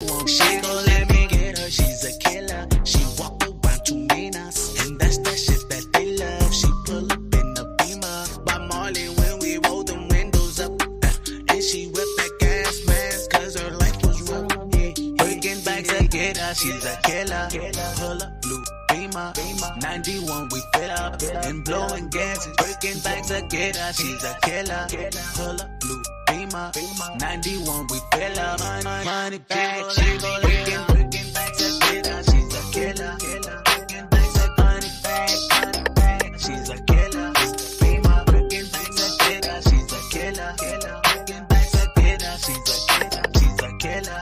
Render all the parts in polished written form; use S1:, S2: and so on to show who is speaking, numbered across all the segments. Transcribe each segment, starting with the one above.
S1: She gon' let me get her, she's a killer. She walk around to Minas, and that's that shit that they love. She pull up in the Beamer by Marley when we roll them windows up, and she whip that gas mask 'cause her life was rough. Yeah, breaking bags to get her, she's a killer. Pull up blue Beamer, 91 we fill up and blowing gases. Breaking bags to get her, she's a killer. Pull up blue Beamer, 91 we fill up. Money bag, she gon' breaking bags to get her, she's a killer. Breaking bags to money bag, she's a killer. Beamer, breaking bags to get her, she's a killer. Breaking bags to get her, she's a killer. She's a killer.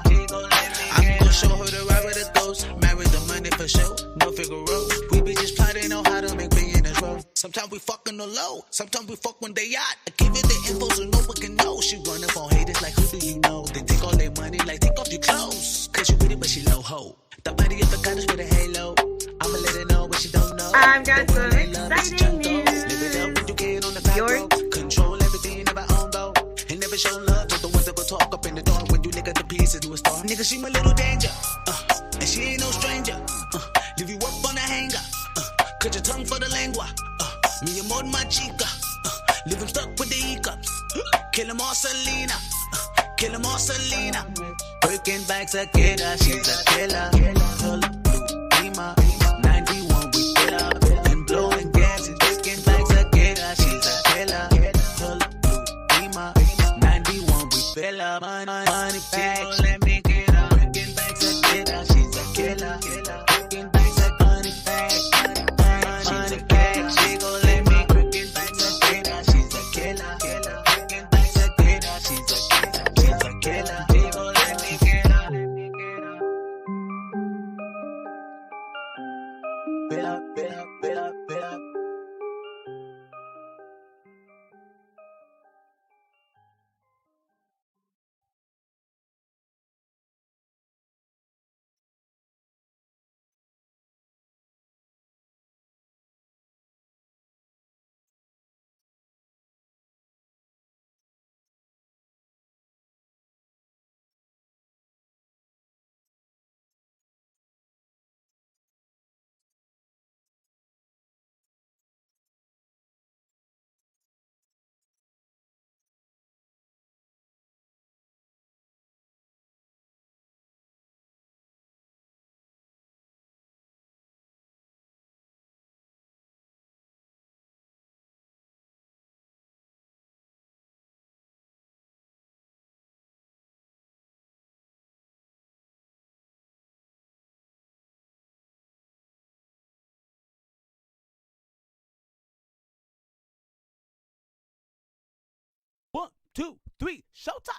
S1: I'm gon' show her the ride with the ghost. Marry the money for sure, no Figaro. We be just plotting on how to make billionaires roll. Sometimes we fucking on low, sometimes we fuck when they yacht. I give it the info so no one can know. She run up on haters like who do you know? They take all their money like take off your clothes. Cause you with it but she low ho. The body of the goddess with a halo. I'ma let her know what she don't know.
S2: I've got some exciting news.
S1: Live it up when you get on the back road. Control everything, never own go. And never show love to the ones that go talk up in the door. When you lick at the pieces, you a star. Nigga, she my little danger. And she ain't no stranger. Leave you up on the hanger. Cut your tongue for the lengua. Me and more than my chica. Leave him stuck with the hiccups. Kill him all Selena. Kill him all Selena. Breaking bags to get her, she's a killer. Pull up blue Beamer, 91 we fill up and blowing gases. Breaking bags to get her, she's a killer. Pull up blue Beamer, 91 we fill up. Money bag, let me get her. Breaking bags to get her, she's a killer. Breaking bags to money bag, she gon' let me. Breaking bags to get her, she's a killer. Breaking bags to get her, she's a killer. She's a killer. She gon' let me get her. Fill up, fill up, fill up, fill up. One, two, three, showtime.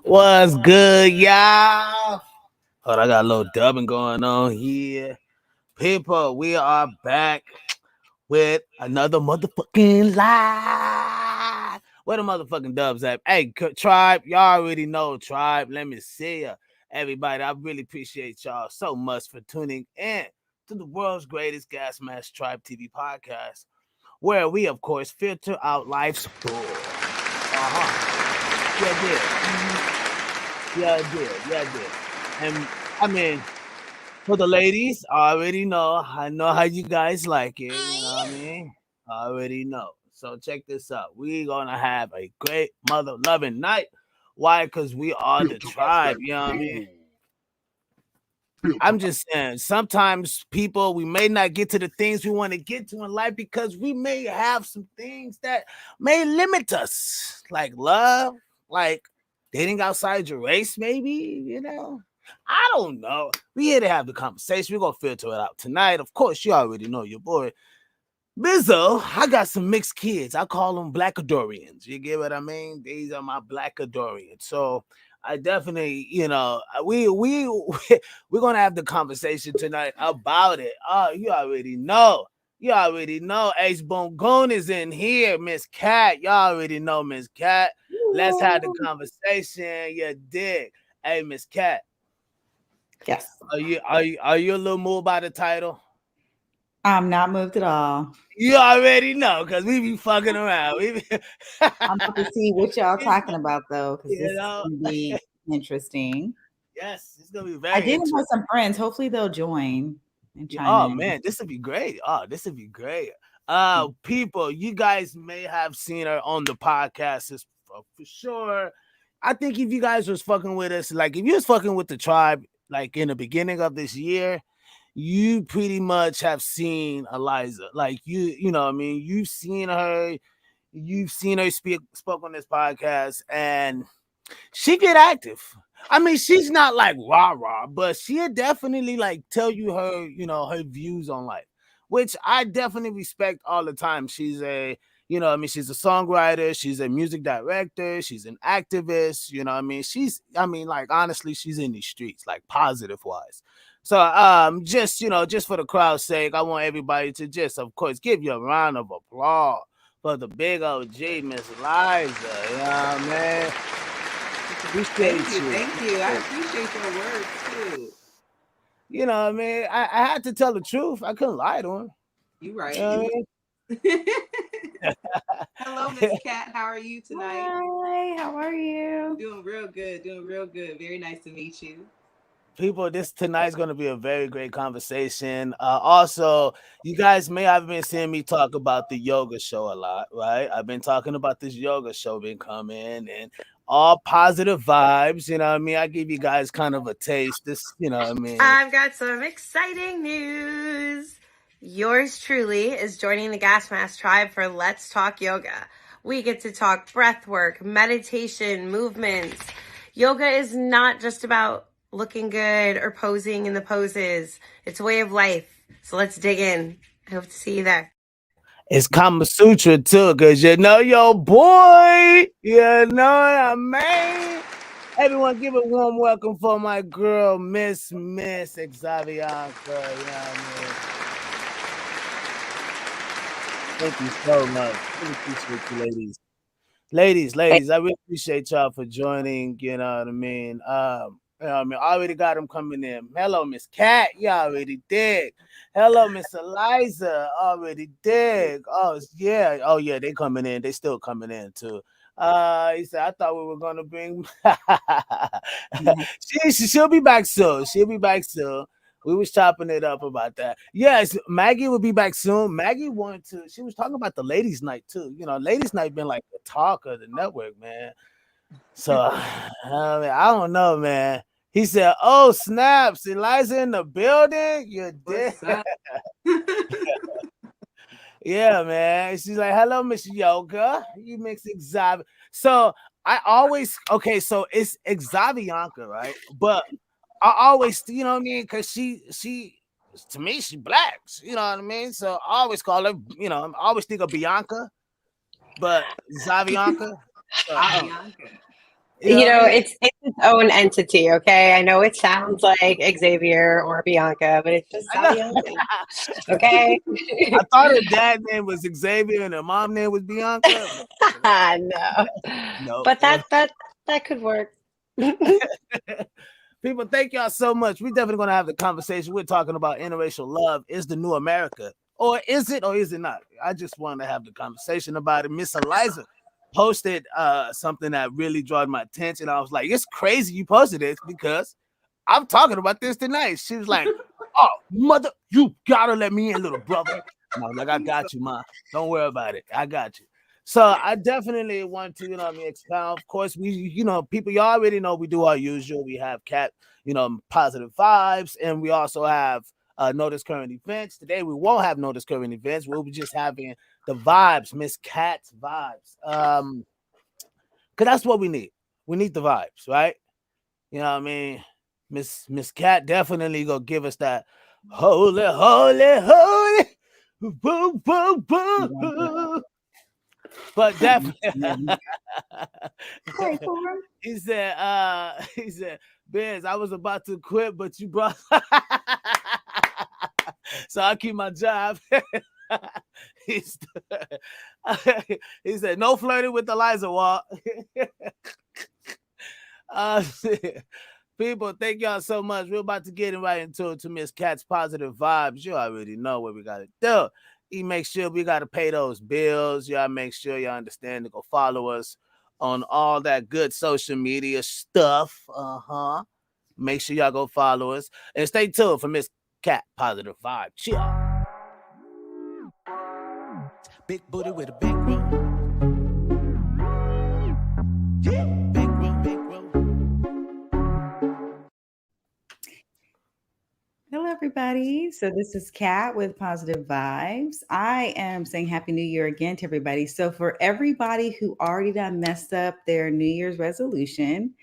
S1: What's good, y'all? Hold on, I got a little dubbing going on here. People, we are back with another motherfucking live. Where the motherfucking dubs at? Hey, Tribe, y'all already know, Tribe. Let me see ya. Everybody, I really appreciate y'all so much for tuning in to the world's greatest Gasmasktribe TV podcast, where we, of course, filter out life's bull. Yeah, I did. And I mean, for the ladies, I already know. I know how you guys like it. You know what I mean? I already know. So check this out. We're going to have a great mother-loving night. Why? Because we are the tribe. You know what I mean? I'm just saying, sometimes people, we may not get to the things we want to get to in life because we may have some things that may limit us, like love, like dating outside your race, maybe, you know. I don't know. We here to have the conversation. We're going to filter it out tonight. Of course, you already know your boy, Bizzo. I got some mixed kids. I call them Blackadorians. You get what I mean? These are my Blackadorians. So I definitely, you know, we're going to have the conversation tonight about it. Oh, you already know.
S3: You already know Ace Bongoon is in here. Miss Cat, y'all already know Miss Cat. Let's have the conversation. You dig? Hey, Miss Cat,
S4: Yes.
S3: are you a little moved by the title?
S4: I'm not moved at all.
S3: You already know because we be fucking around.
S4: I'm about to see what y'all talking about though, because
S3: You
S4: this is
S3: know,
S4: gonna be interesting.
S3: yes, it's gonna be
S4: I
S3: very
S4: did
S3: interesting.
S4: invite some friends. Hopefully they'll join and chime
S3: Oh
S4: in.
S3: man, this would be great. Oh, this would be great. People, you guys may have seen her on the podcast for sure. I think if you guys was fucking with us, like if you was fucking with the tribe, like in the beginning of this year, you pretty much have seen Eliza. Like you know what I mean? You've seen her spoke on this podcast, and she get active. I mean, she's not like rah rah, but she'll definitely like tell you her views on life, which I definitely respect all the time. She's a songwriter, she's a music director, she's an activist, like honestly, she's in these streets, like positive wise. So just for the crowd's sake, I want everybody to just of course give you a round of applause for the big OG, Miss Liza. You know what I mean? Appreciate
S5: Thank you,
S3: you.
S5: thank you. I appreciate your words too.
S3: You know what I mean? I had to tell the truth. I couldn't lie to him.
S5: You
S3: You
S5: right.
S3: know what
S5: Hello,
S3: I
S5: Miss
S3: mean?
S5: Cat. How are you tonight?
S4: Hi, how are you?
S5: Doing real good. Doing real good. Very nice to meet you.
S3: People, this tonight's going to be a very great conversation. Also, you guys may have been seeing me talk about the yoga show a lot, right? I've been talking about this yoga show been coming and all positive vibes. You know what I mean? I give you guys kind of a taste.
S2: I've got some exciting news. Yours truly is joining the Gasmasktribe for Let's Talk Yoga. We get to talk breath work, meditation, movements. Yoga is not just about looking good or posing in the poses. It's a way of life. So let's dig in. I hope to see you there.
S3: It's Kama Sutra too, because you know your boy. You know what I mean? Everyone give a warm welcome for my girl, Miss Xavianka. You know what I mean? Thank you so much. Really appreciate you, ladies. Ladies, I really appreciate y'all for joining. You know what I mean? I already got them coming in. Hello, Miss Cat. You already did. Hello, Miss Eliza. Already did. Oh yeah. Oh yeah. They coming in. They still coming in too. He said, I thought we were gonna bring. She'll be back soon. She'll be back soon. We was chopping it up about that. Yes, Maggie will be back soon. Maggie wanted to. She was talking about the ladies' night too. You know, ladies' night been like the talk of the network, man. So I don't know, man. He said, "Oh snaps, Eliza in the building. You did,
S5: What's up?
S3: yeah, man." She's like, "Hello, Miss Yoga. You mix Xavier." So I always So it's Xavianka, right? But I always, you know what I mean, because she to me she black, you know what I mean. So I always call her, I always think of Bianca, but Xavianka. So I don't,
S5: Bianca.
S3: you know what I mean?
S6: It's its own entity, okay? I know it sounds like Xavier or Bianca, but it's just
S3: I know.
S6: Savianka, okay?
S3: I thought her dad name was Xavier and her mom name was Bianca.
S6: No.
S3: No.
S6: But that could work.
S3: People, thank y'all so much. We're definitely going to have the conversation. We're talking about interracial love. Is the new America? Or is it not? I just want to have the conversation about it. Miss Eliza posted something that really drew my attention. I was like, it's crazy you posted this because I'm talking about this tonight. She was like, oh, mother, you got to let me in, little brother. And I was like, I got you, ma. Don't worry about it. I got you. So I definitely want to, expound. Of course, people, you already know we do our usual. We have positive vibes, and we also have notice current events. Today we won't have notice current events. We'll be just having the vibes, Miss Cat's vibes. Because that's what we need. We need the vibes, right? You know what I mean? Miss Cat definitely gonna give us that holy, boo, boo, boo. But definitely, he said, Biz, I was about to quit, but you brought, so I keep my job. He's, he said, no flirting with Eliza Walt. People, thank y'all so much. We're about to get right into it to Miss Cat's positive vibes. You already know what we got to do. You make sure we got to pay those bills. Y'all make sure y'all understand to go follow us on all that good social media stuff. Make sure y'all go follow us. And stay tuned for Miss Cat Positive Vibe. Chill.
S1: Big booty with a big room. Yeah, big room, big room.
S4: Hello, everybody. So this is Kat with Positive Vibes. I am saying Happy New Year again to everybody. So for everybody who already done messed up their New Year's resolution,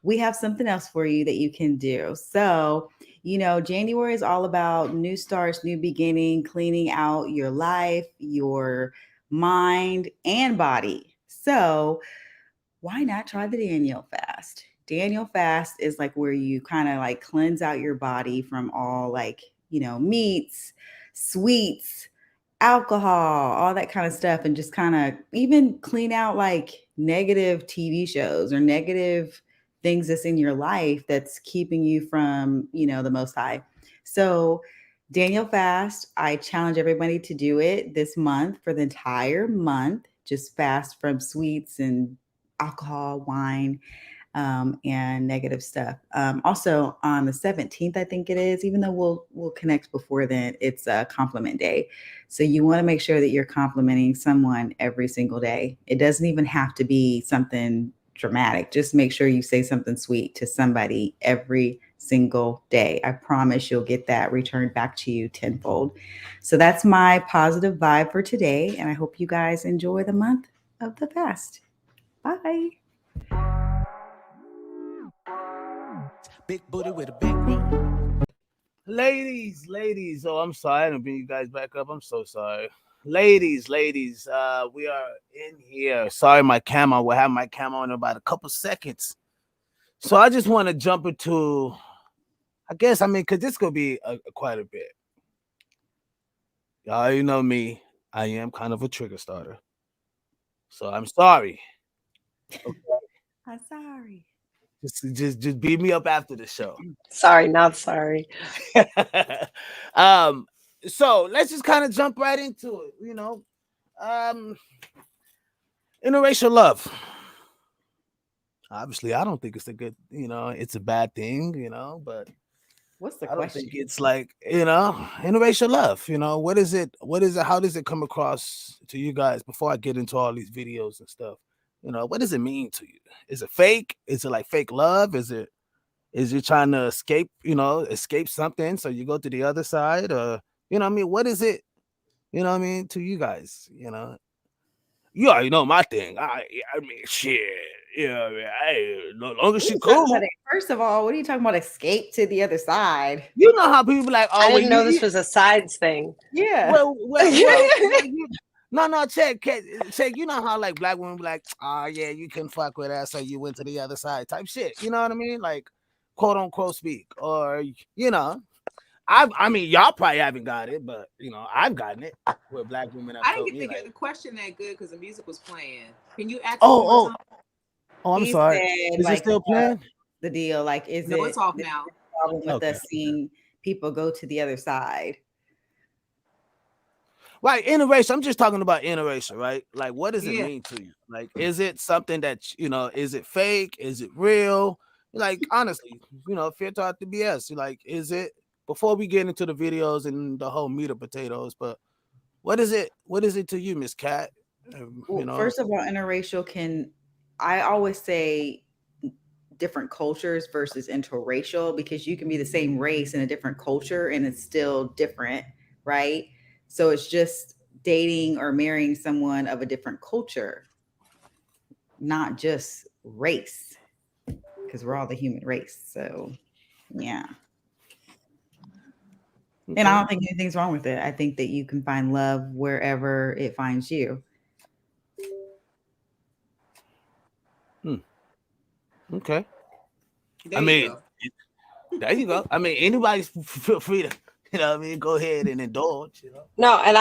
S4: we have something else for you that you can do. So, January is all about new starts, new beginning, cleaning out your life, your mind, and body. So why not try the Daniel fast? Daniel fast is like where you kind of like cleanse out your body from all meats, sweets, alcohol, all that kind of stuff, and just kind of even clean out like negative TV shows or negative things that's in your life that's keeping you from, the Most High. So Daniel fast, I challenge everybody to do it this month for the entire month. Just fast from sweets and alcohol, wine, and negative stuff. Also on the 17th, I think it is, even though we'll connect before then, it's a compliment day. So you want to make sure that you're complimenting someone every single day. It doesn't even have to be something dramatic. Just make sure you say something sweet to somebody every single day. I promise you'll get that returned back to you tenfold. So that's my positive vibe for today. And I hope you guys enjoy the month of the fast. Bye.
S1: Big booty with a big room.
S3: Ladies. Oh, I'm sorry. I didn't bring you guys back up. I'm so sorry. Ladies, we are in here. Sorry, my camera. We'll have my camera in about a couple seconds. So I just want to jump into, because this could be quite a bit. Y'all, you know me. I am kind of a trigger starter. So I'm sorry. Okay.
S4: I'm sorry.
S3: Just beat me up after the show.
S6: Sorry, not sorry.
S3: So let's just kind of jump right into it. Interracial love. Obviously, I don't think it's a good, it's a bad thing, but
S4: What's the
S3: I don't
S4: question?
S3: think it's like, interracial love. What is it? How does it come across to you guys before I get into all these videos and stuff? What does it mean to you? Is it fake? Is it like fake love? Is it trying to escape something? So you go to the other side, or what is it? To you guys, you already know my thing. I mean, shit. No longer she cool.
S4: First of all, what are you talking about? Escape to the other side?
S3: You know how people be like, oh,
S6: I didn't know this was a sides thing.
S4: Yeah.
S3: Well, no, check. You know how like black women be like, oh yeah, you couldn't fuck with us, so you went to the other side, type shit. You know what I mean? Like, quote unquote speak, or I mean, y'all probably haven't got it, but I've gotten it where black women have
S5: I
S3: told
S5: didn't
S3: me
S5: get
S3: like,
S5: the question that good because the music was playing. Can you ask?
S3: Oh, I'm
S4: He
S3: sorry.
S4: said,
S3: Is it still playing?
S4: The deal, like, is
S5: No,
S4: it
S5: it's off
S4: this
S5: now.
S4: is the problem with
S3: Okay.
S4: us seeing people go to the other side?
S3: Right, interracial. I'm just talking about interracial, right? Like, what does it
S5: Yeah.
S3: mean to you? Like, is it something that is it fake? Is it real? Like, honestly, fear talk to BS. Like, is it? Before we get into the videos and the whole meat of potatoes, but what is it? What is it to you, Miss Cat?
S4: Well, first of all, interracial I always say different cultures versus interracial, because you can be the same race in a different culture and it's still different, right? So it's just dating or marrying someone of a different culture, not just race, because we're all the human race. So yeah.
S3: Okay.
S4: And I don't think anything's wrong with it. I think that you can find love wherever it finds you.
S3: Okay.
S5: There you go.
S3: There you go. I mean, anybody's feel free to, go ahead and indulge.
S6: No, and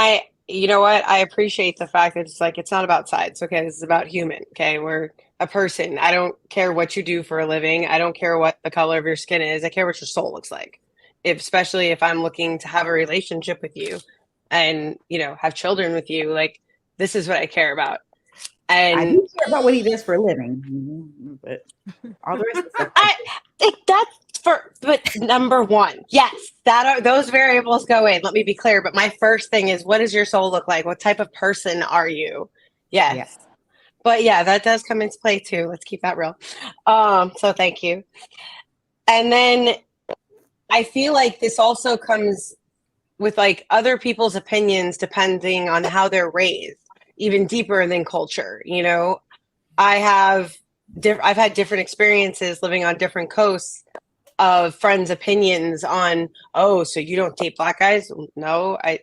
S6: You know what? I appreciate the fact that it's like it's not about sides. Okay, this is about human. Okay, we're a person. I don't care what you do for a living. I don't care what the color of your skin is. I care what your soul looks like. Especially if I'm looking to have a relationship with you and, have children with you, like this is what I care about.
S4: I
S6: And
S4: do care about what he does for a living, but all the rest of the stuff.
S6: I think but number one, yes, those variables go in. Let me be clear. But my first thing is, what does your soul look like? What type of person are you? Yes.
S4: Yeah.
S6: But yeah, that does come into play too. Let's keep that real. So thank you. And then I feel like this also comes with like other people's opinions depending on how they're raised, even deeper than culture. I've had different experiences living on different coasts of friends' opinions on, oh, so you don't date black guys? No, I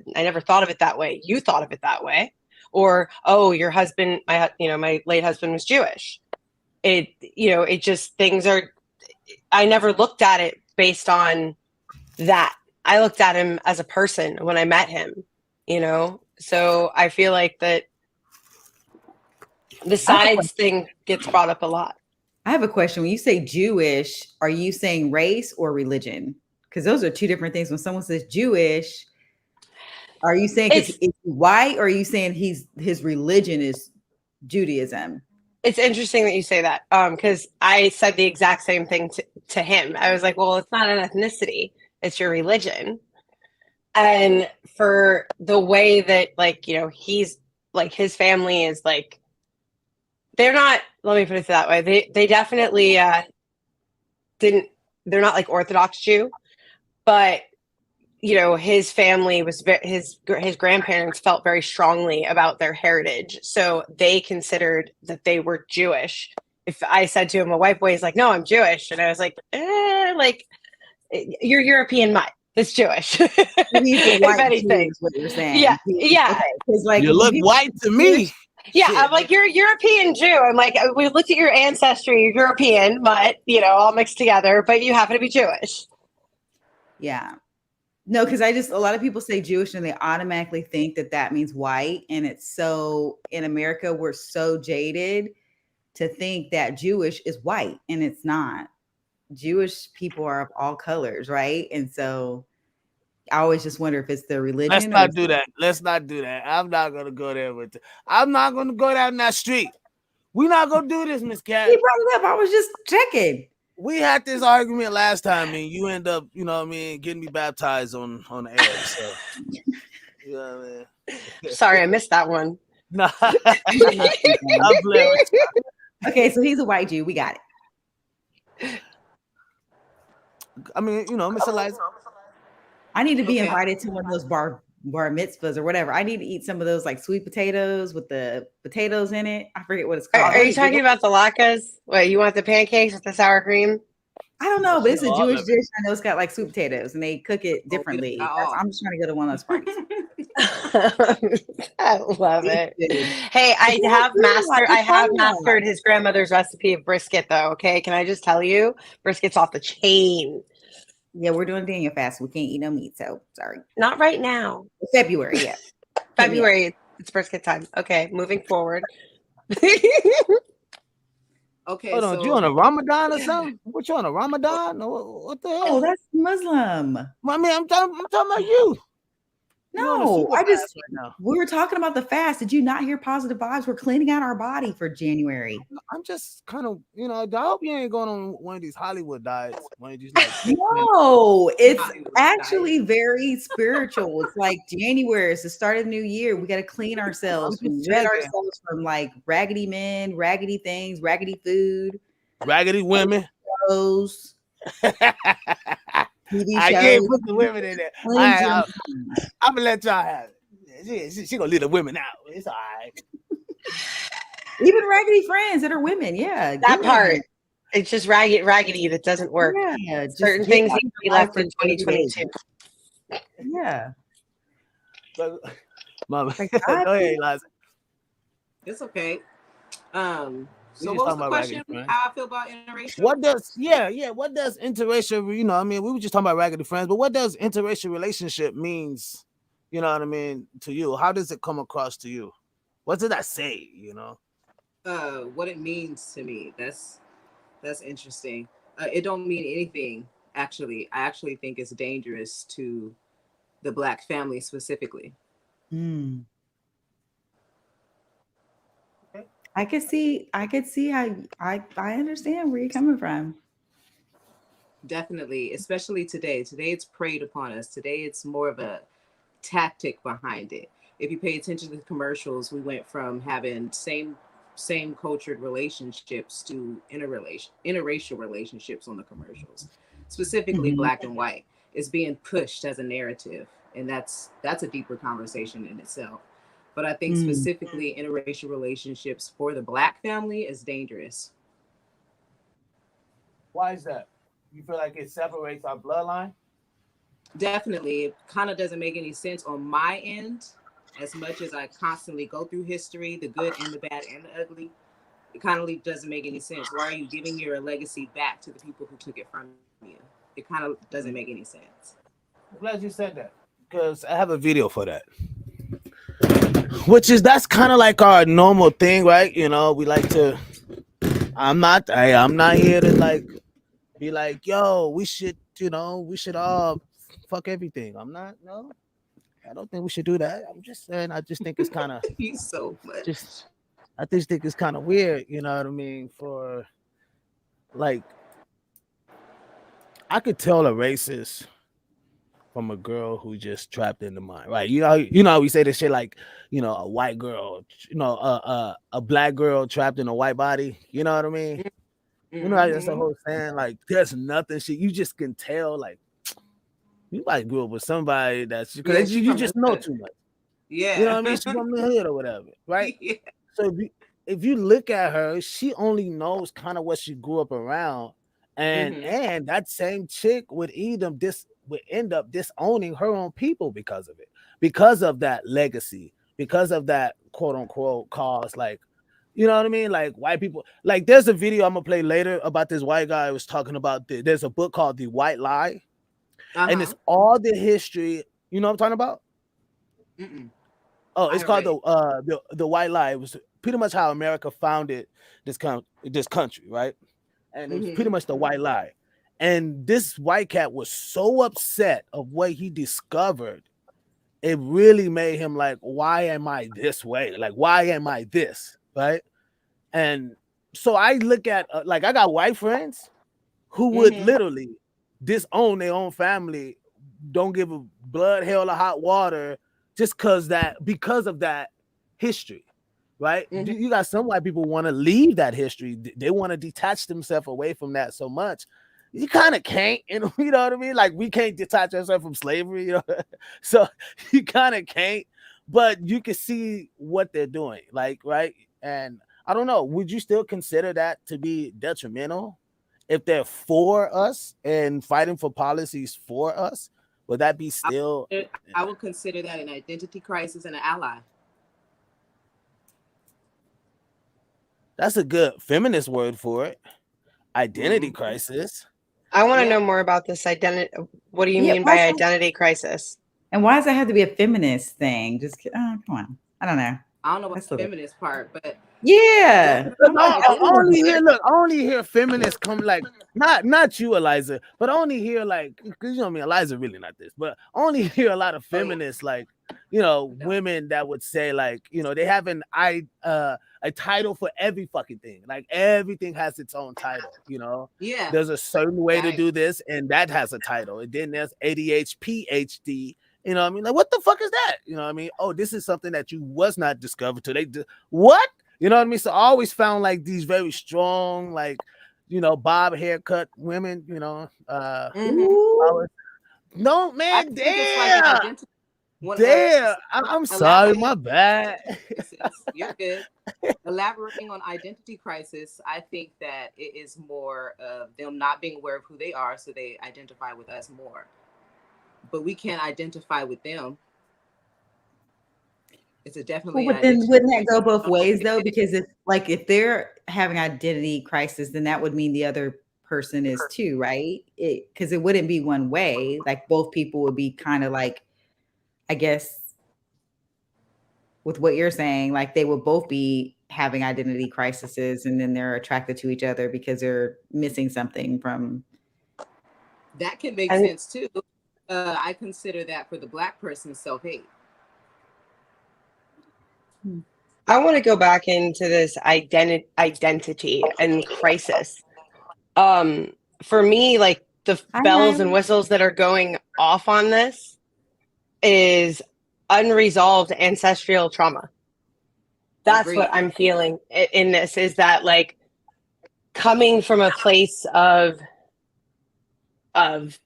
S6: never thought of it that way. You thought of it that way. Or, oh, your husband, my late husband was Jewish. It just, things are, I never looked at it based on that. I looked at him as a person when I met him, so I feel like that the sides thing gets brought up a lot.
S4: I have a question. When you say Jewish, are you saying race or religion? Because those are two different things. When someone says Jewish, are you saying it's white, or are you saying his religion is Judaism?
S6: It's interesting that you say that, because I said the exact same thing to him. I was like, well, it's not an ethnicity, it's your religion. And for the way that, like, he's like, his family is like, they're not, let me put it that way. They definitely they're not like Orthodox Jew, but his family was his grandparents felt very strongly about their heritage, so they considered that they were Jewish. If I said to him, a white boy is like, no, I'm Jewish, and I was like, like, you're European mutt. It's Jewish.
S4: He's a white
S6: if anything,
S4: Jew is what you're saying.
S6: Yeah.
S4: Okay. Like,
S3: you look white to me.
S6: Yeah,
S3: Shit.
S6: I'm like, you're a European Jew. I'm like, we looked at your ancestry, you're European, but all mixed together, but you happen to be Jewish.
S4: Yeah. No, because a lot of people say Jewish and they automatically think that means white. And it's so, in America, we're so jaded to think that Jewish is white, and it's not. Jewish people are of all colors, right? And so I always just wonder if it's the religion.
S3: Let's not do that. I'm not going to go there with it. I'm not going to go down that street. We're not going to do this, Miss Cat.
S4: He brought it up. I was just checking.
S3: We had this argument last time, and you end up, getting me baptized on the air. So, you know what I mean?
S6: Sorry, I missed that one.
S3: No.
S4: Okay, so he's a white Jew. We got it.
S3: I mean, Miss Eliza.
S4: I need to be invited to one of those bar mitzvahs or whatever. I need to eat some of those like sweet potatoes with the potatoes in it. I forget what it's called.
S6: Are you talking about the latkes? What, you want the pancakes with the sour cream?
S4: I don't know, but it's a Jewish dish. I know it's got like sweet potatoes and they cook it differently. I'm just trying to go to one of those parties.
S6: I love it. Hey, I have mastered his grandmother's recipe of brisket though. Okay, can I just tell you, brisket's off the chain.
S4: Yeah, we're doing Daniel fast. We can't eat no meat, so sorry.
S6: Not right now.
S4: February, yeah.
S6: February, it's brisket time. Okay, moving forward.
S5: Okay,
S3: hold on. You on a Ramadan or something? What, you on a Ramadan? What the hell?
S4: Oh, that's Muslim.
S3: I mean, I'm talking about you.
S4: No, we were talking about the fast. Did you not hear positive vibes? We're cleaning out our body for January.
S3: I'm just kind of, I hope you ain't going on one of these Hollywood diets. One of these, like,
S4: no, it's actually very spiritual. It's like January. It's the start of the new year. We got to clean ourselves. We rid ourselves from like raggedy men, raggedy things, raggedy food,
S3: raggedy women.
S4: Shows.
S3: I can't put the women in there. I'm gonna let y'all have it. She gonna leave the women out. It's all right.
S4: Even raggedy friends that are women, yeah.
S6: That part. It's just raggedy that doesn't work.
S4: Yeah,
S6: certain things need to be left in 2022.
S4: Yeah.
S3: But, Mama, go ahead, Eliza.
S5: It's okay. So what was the question? How I feel about interracial?
S3: What does interracial, we were just talking about raggedy friends, but what does interracial relationship means, you know what I mean, to you? How does it come across to you? What did I say, you know?
S5: What it means to me. That's interesting. It don't mean anything, actually. I actually think it's dangerous to the Black family specifically.
S4: Mm. I could see how I understand where you're coming from.
S5: Definitely, especially today. Today it's preyed upon us. Today it's more of a tactic behind it. If you pay attention to the commercials, we went from having same cultured relationships to interracial relationships on the commercials, specifically
S4: Mhm.
S5: Black and white. It's being pushed as a narrative, and that's a deeper conversation in itself. But I think
S4: Mm.
S5: specifically interracial relationships for the Black family is dangerous.
S3: Why is that? You feel like it separates our bloodline?
S5: Definitely, it kind of doesn't make any sense on my end. As much as I constantly go through history, the good and the bad and the ugly, it kind of doesn't make any sense. Why are you giving your legacy back to the people who took it from you? It kind of doesn't make any sense.
S3: I'm glad you said that because I have a video for that. Which is that's kind of like our normal thing, right? You know, we like to. I'm not here to like be like, yo, we should, we should all fuck everything. I'm not. No, I don't think we should do that. I'm just saying. I just think it's kind of
S5: You so much.
S3: just. I just think it's kind of weird. You know what I mean? For like, I could tell a racist from a girl who just trapped in the mind, right? You know how we say this shit like, a white girl, a black girl trapped in a white body. You know what I mean? You know, that's the whole saying. Like, there's nothing. Shit, you just can tell. Like, you might grew up with somebody that's because you just know too much.
S5: Yeah,
S3: you know what I mean. She's from the hood or whatever, right? Yeah. So if you look at her, she only knows kind of what she grew up around, and that same chick would end up disowning her own people because of it, because of that legacy, because of that quote unquote cause, like. You know what I mean? Like white people, like there's a video I'm gonna play later about this white guy who was talking about there's a book called The White Lie, and it's all the history. You know what I'm talking about? Oh, it's called the White Lie. It was pretty much how America founded this country, right? And it was pretty much the White Lie. And this white cat was so upset of what he discovered, it really made him like, why am I this way? Like, why am I this? Right? And so I look at like I got white friends who would literally disown their own family, don't give a blood, hell, or hot water, just because of that history, right? You got some white people want to leave that history. They want to detach themselves away from that so much. You kind of can't, you know what I mean? Like we can't detach ourselves from slavery, so you kind of can't, but you can see what they're doing, like, right? And I don't know, would you still consider that to be detrimental? If they're for us and fighting for policies for us, would that be still?
S5: I would consider that an identity crisis and an ally.
S3: That's a good feminist word for it. Identity crisis.
S6: I want to know more about this identity. What do you mean by identity crisis?
S4: And why does that have to be a feminist thing? Just come on. I don't know.
S5: I don't know about the feminist part, but
S4: yeah.
S3: I only hear feminists come like not you, Eliza, but I only hear like, because Eliza really not this, but I only hear a lot of feminists like, women that would say like, they have a title for every fucking thing. Like everything has its own title,
S5: Yeah.
S3: There's a certain way to do this, and that has a title. And then there's ADHD, PhD. You know what I mean? Like, what the fuck is that? You know what I mean? Oh, this is something that you was not discovered today. What? You know what I mean? So I always found like these very strong, like, bob haircut women, no, man, damn. Damn. I'm sorry, my bad.
S5: You're good. Elaborating on identity crisis, I think that it is more of them not being aware of who they are, so they identify with us more. But we can't identify with them. It's a definitely.
S4: Well, but then wouldn't that go both ways though? Because if they're having identity crisis, then that would mean the other person is too, right? Because it wouldn't be one way. Like both people would be kind of like, I guess, with what you're saying, like they will both be having identity crises and then they're attracted to each other because they're missing something from.
S5: That can make
S6: And-
S5: sense too. I consider that for the Black person self-hate.
S6: I want to go back into this identity and crisis. For me, like the bells and whistles that are going off on this is unresolved ancestral trauma. That's
S5: Agreed.
S6: what I'm feeling in this, is that like coming from a place of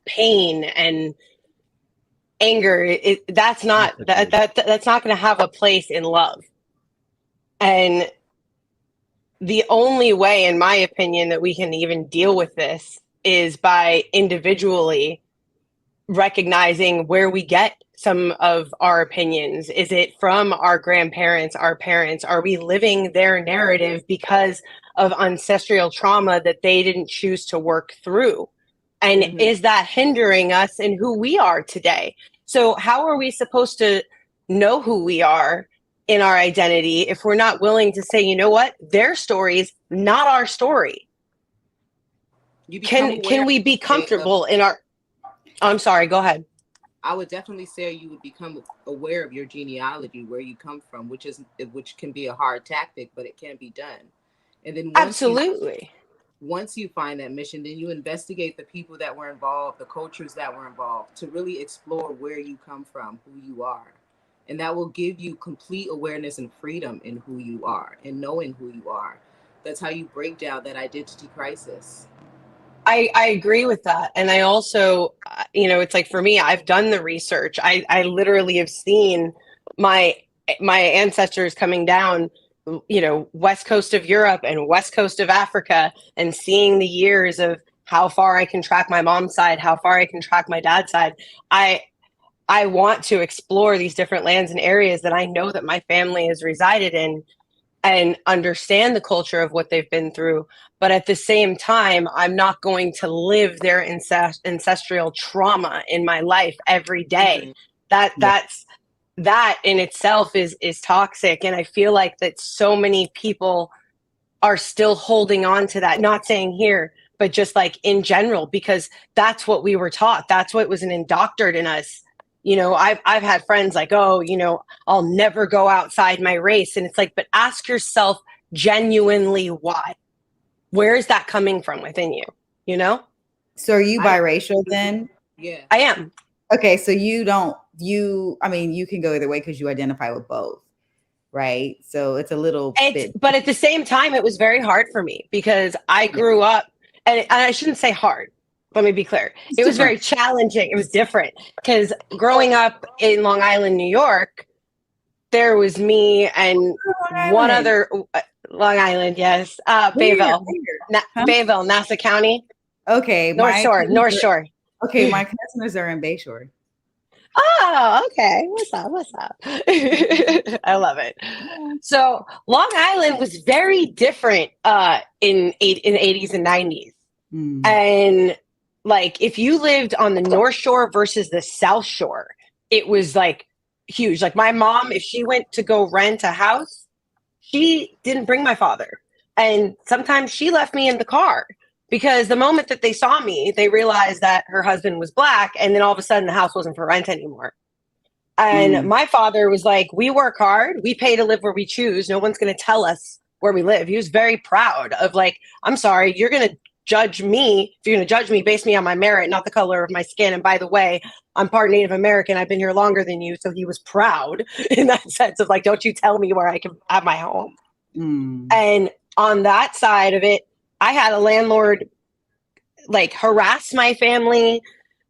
S6: pain and anger, that's not that's not going to have a place in love. And the only way, in my opinion, that we can even deal with this is by individually recognizing where we get some of our opinions. Is it from our grandparents, our parents? Are we living their narrative because of ancestral trauma that they didn't choose to work through? And is that hindering us in who we are today? So how are we supposed to know who we are in our identity if we're not willing to say, you know what, their story is not our story? Can we be comfortable in our... I'm sorry, go ahead.
S5: I would definitely say you would become aware of your genealogy, where you come from, which can be a hard tactic, but it can be done. And then once you find that mission, then you investigate the people that were involved, the cultures that were involved, to really explore where you come from, who you are. And that will give you complete awareness and freedom in who you are and knowing who you are. That's how you break down that identity crisis.
S6: I agree with that. And I also, it's like, for me, I've done the research. I literally have seen my ancestors coming down, west coast of Europe and west coast of Africa, and seeing the years of how far I can track my mom's side, how far I can track my dad's side. I want to explore these different lands and areas that I know that my family has resided in and understand the culture of what they've been through. But at the same time, I'm not going to live their ancestral trauma in my life every day. That in itself is toxic. And I feel like that so many people are still holding on to that, not saying here, but just like in general, because that's what we were taught. That's what was indoctrinated in us. I've had friends like, oh, I'll never go outside my race. And it's like, but ask yourself genuinely why. Where is that coming from within you?
S4: So are you biracial then?
S5: Yeah,
S6: I am.
S4: Okay, so you can go either way because you identify with both, right? So it's a little bit.
S6: But at the same time, it was very hard for me because I grew up, and I shouldn't say hard. Let me be clear. It was very challenging. It was different because growing up in Long Island, New York, there was me and one other Long Island. Yes. Bayville, Bayville, Nassau County.
S4: Okay.
S6: North Shore.
S4: Okay. My cousins are in Bayshore.
S6: Oh, okay. What's up? I love it. So Long Island was very different in the 80s and 90s. And like, if you lived on the North Shore versus the South Shore, it was like huge. Like my mom, if she went to go rent a house, she didn't bring my father. And sometimes she left me in the car because the moment that they saw me, they realized that her husband was Black. And then all of a sudden the house wasn't for rent anymore. And my father was like, we work hard. We pay to live where we choose. No one's going to tell us where we live. He was very proud of like, I'm sorry, you're going to judge me. If you're going to judge me, base me on my merit, not the color of my skin. And by the way, I'm part Native American. I've been here longer than you. So he was proud in that sense of like, don't you tell me where I can have my home. And on that side of it, I had a landlord like harass my family,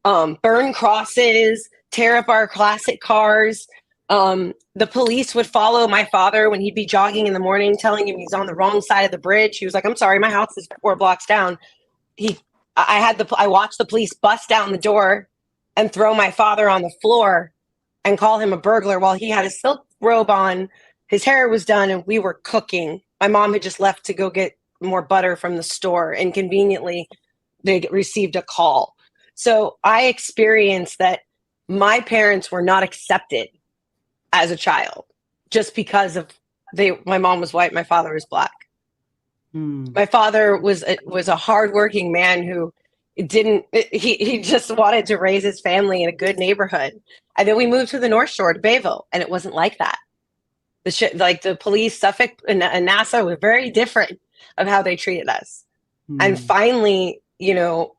S6: burn crosses, tear up our classic cars. The police would follow my father when he'd be jogging in the morning, telling him he's on the wrong side of the bridge. He was like, I'm sorry, my house is 4 blocks down. I watched the police bust down the door and throw my father on the floor and call him a burglar while he had a silk robe on. His hair was done and we were cooking. My mom had just left to go get more butter from the store, and conveniently they received a call. So I experienced that my parents were not accepted as a child. just because of my mom was white, my father was black. My father was a hardworking man who he just wanted to raise his family in a good neighborhood. And then we moved to the North Shore to Bayville, and it wasn't like that. Like the police, Suffolk and Nassau were very different of how they treated us. And finally, you know,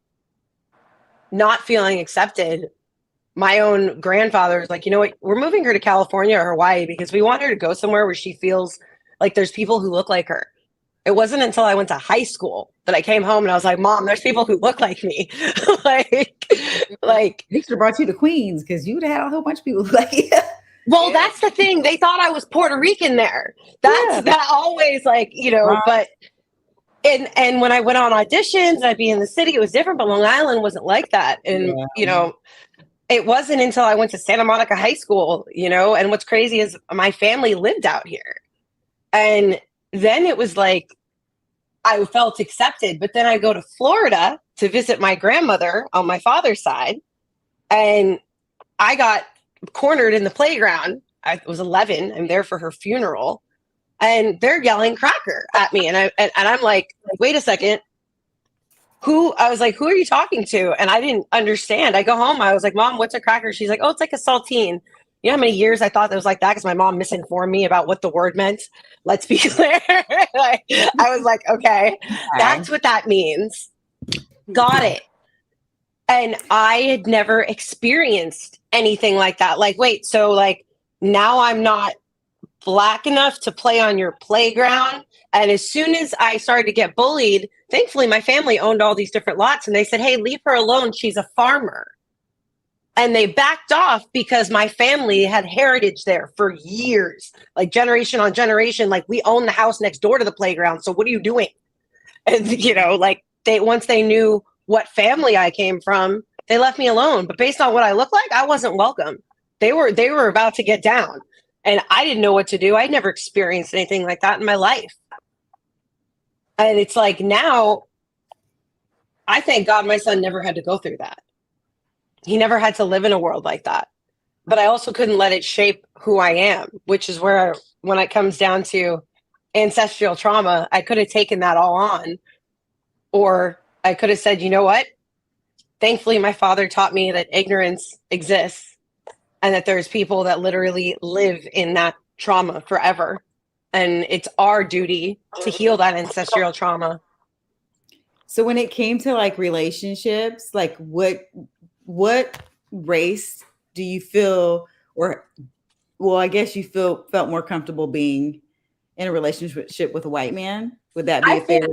S6: not feeling accepted, my own grandfather was like, you know what, we're moving her to California or Hawaii because we want her to go somewhere where she feels like there's people who look like her. It wasn't until I went to high school that I came home and I was like, Mom, there's people who look like me. like
S4: they should have brought you to Queens because you'd have had a whole bunch of people like you.
S6: Well, that's the thing. They thought I was Puerto Rican there. That always, like, you know, right. But and when I went on auditions, I'd be in the city, it was different, but Long Island wasn't like that. And, you know, it wasn't until I went to Santa Monica High School, you know, and what's crazy is my family lived out here. And then it was like, I felt accepted, but then I go to Florida to visit my grandmother on my father's side. And I got cornered in the playground. I was 11. I'm there for her funeral. And they're yelling cracker at me. And I'm like, wait a second. I was like, who are you talking to? And I didn't understand. I go home. I was like, Mom, what's a cracker? She's like, oh, it's like a saltine. You know how many years I thought that was like that because my mom misinformed me about what the word meant? Let's be clear. I was like, okay, that's what that means. Got it. And I had never experienced anything like that. Like, wait, so like now I'm not black enough to play on your playground. And as soon as I started to get bullied, thankfully my family owned all these different lots and they said, hey, leave her alone. She's a farmer. And they backed off because my family had heritage there for years, like generation on generation. Like we own the house next door to the playground. So what are you doing? And, you know, like once they knew what family I came from, they left me alone. But based on what I look like, I wasn't welcome. They were about to get down and I didn't know what to do. I'd never experienced anything like that in my life. And it's like now I thank God my son never had to go through that. He never had to live in a world like that. But I also couldn't let it shape who I am, which is where, when it comes down to ancestral trauma, I could have taken that all on. Or I could have said, you know what? Thankfully, my father taught me that ignorance exists and that there's people that literally live in that trauma forever. And it's our duty to heal that ancestral trauma.
S4: So when it came to like relationships, like what race do you feel, or well, I guess you felt more comfortable being in a relationship with a white man? Would that be fair?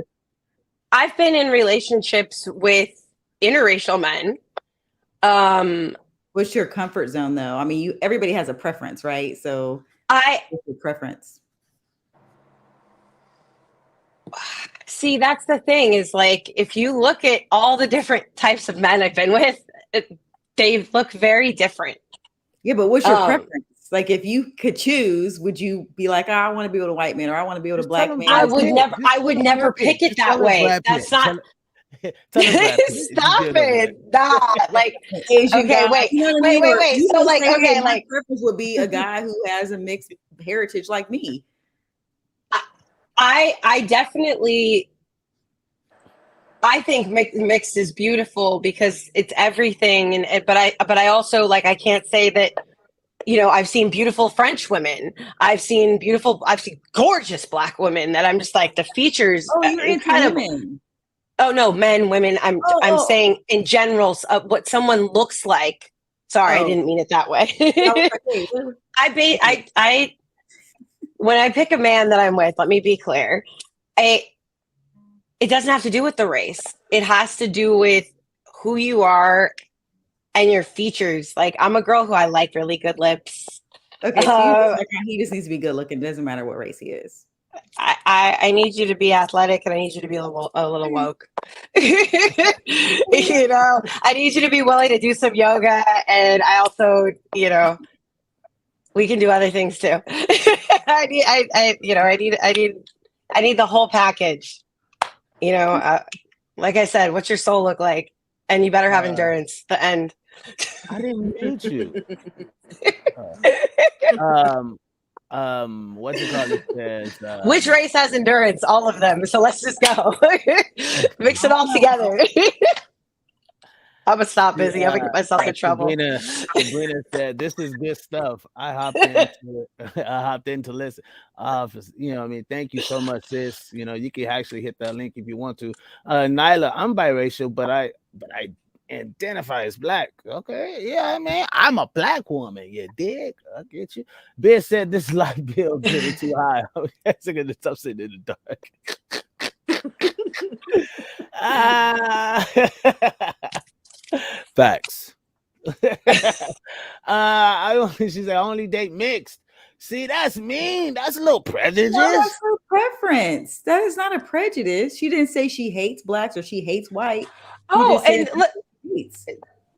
S6: I've been in relationships with interracial men.
S4: What's your comfort zone though? I mean, everybody has a preference, right? So what's your preference?
S6: See, that's the thing is like, if you look at all the different types of men I've been with, they look very different.
S4: Yeah, but what's your preference? Like, if you could choose, would you be like, oh, I want to be with a white man or I want to be with a black man?
S6: I would never pick it that way. That's not. Stop it. Nah, like, okay, wait. So like, okay, like,
S4: my preference would be a guy who has a mixed heritage like me.
S6: I definitely, I think mixed is beautiful because it's everything. But I also, like, I can't say that, you know, I've seen beautiful French women. I've seen gorgeous black women that I'm just like, the features.
S4: Oh, you're into women.
S6: Oh no, men, women. I'm saying in general what someone looks like. Sorry, I didn't mean it that way. When I pick a man that I'm with, let me be clear. It doesn't have to do with the race. It has to do with who you are and your features. Like, I'm a girl who I like really good lips.
S4: Okay, so he just needs to be good looking. It doesn't matter what race he is.
S6: I need you to be athletic and I need you to be a little woke. You know, I need you to be willing to do some yoga, and I also, you know, we can do other things too. I need the whole package. You know, like I said, what's your soul look like? And you better have endurance. The end.
S3: I didn't meet you. What's it called? It says
S6: Which race has endurance? All of them. So let's just go. Mix it all together. I'm gonna stop busy. I'm gonna get myself in trouble.
S3: Sabrina said, "This is good stuff." I hopped into it. I hopped in to listen. You know, what I mean, thank you so much, sis. You know, you can actually hit that link if you want to. Nyla, I'm biracial, but I identify as black. Okay, yeah, I mean, I'm a black woman. You dig? I get you. Bill said this light bill getting too high. That's gonna stop sitting in the dark. Facts. She said I only date mixed. See, that's mean. That's a little prejudice.
S4: No, that's her preference. That is not a prejudice. She didn't say she hates blacks or she hates white.
S6: Oh, and look,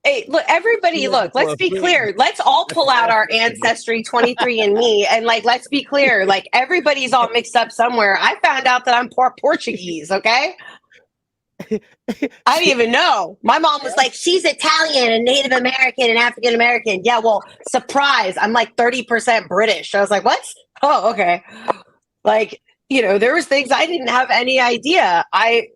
S6: hey, look, everybody, look, let's be clear. Let's all pull out our Ancestry 23andMe and like, let's be clear. Like, everybody's all mixed up somewhere. I found out that I'm Portuguese, okay? I didn't even know. My mom was like, she's Italian and Native American and African American. Yeah, well, surprise. I'm like 30% British. I was like, what? Oh, okay. Like, you know, there was things I didn't have any idea. I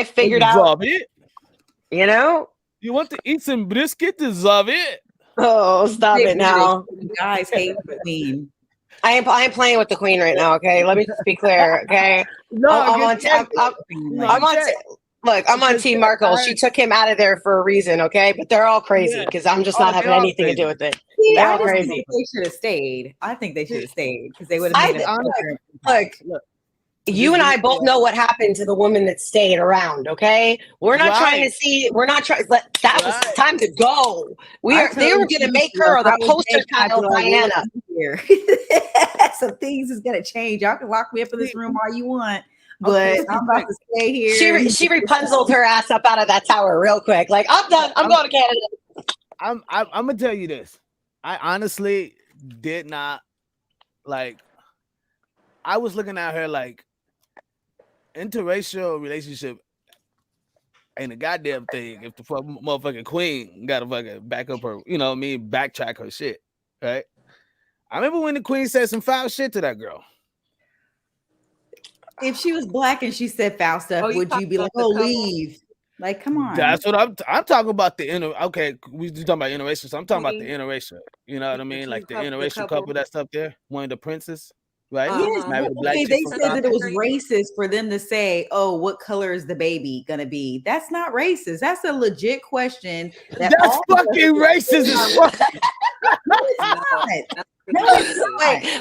S6: figured out, you know?
S3: You want to eat some brisket? Deserve it.
S6: Oh, stop it now.
S4: You guys hate the queen.
S6: I am playing with the queen right now, okay? Let me just be clear, okay?
S3: No,
S6: I'm on Team Markle. She took him out of there for a reason, okay? But they're all crazy because I'm just not having anything to do with it. They're all crazy.
S4: Think they should have stayed. I think they should have stayed because they would have made it.
S6: Look, you and I both know what happened to the woman that stayed around, okay? We're not trying to see, we're not trying, that was time to go. They were going to make her the poster child Diana.
S4: Some things is going to change. Y'all can lock me up in this room all you want. But I'm about to stay here.
S6: She Rapunzeled her ass up out of that tower real quick. Like, I'm done. I'm going to Canada.
S3: I'm gonna tell you this. I honestly did not like. I was looking at her like interracial relationship ain't a goddamn thing. If the motherfucking queen got to fucking back up her, you know what I mean, backtrack her shit, right? I remember when the queen said some foul shit to that girl.
S4: If she was black and she said foul stuff, would you be like, "Oh, leave"? Like, come on.
S3: That's what I'm talking about. Okay, we talking about interracial, so I'm talking about the interracial. You know what I mean? Like the interracial couple that's up there, one of the princes, right?
S4: Yes. Okay, they said that it was racist for them to say, "Oh, what color is the baby gonna be?" That's not racist. That's a legit question.
S3: That's fucking racist as fuck.
S4: No, it's not. No,
S6: wait.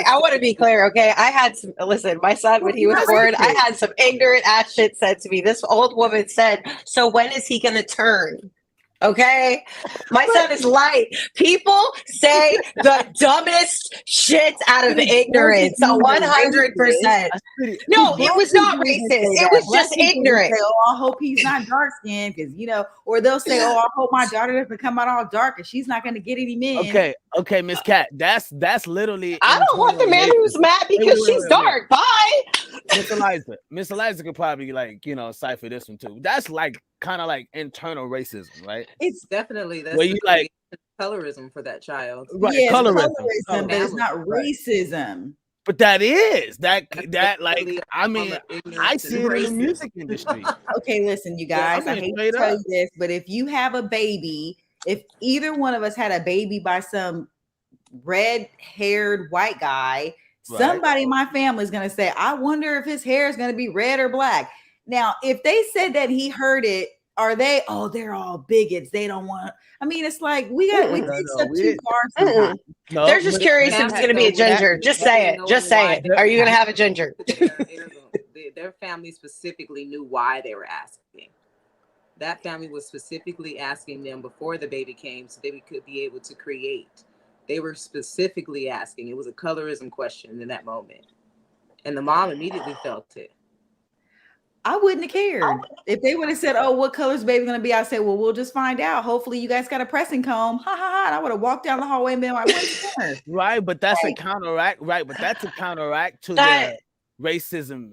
S6: I want to be clear, okay? I had some, listen, my son, when he was born, I had some ignorant ass shit said to me. This old woman said, "So when is he going to turn?" Okay? My son is light. People say the dumbest shit out of ignorance. So 100%. No, it was not racist. It was just ignorant.
S4: Say, "Oh, I hope he's not dark skinned," because or they'll say, "Oh, I hope my daughter doesn't come out all dark and she's not going to get any men."
S3: Okay, Miss Cat. That's literally.
S6: I don't want the man who's mad because she's dark. Bye.
S3: Miss Eliza could probably cipher this one too. That's like kind of like internal racism, right?
S5: It's definitely
S3: where you like
S5: colorism for that child,
S3: right?
S4: Yes,
S3: colorism,
S4: but it's not racism.
S3: But that is that like I mean I see it in the music industry.
S4: Okay, listen, you guys. I hate to tell you this, but if you have a baby, if either one of us had a baby by some red-haired white guy, somebody in my family is going to say, "I wonder if his hair is going to be red or black." Now, if they said that he heard it, are they? Oh, they're all bigots. They don't want. I mean, it's like we take stuff too far.
S6: No, they're just curious if it's going to be a ginger. Just say it. Just say it. Are you going to have a ginger?
S5: Their family specifically knew why they were asking. That family was specifically asking them before the baby came so they could be able to create. They were specifically asking. It was a colorism question in that moment. And the mom immediately felt it.
S4: I wouldn't have cared. If they would have said, "Oh, what color is baby going to be?" I'd say, "Well, we'll just find out. Hopefully you guys got a pressing comb." Ha ha ha. And I would have walked down the hallway and been like, "What's
S3: Right, but that's a counteract. Right, but that's a counteract to the racism,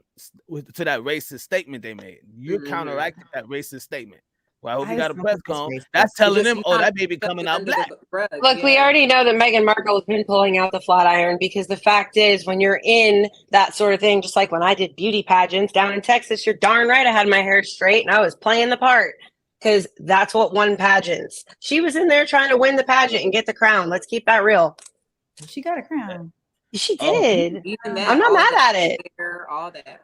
S3: to that racist statement they made. You're counteracting that racist statement. Well, I hope
S4: I
S3: he
S4: just
S3: got a
S4: don't
S3: breast
S4: think it's
S3: comb.
S4: racist.
S3: That's
S5: It's
S3: telling
S5: just
S3: him,
S5: you
S3: oh,
S5: kind
S3: that
S5: of
S3: baby
S5: swept
S3: coming
S5: it
S3: out
S5: under the
S3: black.
S5: rug.
S6: Look, we
S5: Yeah.
S6: already know that Meghan Markle has been pulling out the flat iron because the fact is, when you're in that sort of thing, just like when I did beauty pageants down in Texas, you're darn right I had my hair straight and I was playing the part because that's what won pageants. She was in there trying to win the pageant and get the crown. Let's keep that real.
S4: She got a crown.
S6: She
S3: Oh,
S6: did.
S5: Even
S6: I'm
S5: that,
S6: not
S5: all
S6: mad
S5: the
S6: at it.
S5: hair, all that.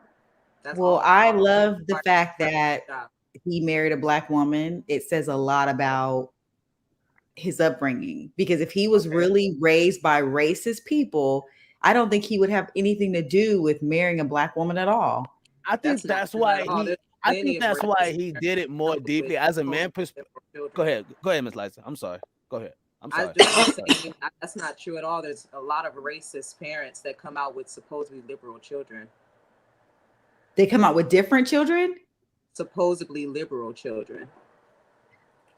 S5: That's
S4: Well,
S5: all
S4: I
S5: part
S4: love the
S5: of
S4: fact
S5: her
S4: that
S5: job.
S4: he married a black woman. It says a lot about his upbringing, because if he was
S5: Okay.
S4: really raised by racist people, I don't think he would have anything to do with marrying a black woman at all.
S3: I think
S5: That's not
S3: that's
S5: true at
S3: why
S5: all.
S3: he.
S5: There's
S3: I
S5: plenty
S3: think
S5: of
S3: that's why
S5: racist
S3: he
S5: parents
S3: did it more
S5: with
S3: deeply as a man.
S5: liberal children.
S3: Go ahead, Miss Liza. I'm sorry. Go ahead. I'm
S5: I
S3: sorry.
S5: was just saying that's not true at all. There's a lot of racist parents that come out with supposedly liberal children.
S4: They come out with different children.
S5: Supposedly liberal children.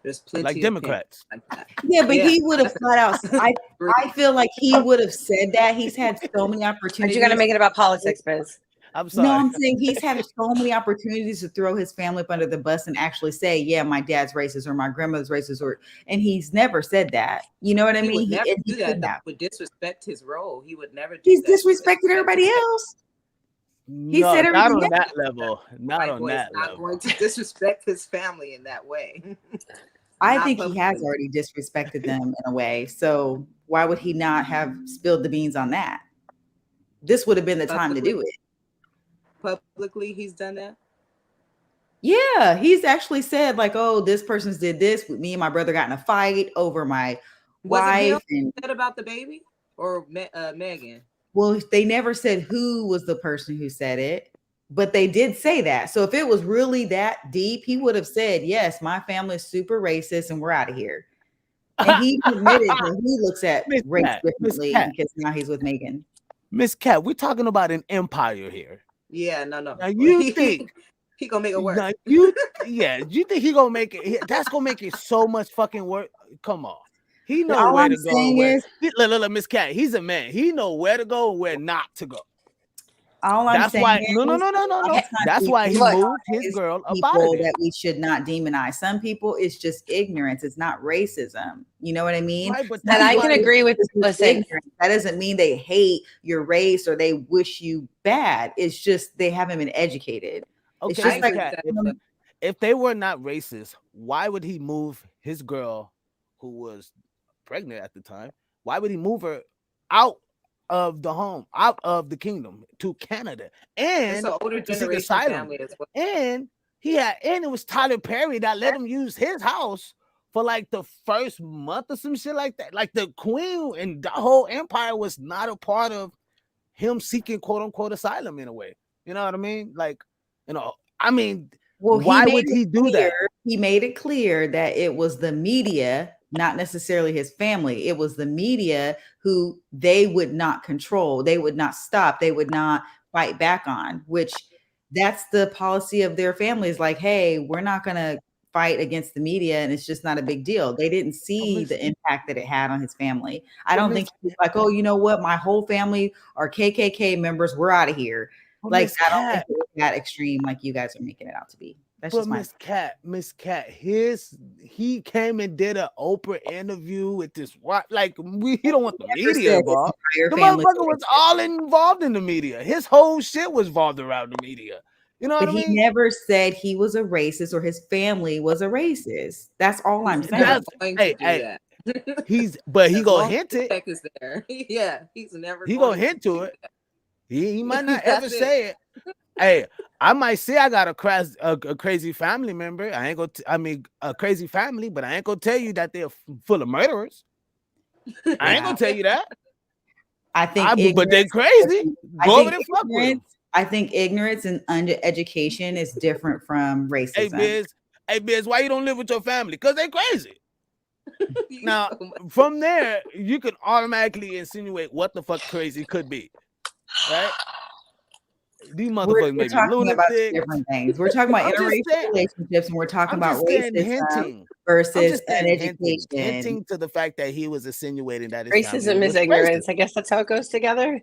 S5: There's plenty
S3: Like
S5: of
S3: Democrats.
S5: parents like that.
S4: Yeah, but
S5: Yeah.
S4: he would have flat out. I feel like he would have said that. He's had so many
S6: But
S4: opportunities.
S6: you got to make it about politics, Biz.
S3: I'm
S4: No,
S3: sorry.
S4: I'm saying he's had so many opportunities to throw his family up under the bus and actually say, "Yeah, my dad's racist or my grandmother's racist," and he's never said that. You know what I
S5: He
S4: mean?
S5: would never
S4: And he
S5: do that.
S4: couldn't
S5: That
S4: have.
S5: would disrespect his role. He would never do
S4: He's
S5: that.
S4: disrespected everybody else. He
S3: No,
S4: said
S3: not
S4: everything.
S3: on that level. Not
S5: White
S3: on
S5: boy is
S3: that
S5: not
S3: level.
S5: going to disrespect his family in that way.
S4: I
S5: Not
S4: think he has
S5: publicly.
S4: already disrespected them in a way. So why would he not have spilled the beans on that? This would have been the time to do it.
S5: Publicly, he's done that.
S4: Yeah, he's actually said like, "Oh, this person's did this. Me and my brother got in a fight over my
S5: Was it
S4: wife."
S5: him
S4: And
S5: said about the baby or Megan?
S4: well, they never said who was the person who said it, but they did say that. So if it was really that deep, he would have said, "Yes, my family is super racist, and we're out of here." And he admitted that he looks at
S3: Miss
S4: race
S3: Cat, Miss
S4: differently
S3: Cat.
S4: because now he's with Megan.
S3: Miss Cat, we're talking about an empire here.
S5: Yeah, no.
S3: Now you think
S5: he gonna make it work?
S3: now you think he gonna make it? That's gonna make it so much fucking work. Come on, he know
S4: All
S3: where
S4: I'm
S3: to go.
S4: saying
S3: Where,
S4: is-
S3: look, Miss Cat, he's a man. He know where to go and where not to go.
S4: All I'm
S3: That's
S4: saying
S3: why.
S4: is,
S3: No.
S4: a lot of times
S3: That's why he
S6: Look,
S3: moved his girl up out
S4: people
S3: of there.
S4: that we should not demonize. Some people, it's just ignorance. It's not racism. You know what I mean?
S3: Right, but
S6: And
S3: that's
S6: I
S3: why-
S6: can agree with,
S4: It's just
S6: listen,
S4: ignorance. That doesn't mean they hate your race or they wish you bad. It's just they haven't been educated. It's
S3: Okay,
S4: just
S3: Miss
S4: like
S3: Cat, if they were not racist, why would he move his girl, who was pregnant at the time? Why would he move her out of the home, out of the kingdom to Canada?
S5: It's
S3: And
S5: an older
S3: to seek
S5: generation
S3: asylum.
S5: family as well.
S3: And it was Tyler Perry that let him use his house for like the first month or some shit like that. Like the queen and the whole empire was not a part of him seeking quote unquote asylum in a way. You know what I mean? Like, I mean,
S4: well,
S3: why would he do that?
S4: He made it clear that it was the media, not necessarily his family. It was the media who they would not control. They would not stop. They would not fight back on, which that's the policy of their families. Like, hey, we're not going to fight against the media, and it's just not a big deal. They didn't see the impact that it had on his family. I don't think he's like, oh, you know what? My whole family are KKK members. We're out of here. Like, I don't think it was that extreme like you guys are making it out to be. That's
S3: But
S4: just
S3: Miss Cat, he came and did an Oprah interview with this like he don't want the media involved. The motherfucker was all involved in the media. His whole shit was involved around the media. You know what I mean?
S4: He never said he was a racist or his family was a racist. That's all I'm saying.
S3: He gonna hint it.
S5: Tech is there. Yeah, he's never.
S3: He gonna hint to it. He might not ever say it. Hey, I might say I got a crazy family member. I ain't gonna. A crazy family, but I ain't gonna tell you that they're full of murderers. I ain't gonna tell you that.
S4: I think,
S3: but they're crazy. Go over there, fuck with them.
S4: I think ignorance and undereducation is different from racism.
S3: Hey, Biz, why you don't live with your family? Because they crazy. Now, from there, you can automatically insinuate what the fuck crazy could be, right? These motherfuckers may be lunatic.
S4: Different things. We're talking about interracial relationships, and we're talking about racism versus education.
S3: Hinting to the fact that he was insinuating that
S6: racism is ignorance. I guess that's how it goes together.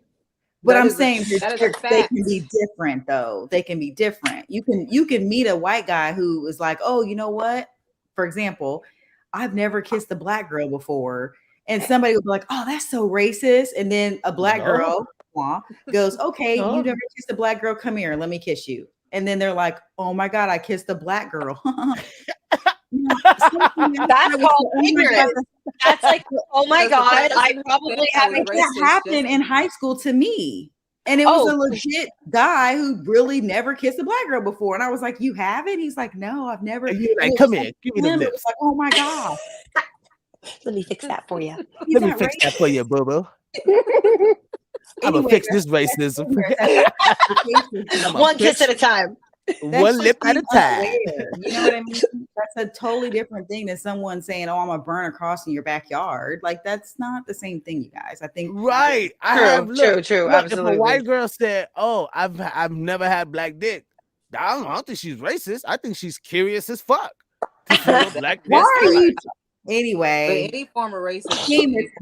S4: But I'm saying they can be different, though. They can be different. You can meet a white guy who is like, oh, you know what? for example, I've never kissed a black girl before. And somebody would be like, oh, that's so racist. And then a black girl goes, okay, you never kissed a black girl. Come here. Let me kiss you. And then they're like, oh my God, I kissed a black girl.
S6: That's called ignorance. That's like, oh my God, I probably haven't.
S4: That happened in high school to me. And it was a legit guy who really never kissed a black girl before. And I was like, you haven't? He's like, no, I've never.
S3: And you're like, come here, give me the lips.
S4: Like, oh my God.
S6: Let me fix that for you.
S3: Let me fix that for you, boo-boo. I'm going to fix this racism.
S6: One kiss at a time.
S3: One lip at a time.
S4: You know what I mean? That's a totally different thing than someone saying, oh, I'm going to burn a cross in your backyard. Like, that's not the same thing, you guys. I think.
S3: Right.
S6: True. Absolutely.
S3: If a white girl said, oh, I've never had black dick, I don't think she's racist. I think she's curious as fuck. Black
S4: Why are you? Anyway,
S5: but any form of racism,
S6: it's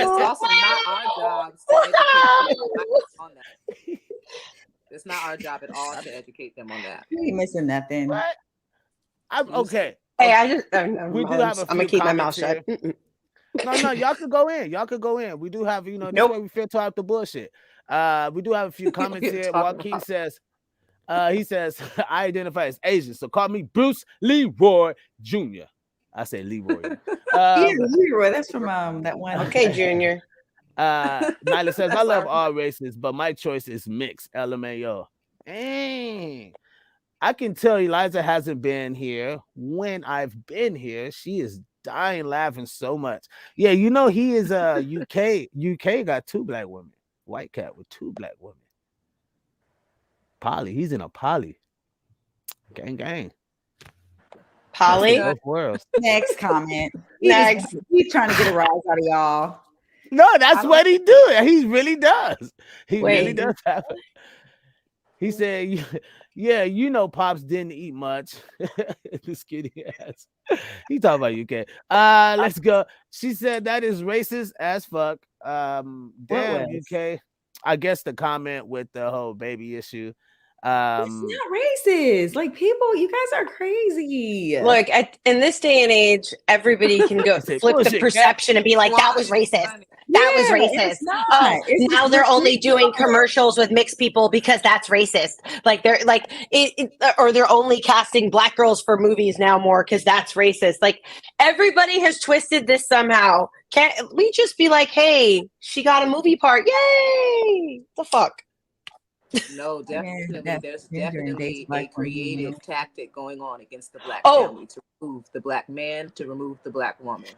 S5: also not our job to educate on that. It's not our job at all to educate them on that.
S4: You ain't missing nothing.
S3: What? I'm okay.
S6: Hey, I just
S3: we do have a few.
S6: I'm gonna keep my mouth shut.
S3: No, y'all could go in. Y'all could go in. We do have, this way we filter out the bullshit. We do have a few comments here. Joaquin says, he says, I identify as Asian, so call me Bruce Leroy Jr. I say Leroy.
S4: Leroy. That's from that one.
S6: Okay, Junior.
S3: Nyla says, I love all races, but my choice is mixed. LMAO. I can tell Eliza hasn't been here. When I've been here, she is dying laughing so much. Yeah, he is UK. UK got 2 black women. White cat with 2 black women. Poly. He's in a poly. Gang.
S6: Poly.
S4: Next comment.
S6: Next.
S4: He's trying to get a rise out of y'all.
S3: No, that's what he do. He really does. Really does have it. He said, yeah, Pops didn't eat much. This kitty ass. He talking about UK. Let's go. She said that is racist as fuck. Damn, UK. I guess the comment with the whole baby issue.
S4: It's not racist. Like, people, you guys are crazy.
S6: Look, in this day and age, everybody can go flip the perception and be like, that was racist. That was racist. Now they're only doing commercials with mixed people because that's racist. Like they're like or they're only casting black girls for movies now more because that's racist. Like, everybody has twisted this somehow. Can't we just be like, hey, she got a movie part? Yay! The fuck?
S5: No, definitely. There's definitely a creative tactic going on against the black family to remove the black man, to remove the black woman.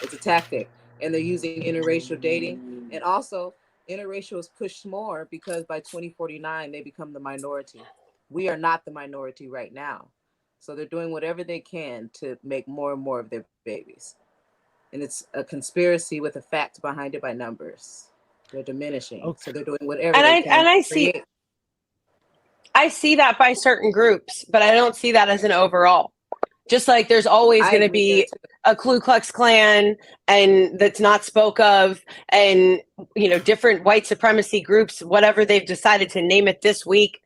S5: It's a tactic. And they're using interracial dating. And also, interracial is pushed more because by 2049, they become the minority. We are not the minority right now. So they're doing whatever they can to make more and more of their babies. And it's a conspiracy with a fact behind it by numbers. They're diminishing. Okay. So they're doing whatever they can.
S6: And I see that by certain groups, but I don't see that as an overall. Just like there's always going to be a Ku Klux Klan and that's not spoke of, and different white supremacy groups, whatever they've decided to name it this week,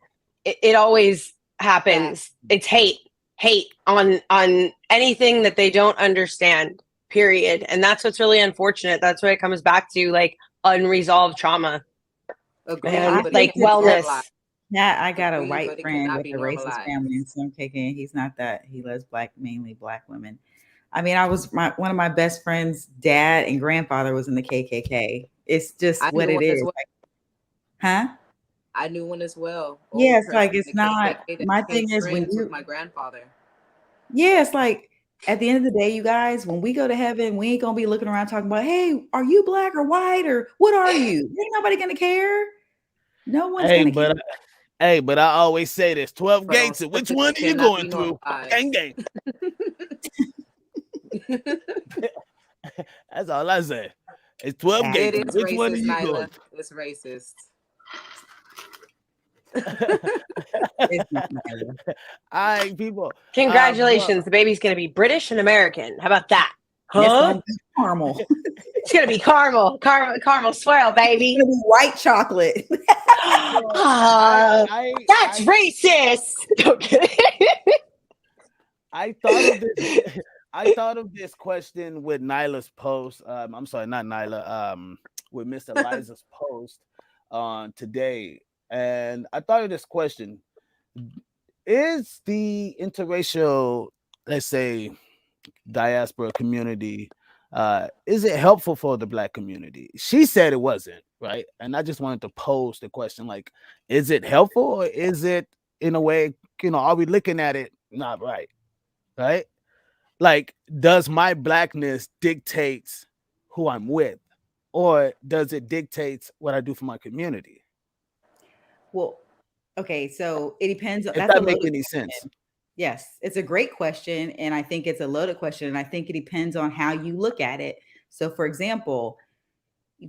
S6: it always happens. Yeah. It's hate on anything that they don't understand, period. And that's what's really unfortunate. That's what it comes back to, like unresolved trauma. And like wellness.
S4: Yeah, I got a white friend with a racist family, and so I'm kicking. He's not that. He loves mainly black women. I mean, one of my best friend's dad and grandfather was in the KKK. It's just what it is.
S5: Well.
S4: Huh?
S5: I knew one as well.
S4: Yeah, it's like it's not. My thing is when you.
S5: With my grandfather.
S4: Yeah, it's like at the end of the day, you guys, when we go to heaven, we ain't gonna be looking around talking about, hey, are you black or white or what are you? Ain't nobody gonna care. No one's gonna care.
S3: Hey, but I always say this: 12 gates. And which one are you going through? Gang. That's all I say. It's 12 gates.
S5: It is
S3: which
S5: racist,
S3: one are you
S5: Nyla.
S3: going?
S5: It's racist.
S3: All right, people.
S6: Congratulations. The baby's going to be British and American. How about that? Huh?
S4: Caramel.
S6: It's going to be caramel swirl, baby.
S4: It's going to be white chocolate.
S6: That's racist.
S3: I thought of this. I thought of this question with Nyla's post. I'm sorry, not Nyla. With Miss Eliza's post on today, and I thought of this question: is the interracial, let's say, diaspora community, is it helpful for the Black community? She said it wasn't, right? And I just wanted to pose the question, like, is it helpful, or is it, in a way, are we looking at it not right? Right? Like, does my Blackness dictates who I'm with, or does it dictates what I do for my community?
S4: Well, okay, so it depends.
S3: If
S4: That's a
S3: that makes
S4: loaded
S3: any
S4: question.
S3: sense.
S4: Yes, it's a great question, and I think it's a loaded question, and I think it depends on how you look at it. So, for example,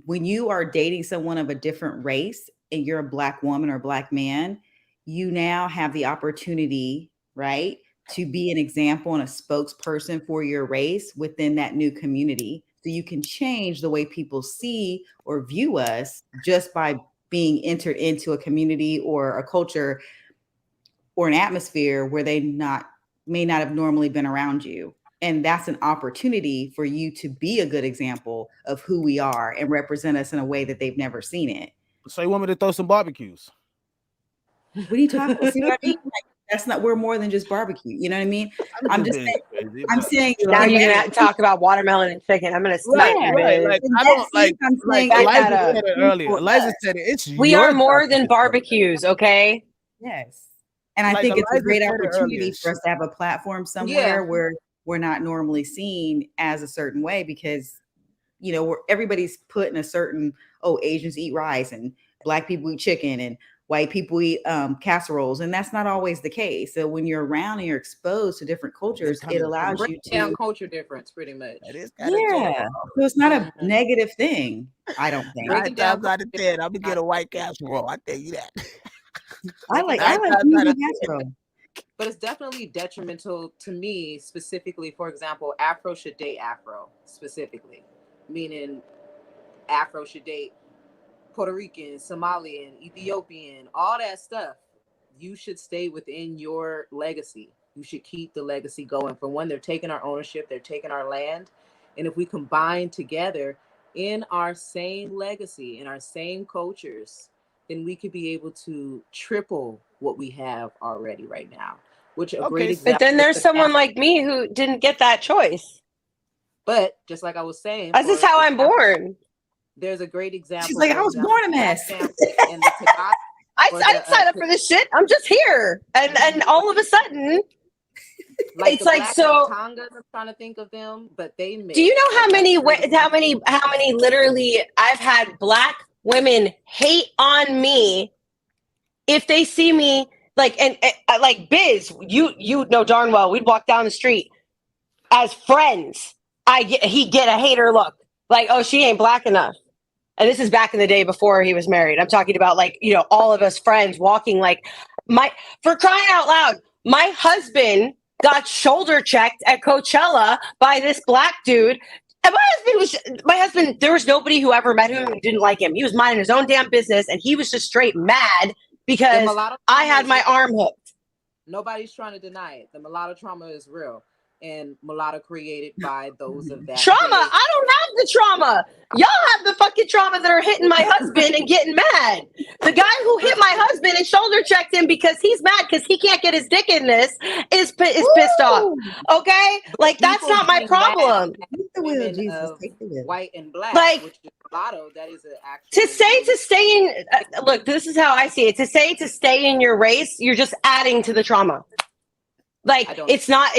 S4: when you are dating someone of a different race and you're a Black woman or Black man, you now have the opportunity, right, to be an example and a spokesperson for your race within that new community. So you can change the way people see or view us just by being entered into a community or a culture or an atmosphere where they may not have normally been around you. And that's an opportunity for you to be a good example of who we are and represent us in a way that they've never seen it.
S3: So you want me to throw some barbecues?
S4: What are you talking about? See what I mean? Like, that's not, we're more than just barbecue. You know what I mean? I'm just
S3: being
S4: saying,
S3: crazy,
S4: I'm
S3: but-
S4: saying
S6: Now
S4: in
S6: you're
S4: that
S6: gonna talk about watermelon and chicken. I'm gonna smack
S3: Right,
S6: you,
S3: right.
S6: man.
S3: Like,
S4: in
S3: I
S4: that
S3: don't like.
S4: sense, I'm
S3: Like
S4: saying
S6: Back
S4: it's
S6: that
S3: Eliza
S6: up.
S3: said it earlier. Eliza said it. It's
S6: We
S3: your
S6: are more
S3: job to
S6: than
S3: do something.
S6: barbecues, okay?
S4: yes. And I
S3: Like
S4: think it's a
S3: Eliza
S4: great
S3: said it
S4: opportunity
S3: earlier.
S4: for us to have a platform somewhere
S5: Yeah.
S4: where we're not normally seen as a certain way because, everybody's put in a certain, Asians eat rice and Black people eat chicken and white people eat casseroles. And that's not always the case. So when you're around and you're exposed to different cultures, it allows you
S5: Down
S4: to,
S5: culture difference, pretty much.
S3: That is kind of
S4: yeah. So it's not a
S5: Mhm.
S4: negative thing, I don't think.
S5: Breaking down
S3: 9 times out of 10, I'm gonna
S5: culture
S3: get a white casserole. I tell you that.
S4: I like
S3: 9 times out
S4: Asian
S3: of
S4: casserole.
S5: but it's definitely detrimental to me specifically. For example, Afro should date Afro specifically, meaning Afro should date Puerto Rican, Somalian, Ethiopian, all that stuff. You should stay within your legacy. You should keep the legacy going. For one, they're taking our ownership, they're taking our land. And if we combine together in our same legacy, in our same cultures, then we could be able to triple what we have already right now. Which a great
S3: Okay,
S5: example.
S6: But then there's someone like me who didn't get that choice.
S5: But just like I was saying,
S6: This is how I'm born.
S5: There's a great example.
S4: She's like,
S5: for
S4: I was
S5: example,
S4: born a
S5: Black
S4: mess.
S5: family and the Tagata
S6: I
S5: or
S6: didn't sign up for this shit. I'm just here. And all of a sudden,
S5: like
S6: it's
S5: the
S6: like,
S5: Black
S6: so
S5: Tongas. I'm trying to think of them, but they made.
S6: do you know how
S5: That's
S6: many
S5: great.
S6: how many literally I've had Black women hate on me if they see me and like Biz, you know darn well we'd walk down the street as friends. He'd get a hater look like, oh, she ain't Black enough. And this is back in the day before he was married. I'm talking about all of us friends walking for crying out loud. My husband got shoulder checked at Coachella by this Black dude. And my husband, there was nobody who ever met him who didn't like him. He was minding his own damn business and he was just straight mad because
S5: mulatto
S6: I
S5: trauma
S6: had
S5: is
S6: my
S5: real.
S6: arm hooked.
S5: Nobody's trying to deny it. The mulatto trauma is real, and mulatto created by those of that
S6: Trauma.
S5: creation.
S6: I don't have the trauma. Y'all have the fucking trauma that are hitting my husband and getting mad. The guy who hit my husband and shoulder checked him because he's mad because he can't get his dick in this is pissed off. Okay? Like, that's
S5: People
S6: not my
S5: getting mad
S6: problem.
S4: Take the wheel,
S5: women
S4: Jesus.
S5: of
S4: Take the wheel.
S5: white and Black,
S6: Like,
S5: which is mulatto. That is an actual.
S6: To stay in, look, this is how I see it. To stay in your race, you're just adding to the trauma. Like, it's not,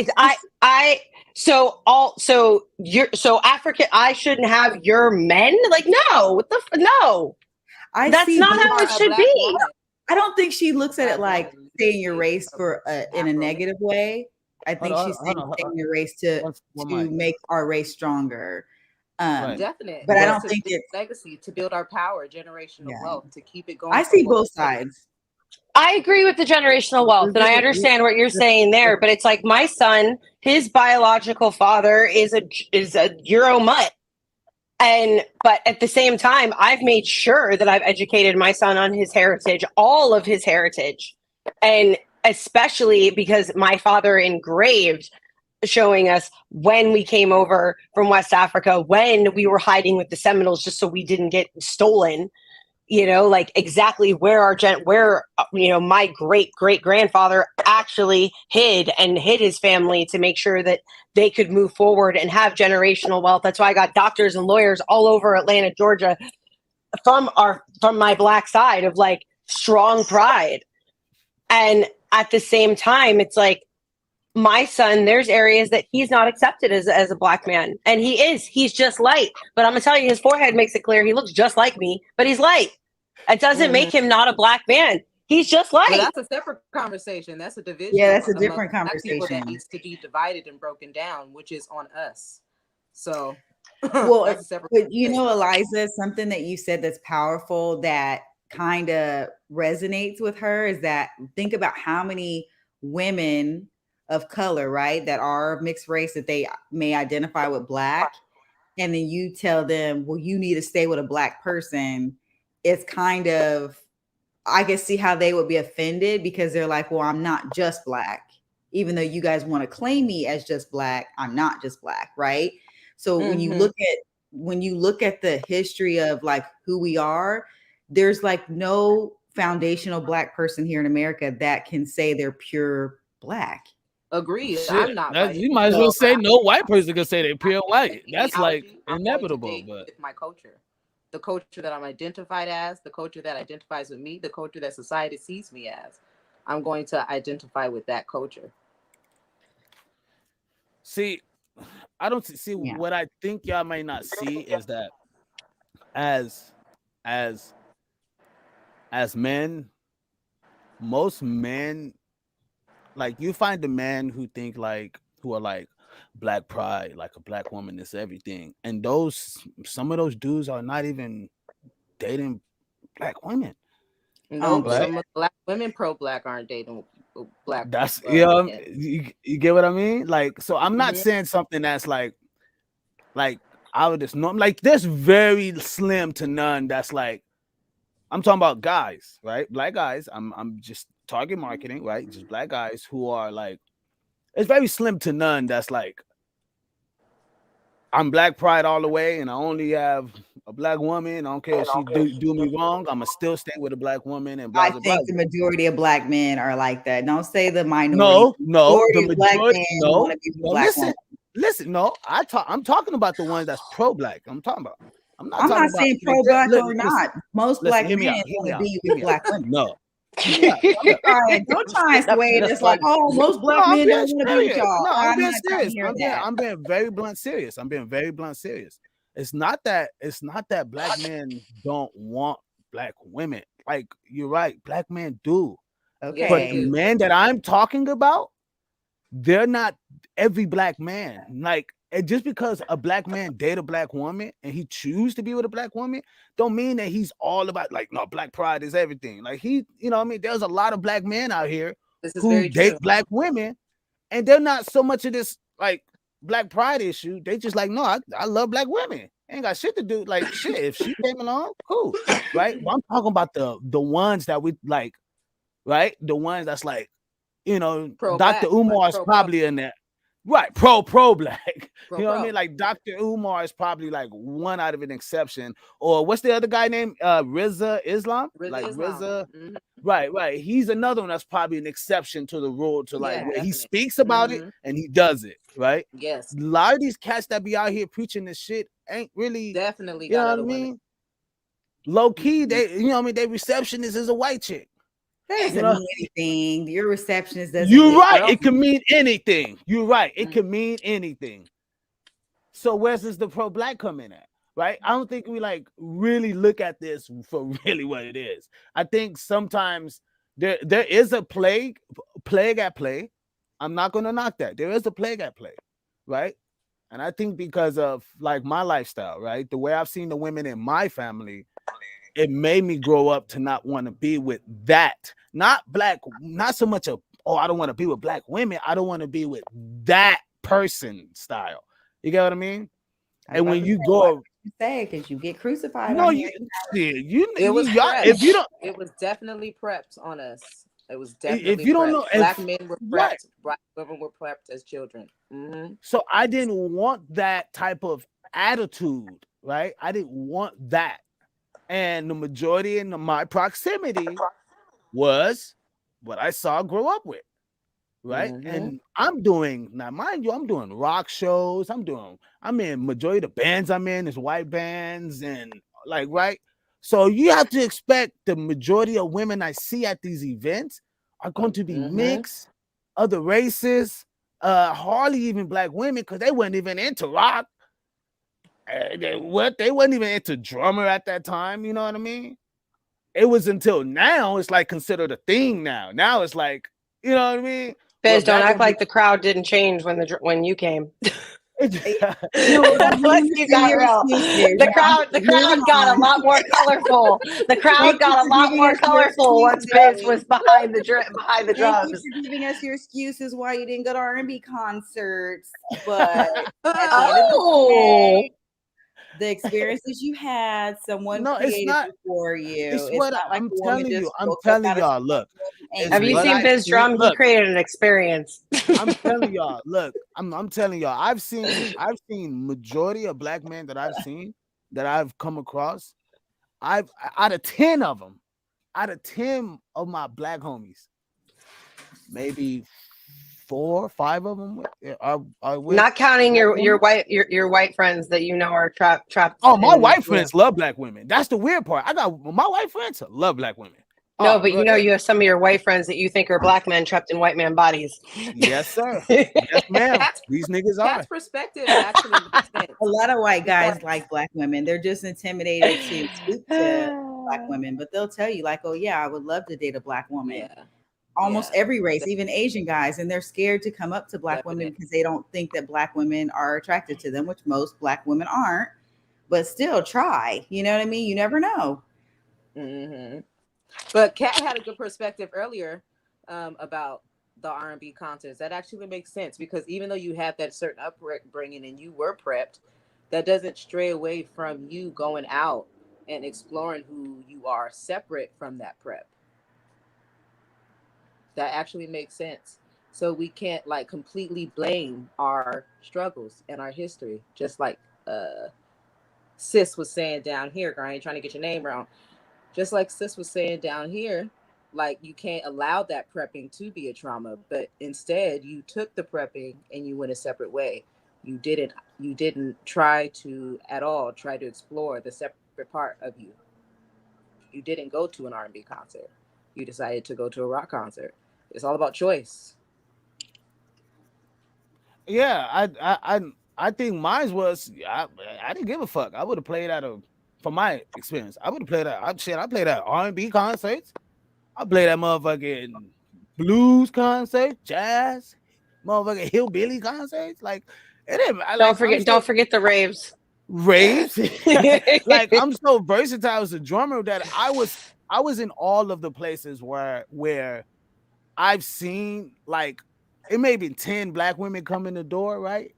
S6: so African, I shouldn't have your men? Like, no, no. That's not how it should be.
S4: I don't think she looks at it like stay in your race in a negative way. I think she's saying stay in your race to make our race stronger.
S5: Definite.
S4: But I don't think
S5: it's legacy to build our power, generational wealth, to keep it going.
S4: I see both sides.
S6: I agree with the generational wealth, and I understand what you're saying there. But it's like my son, his biological father is a Euro mutt, but at the same time, I've made sure that I've educated my son on his heritage, all of his heritage, and especially because my father engraved showing us when we came over from West Africa, when we were hiding with the Seminoles just so we didn't get stolen, like exactly where my great grandfather actually hid his family to make sure that they could move forward and have generational wealth. That's why I got doctors and lawyers all over Atlanta, Georgia, from my Black side of like strong pride. And at the same time, it's like, my son, there's areas that he's not accepted as a Black man. And he's just light. But I'm gonna tell you, his forehead makes it clear he looks just like me, but he's light. It doesn't make him not a Black man. He's just light.
S5: Well, that's a separate conversation. That's a division.
S4: Yeah, that's a different conversation.
S5: That needs to be divided and broken down, which is on us. So,
S4: well, but Eliza, something that you said that's powerful that kind of resonates with her is that think about how many women of color, right, that are mixed race that they may identify with Black, and then you tell them, well, you need to stay with a Black person. It's kind of, I can see how they would be offended because they're like, well, I'm not just Black. Even though you guys want to claim me as just Black, I'm not just Black, right? So when you look at the history of like who we are, there's like no foundational Black person here in America that can say they're pure Black.
S5: Agreed. I'm not.
S3: You might as well say no white person can say they're pure white. That's like inevitable. But
S5: with my culture, the culture that I'm identified as, the culture that identifies with me, the culture that society sees me as, I'm going to identify with that culture.
S3: See, I don't see what I think y'all may not see is that as men, most men, like you find the men who think like who are like Black pride, like a Black woman is everything, and some of those dudes are not even dating Black women.
S5: No, some of the Black women pro-Black aren't dating Black.
S3: That's you get what I mean? Like, so I'm not saying something that's like out of this norm. Like, there's very slim to none that's like, I'm talking about guys, right? Black guys. I'm just target marketing, right? Just Black guys who are like, it's very slim to none that's like, I'm Black pride all the way, and I only have a Black woman. I don't care if she do me wrong. I'ma still stay with a Black woman. And
S4: I think the majority of Black men are like that. Don't say the minority.
S3: No, the majority.
S4: Black men want to be Black
S3: listen. No, I'm talking about the ones that's pro-Black. I'm
S4: not saying pro-Black or not. Most Black men want to be with Black women.
S3: No.
S4: Don't try and sway it. It's like, oh, most Black men don't want to be with y'all.
S3: No, I'm being serious. I'm being very blunt serious. It's not that Black men don't want Black women. Like, you're right, Black men do.
S4: Okay.
S3: But the men that I'm talking about, they're not every Black man. Like, and just because a Black man date a Black woman and he choose to be with a Black woman, don't mean that he's all about like, no, Black pride is everything. Like, there's a lot of Black men out here who date Black women, and they're not so much of this like Black pride issue. They just like, no, I love Black women. Ain't got shit to do. Like, shit, if she came along, cool, right? But I'm talking about the ones that we like, right? The ones that's like, Dr. Umar is probably in there. Right, pro-Black. You know what I mean? Like, Dr. Umar is probably like one out of an exception. Or what's the other guy named? Rizza Islam?
S5: Rizza.
S3: Right. He's another one that's probably an exception to the rule to like where he speaks about it and he does it, right?
S5: Yes.
S3: A lot of these cats that be out here preaching this shit ain't really
S5: definitely,
S3: you know what I mean? Low key, they receptionist is a white chick.
S4: That doesn't mean anything. Your receptionist doesn't.
S3: You're right. It can mean anything. You're right. It can mean anything. So where's the pro-Black come in at? Right? I don't think we like really look at this for really what it is. I think sometimes there is a plague at play. I'm not gonna knock that. There is a plague at play, right? And I think because of like my lifestyle, right? The way I've seen the women in my family, it made me grow up to not want to be with that. Not so much I don't want to be with Black women. I don't want to be with that person style. You get what I mean? And when you go,
S4: because you get crucified.
S5: It was definitely prepped on us It was
S3: If
S5: definitely
S3: you don't
S5: prepped.
S3: know,
S5: Black men were
S3: right.
S5: prepped. Black women were prepped as children.
S3: So I didn't want that type of attitude, right? I didn't want that. And the majority in my proximity was what I saw grow up with, right? And I'm doing, now mind you, I'm doing rock shows. I'm in majority of the bands I'm in is white bands and like, right? So you have to expect the majority of women I see at these events are going to be mixed, other races, hardly even black women because they weren't even into rock. They weren't even into drummer at that time. You know what I mean? It was until now it's like considered a thing now. Now it's like, you know what I mean?
S6: Biz, don't act like the crowd didn't change when you came.
S4: You know what?
S6: Let's keep that real. The crowd got a lot more colorful. The crowd got a lot more colorful once Biz was behind the drums.
S4: Thank you for giving us your excuses why you didn't go to R&B concerts, but at the end of the day, the experiences you had, someone created for you.
S3: It's what
S4: not like
S3: I'm
S4: a woman
S3: telling you.
S4: just
S3: I'm
S4: woke up
S3: telling
S4: out of
S3: y'all. Look,
S6: have you seen Biz drum? He created an experience.
S3: I'm telling y'all. Look, I'm telling y'all. I've seen majority of black men that I've come across. Out of 10 of them, out of 10 of my black homies, maybe 4 or 5 of them are with,
S6: not counting your white friends that you know are trapped.
S3: Oh, my white friends love black women. That's the weird part. I got my white friends love black women.
S6: No, but you know you have some of your white friends that you think are black men trapped in white man bodies.
S3: Yes, sir. Yes, ma'am. These niggas are.
S5: That's perspective actually makes sense.
S4: A lot of white guys like black women. They're just intimidated to speak to black women, but they'll tell you like, "Oh yeah, I would love to date a black woman."
S5: Yeah.
S4: Almost every race, even Asian guys, and they're scared to come up to black women because they don't think that black women are attracted to them, which most black women aren't. But still, try. You know what I mean? You never know.
S5: But Kat had a good perspective earlier about the R&B concerts. That actually makes sense because even though you have that certain upbringing and you were prepped, that doesn't stray away from you going out and exploring who you are separate from that prep. That actually makes sense. So we can't like completely blame our struggles and our history, just like Sis was saying down here. Girl, I ain't trying to get your name wrong. Just like Sis was saying down here, like you can't allow that prepping to be a trauma, but instead you took the prepping and you went a separate way. You didn't try to at all try to explore the separate part of you. You didn't go to an R&B concert. You decided to go to a rock concert. It's all about choice.
S3: Yeah, I think mine was I didn't give a fuck. I would have played from my experience. I would have played I played at R&B concerts. I played at motherfucking blues concerts, jazz, motherfucking hillbilly concerts. Like it didn't.
S6: Don't forget the raves.
S3: Raves. Like I'm so versatile as a drummer that I was in all of the places where I've seen like it may be 10 black women come in the door, right?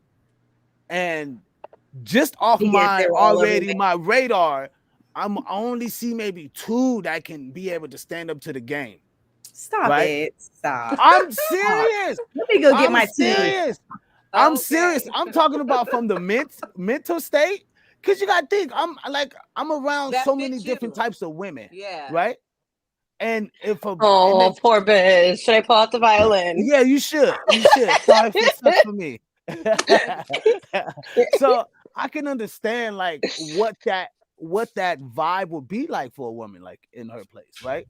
S3: And just off my radar, I only see maybe 2 that can be able to stand up to the game.
S4: Stop it. Stop.
S3: I'm serious.
S4: Let me go get my
S3: serious. I'm serious. I'm talking about from the mental state. Cause you gotta think, I'm around so many different types of women.
S5: Yeah.
S3: Right. And if
S6: poor Biz, should I pull out the violin?
S3: Yeah, you should. Sorry for me. So I can understand like what that vibe would be like for a woman, like in her place, right?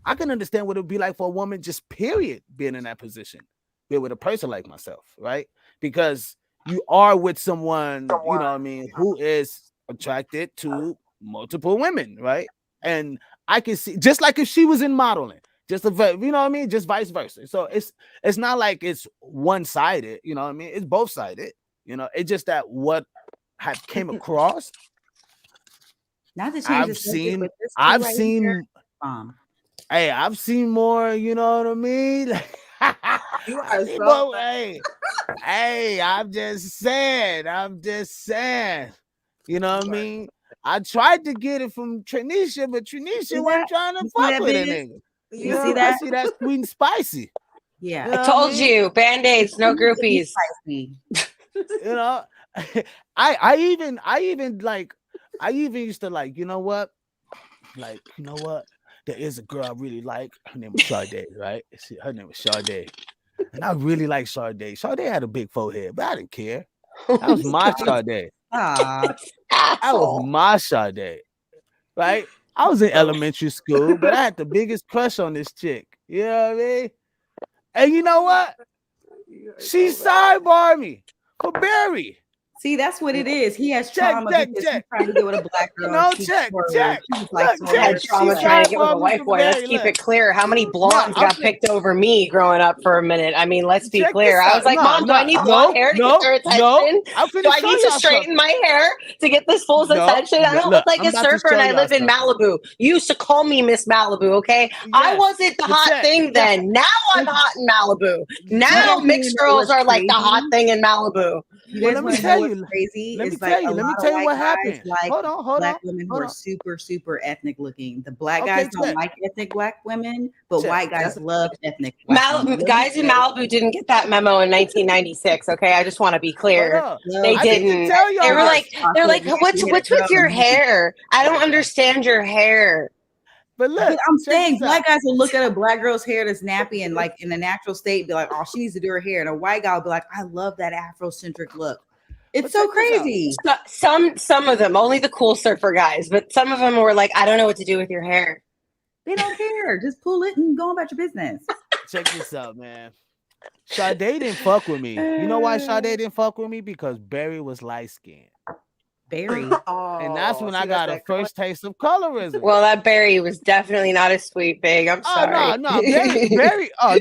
S3: I can understand what it would be like for a woman, just period, being in that position, be with a person like myself, right? Because you are with someone, you know what I mean, who is attracted to multiple women, right? And I can see, just like if she was in modeling, just you know what I mean, just vice versa. So it's not like it's one-sided, you know what I mean? It's both-sided, you know. It's just that what have came across.
S4: Not to change
S3: I've seen hey, I've seen more, you know what I mean?
S5: You are so
S3: hey, I'm just saying. You know what I mean? I tried to get it from Tranisha, but Tranisha wasn't trying to fuck with a nigga.
S4: You see that?
S3: I see that sweet and spicy.
S4: Yeah.
S3: You know
S6: I
S3: what
S6: told
S3: mean?
S6: you, Band-Aids, no groupies.
S4: Spicy.
S3: You know, I even like I even used to like, you know what? Like, you know what? There is a girl I really like. Her name was Sade, right? Her name was Sade. And I really like Sade. Sade had a big forehead, but I didn't care. That was my Sade.
S4: Ah,
S3: That was
S6: Asshole.
S3: my Sade. Right? I was in elementary school, but I had the biggest crush on this chick. You know what I mean? And you know what? She sidebarred me for Barry.
S4: see, that's what it is. He has
S3: Check,
S4: trauma
S3: check,
S4: because
S3: check.
S4: he's trying to get with a black girl.
S3: No,
S4: and she's
S3: check,
S4: forward.
S3: check.
S4: She was like,
S3: Look,
S6: I had
S3: check.
S6: trauma
S3: She
S6: trying to get with a
S3: sidebarred me
S6: white
S3: for
S6: boy. Let's
S3: Barry.
S6: keep
S3: Look.
S6: it clear. How many blondes
S3: I'm
S6: got picked over me growing up for a minute? I mean, let's be
S3: Check
S6: clear.
S3: this
S6: I was
S3: out.
S6: like,
S3: No,
S6: Mom, do I
S3: no,
S6: need
S3: no,
S6: blonde hair to
S3: no,
S6: get their
S3: no.
S6: attention?
S3: I'm
S6: Do
S3: finna
S6: I
S3: show
S6: need to
S3: y'all
S6: straighten
S3: something.
S6: my hair to get this fool's
S3: No,
S6: attention? I don't
S3: look,
S6: look like
S3: I'm
S6: a
S3: about to
S6: surfer
S3: show
S6: and I
S3: y'all
S6: live in
S3: something.
S6: Malibu. You used to call me Miss Malibu, okay? I
S3: Yes,
S6: wasn't the
S3: but
S6: hot
S3: check.
S6: thing then. Now I'm hot in Malibu.
S4: You
S6: Now
S4: guys wanna
S6: mixed
S4: know
S6: girls
S4: what's
S6: are like the hot
S4: crazy?
S6: thing in Malibu.
S4: You
S3: Well,
S4: guys
S3: let me
S4: want to know
S3: tell
S4: what's
S3: you.
S4: crazy?
S3: Let me
S4: It's like
S3: tell you.
S4: a
S3: Let me
S4: lot of
S3: tell you
S4: white
S3: what
S4: guys
S3: happened.
S4: like
S3: Hold on, hold
S4: black
S3: on,
S4: women who
S3: hold
S4: are
S3: on.
S4: super, super ethnic looking. The black
S3: Okay,
S4: guys don't
S3: check,
S4: like ethnic black women, but
S3: check.
S4: white guys
S5: That's
S4: love ethnic black women. Let me
S6: Guys in
S4: say,
S6: Malibu didn't get that memo in 1996. Okay, I just want to be
S3: Hold
S6: clear.
S3: on.
S6: They
S4: love
S3: I need to
S6: didn't.
S3: tell
S6: They
S3: y'all
S6: were
S3: this.
S6: like, they're like,
S4: nappy headed
S6: what's with
S4: girls
S6: your
S4: and movies.
S6: hair? I don't understand your hair.
S3: But
S4: But
S3: look,
S4: I'm
S3: check
S4: saying
S3: this out.
S4: black guys will look at a black girl's hair that's nappy and like in a natural state, be like, oh, she needs to do her hair. And a white guy will be like, I love that Afrocentric look. It's
S3: But
S4: so
S3: check this out.
S4: crazy.
S6: Some of them, only the cool surfer guys, but some of them were like, I don't know what to do with your hair.
S4: They don't care. Just pull it and go about your business.
S3: Check this out, man. Sade didn't fuck with me. You know why Sade didn't fuck with me? Because Barry was light skinned.
S4: Barry.
S3: And that's when I
S5: see,
S3: got
S5: that's
S3: a
S5: that color.
S3: first taste of colorism.
S6: Well, that Barry was definitely not a sweet pig. I'm
S3: Oh
S6: sorry.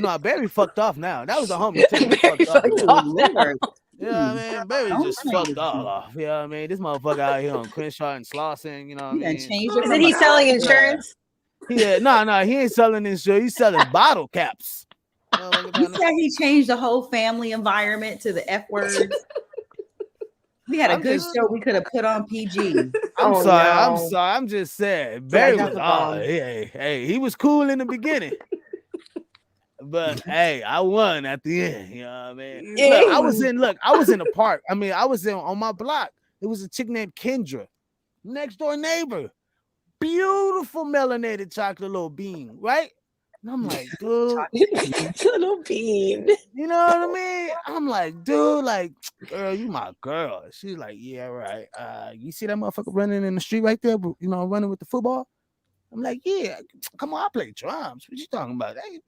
S3: no, Barry fucked off now. That was a homie too. He
S6: Barry
S3: fucked off.
S6: fucked
S3: Yeah.
S6: off
S4: Oh,
S6: now.
S4: Lord.
S3: You know what I mean? Barry
S4: Don't
S3: just
S4: play
S3: fucked
S4: with
S3: all
S4: me.
S3: off. You know what I mean? This motherfucker out here on Crenshaw and Slauson, you know what I
S4: You done
S3: mean?
S4: changed your
S6: Isn't he selling insurance?
S3: Yeah, no, he ain't selling insurance. He's selling bottle caps.
S4: You said he changed the whole family environment to the F words. We had a
S3: I'm
S4: good
S3: just-
S4: show we could have put on PG.
S3: I'm
S6: Oh,
S3: sorry.
S6: no.
S3: I'm sorry. I'm just saying.
S6: So I
S3: Barry
S6: got
S3: was
S6: the bomb.
S3: hey, he was cool in the beginning. But hey, I won at the end. You know what I mean? Look, I was in a park. I mean, I was on my block. There was a chick named Kendra, next door neighbor. Beautiful melanated chocolate little bean, right? And I'm like, dude,
S6: Little bean.
S3: you know what I mean? I'm like, dude, like, girl, you my girl. She's like, yeah, right. You see that motherfucker running in the street right there, you know, running with the football? I'm like, yeah, come on, I play drums. What you talking about? Hey,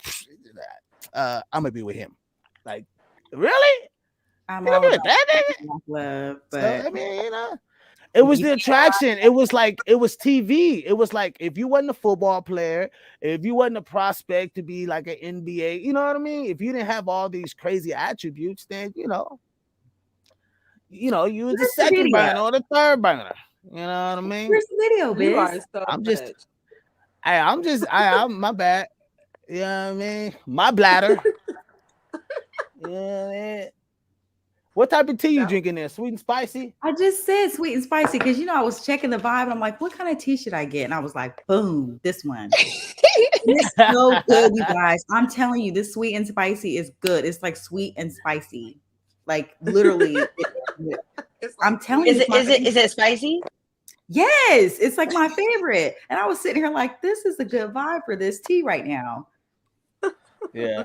S3: I'm gonna be with him. Like, really?
S4: I'm
S3: You
S4: all
S3: gonna be
S4: about
S3: with that nigga?
S4: love,
S3: So,
S4: but
S3: I mean, you know, it was the attraction. It was like it was TV. It was like if you wasn't a football player, if you wasn't a prospect to be like an NBA, you know what I mean? If you didn't have all these crazy attributes, then you you was the
S4: Where's the
S3: second
S4: video?
S3: burner or the third burner. You know what I mean?
S4: Where's the video,
S5: You are
S4: bitch?
S5: so
S3: I'm just-
S5: much.
S3: I'm my bad. You know what I mean? My bladder. You know what I mean? What type of tea you
S5: No.
S3: drinking there? Sweet and spicy?
S4: I just said sweet and spicy because I was checking the vibe and I'm like, what kind of tea should I get? And I was like, boom, this one. It's so good, you guys. I'm telling you, this sweet and spicy is good. It's like sweet and spicy. Like literally,
S5: It's
S4: I'm
S5: like,
S4: telling
S6: Is
S4: you,
S6: it spicy?
S4: yes, it's like my favorite. And I was sitting here like, this is a good vibe for this tea right now.
S3: Yeah.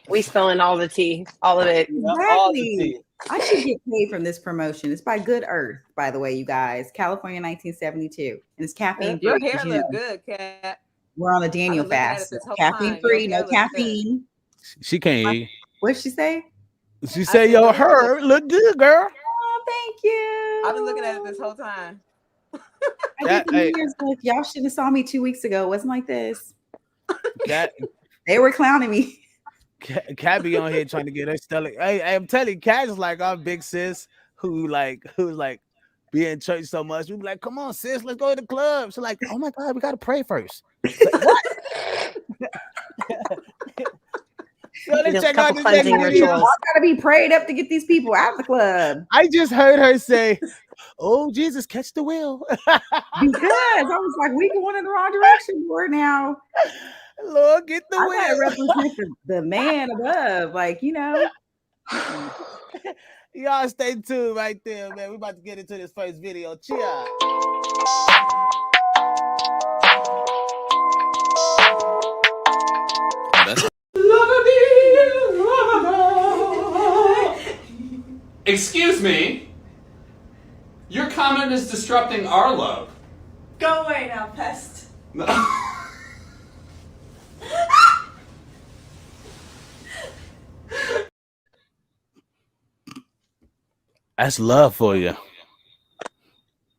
S6: We spilling all the tea, all of it.
S3: All the
S4: Exactly.
S3: tea.
S4: I should get paid from this promotion. It's by Good Earth, by the way, you guys. California, 1972, and it's caffeine
S5: your
S4: free.
S5: hair look good, Kat.
S4: We're on a Daniel
S5: looking at it
S4: fast.
S5: this whole
S4: Caffeine
S5: time.
S4: free,
S5: Your
S4: no
S5: hair look good.
S4: caffeine.
S3: She can't hear you.
S4: What'd she say?
S3: She
S5: said
S3: said, "Yo,
S5: your hair
S3: her look good, girl."
S4: Oh, thank you.
S5: I've been looking at it this whole time.
S4: I did the New Year's look. Y'all should have saw me 2 weeks ago. It wasn't like this.
S3: Cat,
S4: They were clowning me.
S3: Cat be on here trying to get her stellar. Hey, I'm telling you, Cat is like our big sis who's like be in church so much. We be like, "Come on, sis, let's go to the club." She's like, "Oh my God, we gotta pray first." Like, what? Yo, let's
S6: Just
S3: check
S6: couple
S3: out this
S6: cleansing
S3: next video.
S6: rituals.
S4: Y'all gotta be prayed up to get these people out of the club.
S3: I just heard her say, Oh, Jesus, catch the wheel.
S4: Because I was like, we going in the wrong direction for now.
S3: Lord, get the
S4: I
S3: wheel.
S4: gotta represent the man above, like, you know.
S3: Y'all stay tuned right there, man. We about to get into this first video. Cheer.
S7: Excuse me. Your comment is disrupting our love.
S8: Go away now, pest.
S3: That's love for you.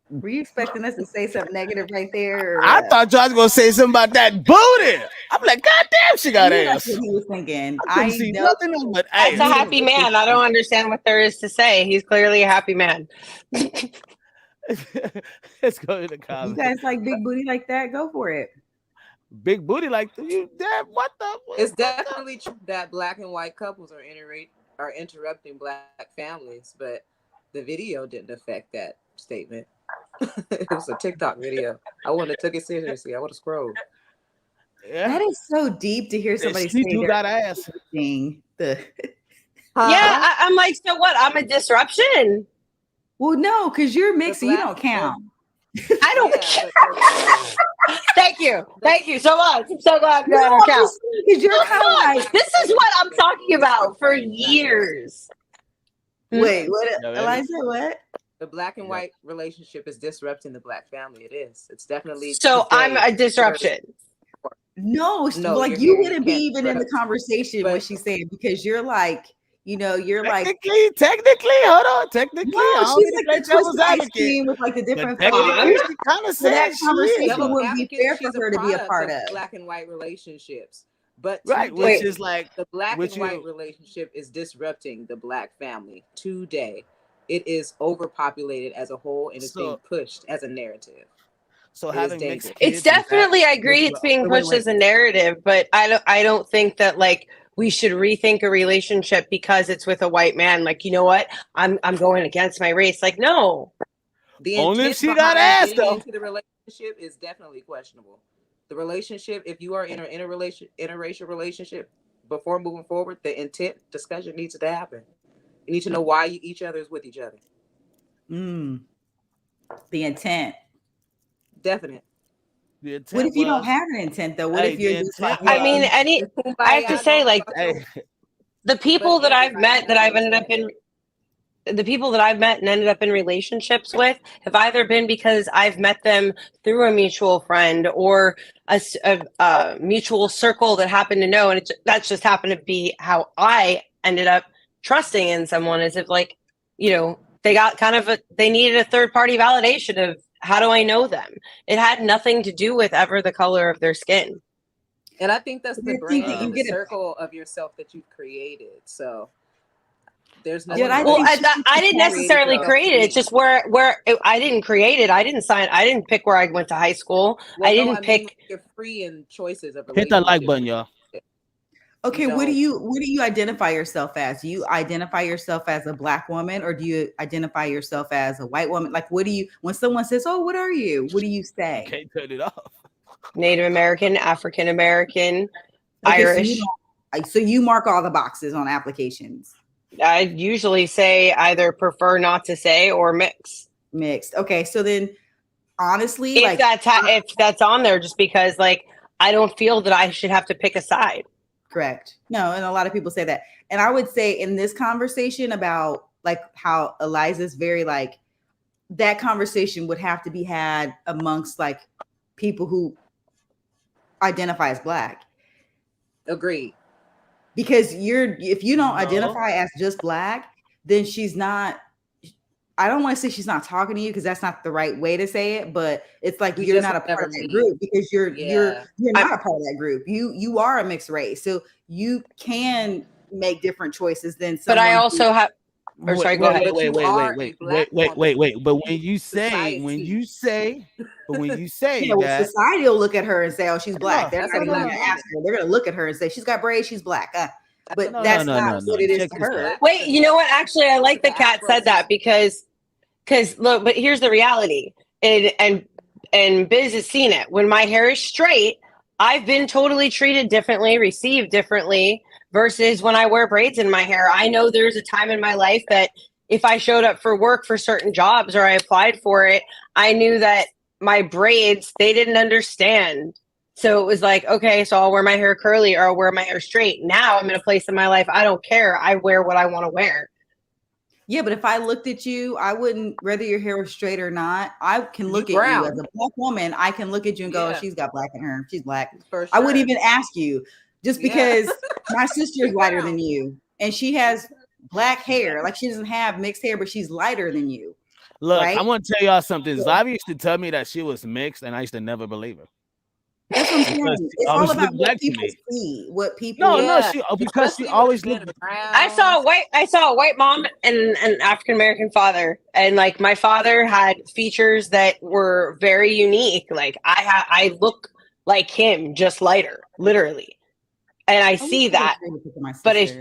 S4: Were you expecting us to say something negative right there? Or
S3: I thought y'all was gonna say something about that booty. I'm like, God damn, she got
S4: that's
S3: ass.
S4: what he was thinking.
S3: I couldn't see nothing else but ass.
S6: That's a happy man. I don't understand what there is to say. He's clearly a happy man.
S3: Let's go to the comments.
S4: You guys like big booty like that? Go for it.
S3: Big booty like you. Damn, what the?
S5: It's definitely true that black and white couples are interrupting black families, but the video didn't affect that statement. It was a TikTok video. I wouldn't have took it seriously. I would have scrolled.
S3: Yeah.
S4: That is so deep to hear somebody say
S3: you got ass.
S4: The
S6: I'm like, so what? I'm a disruption.
S4: well, no, because you're mixed, so you don't count.
S6: I don't care. Thank you so much. I'm so glad you don't count.
S4: Because you're kind of like,
S6: This is what I'm talking about for years.
S4: wait, what?
S3: No,
S4: Eliza, what?
S5: The black and white relationship is disrupting the black family. It is. It's definitely.
S6: So I'm a disruption.
S4: No,
S5: No,
S4: like
S5: you're
S4: you
S5: here,
S4: wouldn't
S5: you
S4: be
S5: can't
S4: even in the
S5: disrupt.
S4: conversation
S5: But-
S4: what she's saying because you're like, you know, you're like,
S3: Technically, hold on. Technically, I
S4: no,
S3: don't
S4: she's
S3: even
S4: like
S3: think
S4: the
S3: that was
S4: twisted ice
S3: advocate.
S4: cream with like the
S3: But
S4: different
S3: technically,
S4: flavors.
S3: she kind of
S4: So that
S3: said
S4: conversation
S3: she is.
S5: Devil's
S4: wouldn't be
S5: advocate,
S4: fair
S5: she's
S4: for her to be a
S5: product
S4: part of.
S5: black and white relationships. But
S3: Right,
S5: today,
S3: which is like
S5: the black
S3: which
S5: and white
S3: you-
S5: relationship is disrupting the black family today. It is overpopulated as a whole, and it's being pushed as a narrative.
S3: so
S5: It
S3: having
S5: is
S3: mixed
S5: dangerous.
S3: kids.
S6: It's definitely, I agree, it's being
S3: Wait,
S6: pushed as a narrative, but I don't think that like we should rethink a relationship because it's with a white man. Like, you know what? I'm going against my race. Like, no.
S5: The
S3: Only if
S5: intent
S3: she got
S5: behind
S3: ass,
S5: getting
S3: though.
S5: into the relationship is definitely questionable. The relationship, if you are in an interracial relationship, before moving forward, the intent discussion needs to happen. You need to know why each other is with each other.
S4: The intent.
S5: Definite.
S3: The intent
S4: What if you don't
S3: was-
S4: have an intent though? What
S3: Hey,
S4: if you're
S3: the
S4: just like,
S3: intent
S6: I mean, I have to say, like,
S3: Hey,
S6: the people
S5: But
S6: that I've met that I've
S5: everybody
S6: ended up in the people that I've met and ended up in relationships with have either been because I've met them through a mutual friend or a mutual circle that happened to know, and that's just happened to be how I ended up trusting in someone, as if, like, you know, they got kind of they needed a third party validation of how do I know them. It had nothing to do with ever the color of their skin.
S5: And I think that's
S4: I
S5: the
S4: think
S5: brand
S4: that you
S5: and the
S4: get a-
S5: circle of yourself that you've created. So there's nothing.
S4: Yeah, I
S6: Well,
S4: think
S6: I didn't necessarily create it. It's just where I didn't create it. I didn't pick where I went to high school.
S5: Well,
S6: I
S5: no,
S6: didn't
S5: mean,
S6: pick.
S5: like, you're free in choices of
S3: hit that like
S5: relationships.
S3: button, y'all.
S4: okay,
S5: You
S4: what do
S5: don't-
S4: you identify yourself as? Do you identify yourself as a black woman or do you identify yourself as a white woman? Like, what do you, when someone says, oh, what are you? What do you say?
S3: Can't turn it off.
S6: Native American, African American,
S4: Okay,
S6: Irish.
S4: So you mark all the boxes on applications.
S6: I usually say either prefer not to say or mix.
S4: Mixed. Okay, so then honestly,
S6: If
S4: like
S6: if that's on there, just because, like, I don't feel that I should have to pick a side.
S4: correct. No, and a lot of people say that. And I would say in this conversation about like how Eliza's very like that conversation would have to be had amongst like people who identify as black.
S5: Agreed.
S4: Because if you don't
S3: No.
S4: identify as just black, then she's not, I don't want to say she's not talking to you because that's not the right way to say it, but it's like
S5: We
S4: you're
S5: just
S4: not a
S5: will
S4: part
S5: never
S4: of that
S5: meet.
S4: group because you're
S5: Yeah.
S4: not a part of that group. You are a mixed race. So you can make different choices than
S6: But I
S4: someone
S6: also have. Or sorry, go ahead.
S3: Wait. But when you
S5: Society.
S3: say
S4: you know,
S3: that,
S4: society will look at her and say, "Oh, she's black." They're
S5: that's
S4: not even
S5: a
S4: going to
S5: black
S4: ask her. They're going to look at her and say, "She's got braids. She's black." But
S3: No,
S4: that's
S3: no,
S4: not
S3: no,
S4: what
S3: no.
S4: it is
S3: Check
S4: to
S3: this
S4: her.
S3: out.
S6: Wait, you know what? Actually, I like that Kat said that because Because look, but here's the reality, and Biz has seen it. When my hair is straight, I've been totally treated differently, received differently, versus when I wear braids in my hair. I know there's a time in my life that if I showed up for work for certain jobs or I applied for it, I knew that my braids, they didn't understand. So it was like, okay, so I'll wear my hair curly or I'll wear my hair straight. Now I'm in a place in my life, I don't care. I wear what I want to wear.
S4: Yeah, but if I looked at you, I wouldn't, whether your hair was straight or not, I can look at you as a black woman. I can look at you and go, she's got black in her. She's black.
S5: For sure.
S4: I wouldn't even ask you just because my sister is lighter than you and she has black hair. Like she doesn't have mixed hair, but she's lighter than you.
S3: Look,
S4: right?
S3: I want to tell y'all something. Zavi used to tell me that she was mixed, and I used to never believe her.
S4: That's what I'm saying. It's all about what people see. What people
S3: because she always looked.
S6: I saw a white mom and an African American father, and like my father had features that were very unique. Like I look like him, just lighter, literally, and I see that. But it's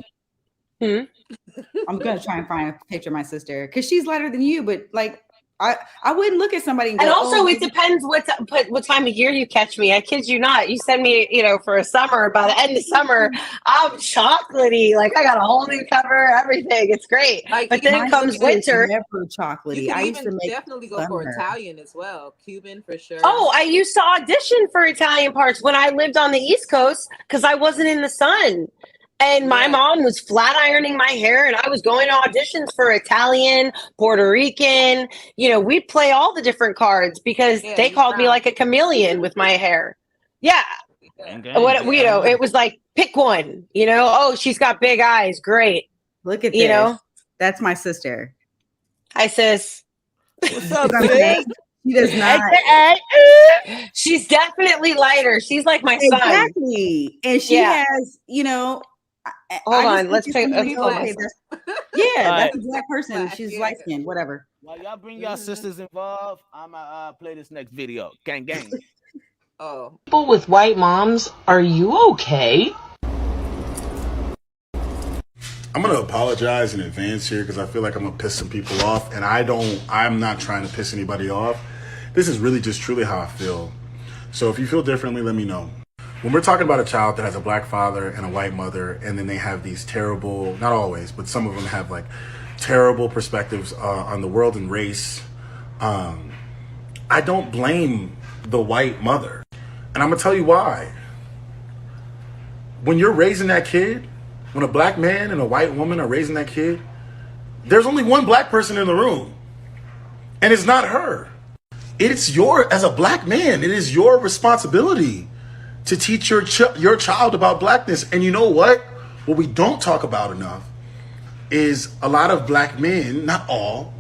S4: I'm gonna try and find a picture of my sister because she's lighter than you, but like. I wouldn't look at somebody and go,
S6: also it depends what time of year you catch me. I kid you not. You send me, for a summer, by the end of summer, I'm chocolatey. Like I got a whole new cover, everything. It's great.
S5: Like,
S6: but then comes winter.
S4: Never chocolatey.
S5: I used to definitely go for Italian as well. Cuban for sure.
S6: Oh, I used to audition for Italian parts when I lived on the East Coast because I wasn't in the sun. And my mom was flat ironing my hair and I was going to auditions for Italian, Puerto Rican. We'd play all the different cards because they called me like a chameleon with my hair. Yeah. It was like, pick one, oh, she's got big eyes. Great.
S4: Look at this. That's my sister.
S6: Hi, sis.
S3: What's up, sis?
S4: She does not.
S6: She's definitely lighter. She's like my son.
S4: Exactly. And she has,
S6: Hold on, let's take.
S4: That's a black person. She's light skinned, whatever.
S3: While y'all bring y'all sisters involved, I'ma play this next video. Gang, gang.
S6: Oh,
S9: people with white moms, are you okay?
S10: I'm gonna apologize in advance here because I feel like I'm gonna piss some people off, and I'm not trying to piss anybody off. This is really just truly how I feel. So if you feel differently, let me know. When we're talking about a child that has a black father and a white mother, and then they have these terrible, not always, but some of them have like terrible perspectives on the world and race, I don't blame the white mother. And I'm gonna tell you why. When you're raising that kid, when a black man and a white woman are raising that kid, there's only one black person in the room, and it's not her. It's as a black man, it is your responsibility to teach your child about blackness. And you know what? What we don't talk about enough is a lot of black men, not all,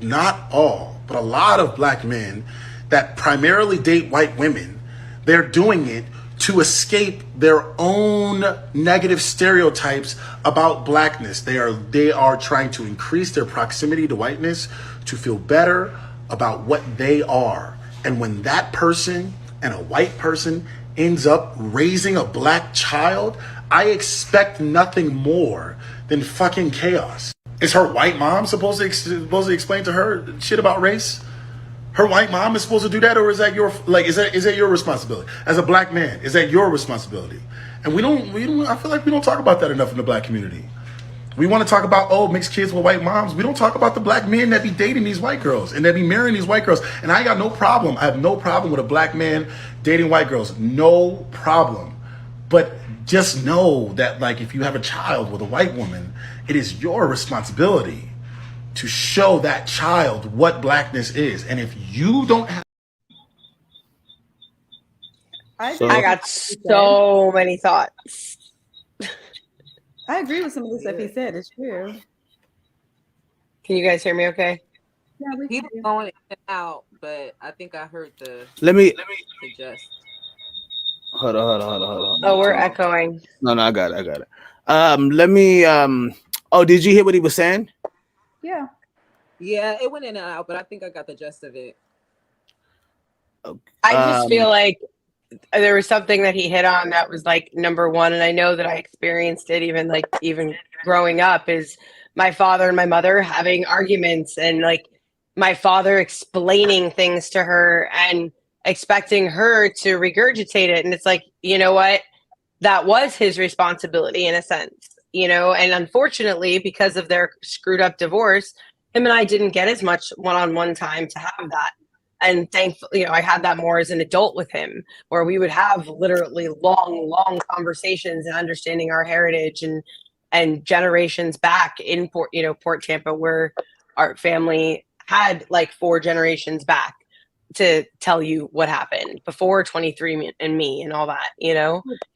S10: but a lot of black men that primarily date white women, they're doing it to escape their own negative stereotypes about blackness. They are trying to increase their proximity to whiteness to feel better about what they are. And when that person and a white person ends up raising a black child, I expect nothing more than fucking chaos. Is her white mom supposed to explain to her shit about race? Her white mom is supposed to do that, or is that is that your responsibility as a black man? Is that your responsibility? And we don't. I feel like we don't talk about that enough in the black community. We want to talk about, mixed kids with white moms. We don't talk about the black men that be dating these white girls and that be marrying these white girls. And I got no problem. I have no problem with a black man dating white girls. No problem. But just know that, like, if you have a child with a white woman, it is your responsibility to show that child what blackness is. And if you don't have...
S6: I got so many thoughts.
S4: I agree with some of the stuff he said. It's true.
S6: Can you guys hear me okay?
S4: Yeah, we
S5: People
S4: can.
S5: going in and out, but I think I heard the
S3: Let me
S5: suggest.
S3: hold on.
S6: Oh, we're echoing.
S3: No, I got it. Let me did you hear what he was saying?
S4: Yeah.
S5: Yeah, it went in and out, but I think I got the gist of it.
S6: I just feel like there was something that he hit on that was like number one, and I know that I experienced it even growing up, is my father and my mother having arguments, and like my father explaining things to her and expecting her to regurgitate it. And it's like, you know what? That was his responsibility in a sense, and unfortunately, because of their screwed up divorce, him and I didn't get as much one-on-one time to have that. And thankfully, I had that more as an adult with him, where we would have literally long conversations and understanding our heritage and generations back in Port Tampa, where our family had like 4 generations back to tell you what happened before 23 and me and all that. He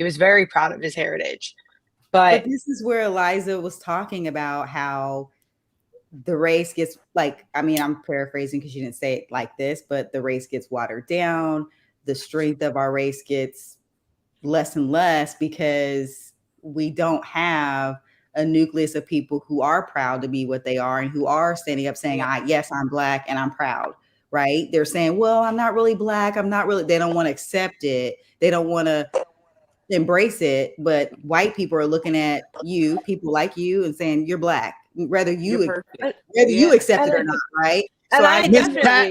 S6: was very proud of his heritage. But
S4: this is where Eliza was talking about how the race gets I'm paraphrasing because she didn't say it like this, but the race gets watered down. The strength of our race gets less and less because we don't have a nucleus of people who are proud to be what they are and who are standing up saying, yes, I'm Black and I'm proud, right? They're saying, well, I'm not really Black. They don't want to accept it. They don't want to embrace it. But white people are looking at you, people like you, and saying you're Black, whether you accept it or not, right?
S6: So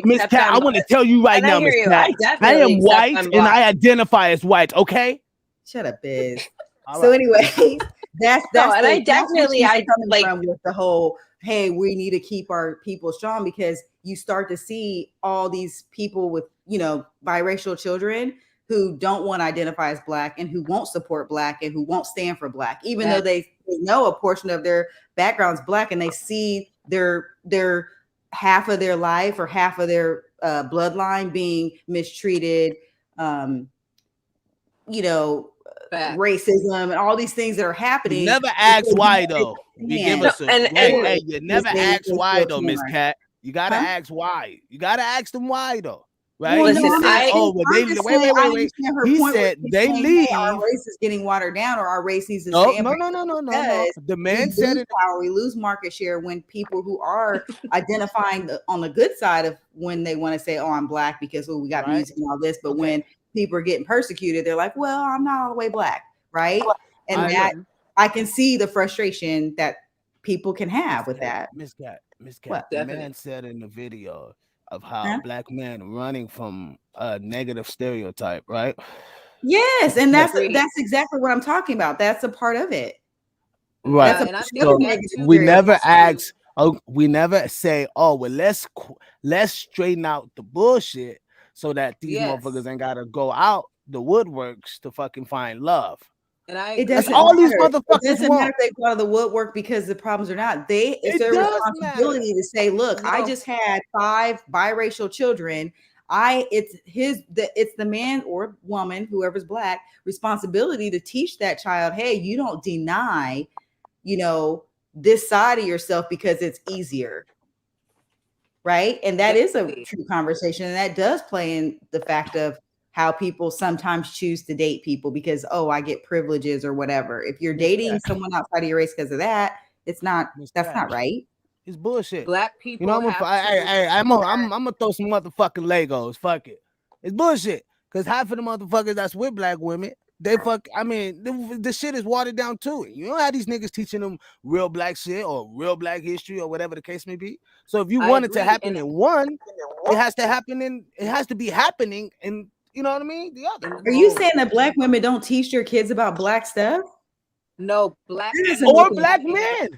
S3: Miss Cat, I want to tell you right now, Miss Cat, I am white and I identify as white. Okay,
S4: shut up, Biz. So anyway, that's and I definitely coming from with the whole, hey, we need to keep our people strong, because you start to see all these people with biracial children who don't want to identify as Black and who won't support Black and who won't stand for Black, even though they know a portion of their background's Black and they see their half of their life or half of their bloodline being mistreated, racism and all these things that are happening.
S3: You never ask why though. You give us you never ask why though, Miss Cat. You gotta ask why. You gotta ask them why though. Right?
S4: Well,
S3: wait. He said they leave.
S4: Our race is getting watered down, or our race needs to
S3: no. The man said it.
S4: We lose market share when people who are identifying on the good side of when they want to say, "Oh, I'm Black because we got music and all this," but when people are getting persecuted, they're like, "Well, I'm not all the way Black," right? And I can see the frustration that people can have with that.
S3: Miss Cat, the man said in the video of how Black men running from a negative stereotype, right?
S4: Yes, and that's exactly what I'm talking about. That's a part of it,
S3: right? So we never ask. We never say, "Oh, well, let's straighten out the bullshit so that these motherfuckers ain't gotta go out the woodworks to fucking find love."
S4: And that's all these motherfuckers. It doesn't matter if they go out of the woodwork because the problems are not. It's their responsibility to say, "Look, I just had 5 biracial children. It's the man or woman, whoever's Black, responsibility to teach that child, hey, you don't deny, this side of yourself because it's easier." Right. And that is a true conversation. And that does play in the fact of how people sometimes choose to date people because, I get privileges or whatever. If you're dating someone outside of your race because of that, that's not right.
S3: It's bullshit.
S5: Black people.
S3: I'm gonna throw some motherfucking Legos. Fuck it. It's bullshit. Because half of the motherfuckers that's with Black women, the shit is watered down too. You know how these niggas teaching them real Black shit or real Black history or whatever the case may be. So if you want it to happen in one, it has to be happening in, you know what I mean? The other.
S4: Are you saying that Black women don't teach their kids about Black stuff?
S5: No, Black
S3: or Black men.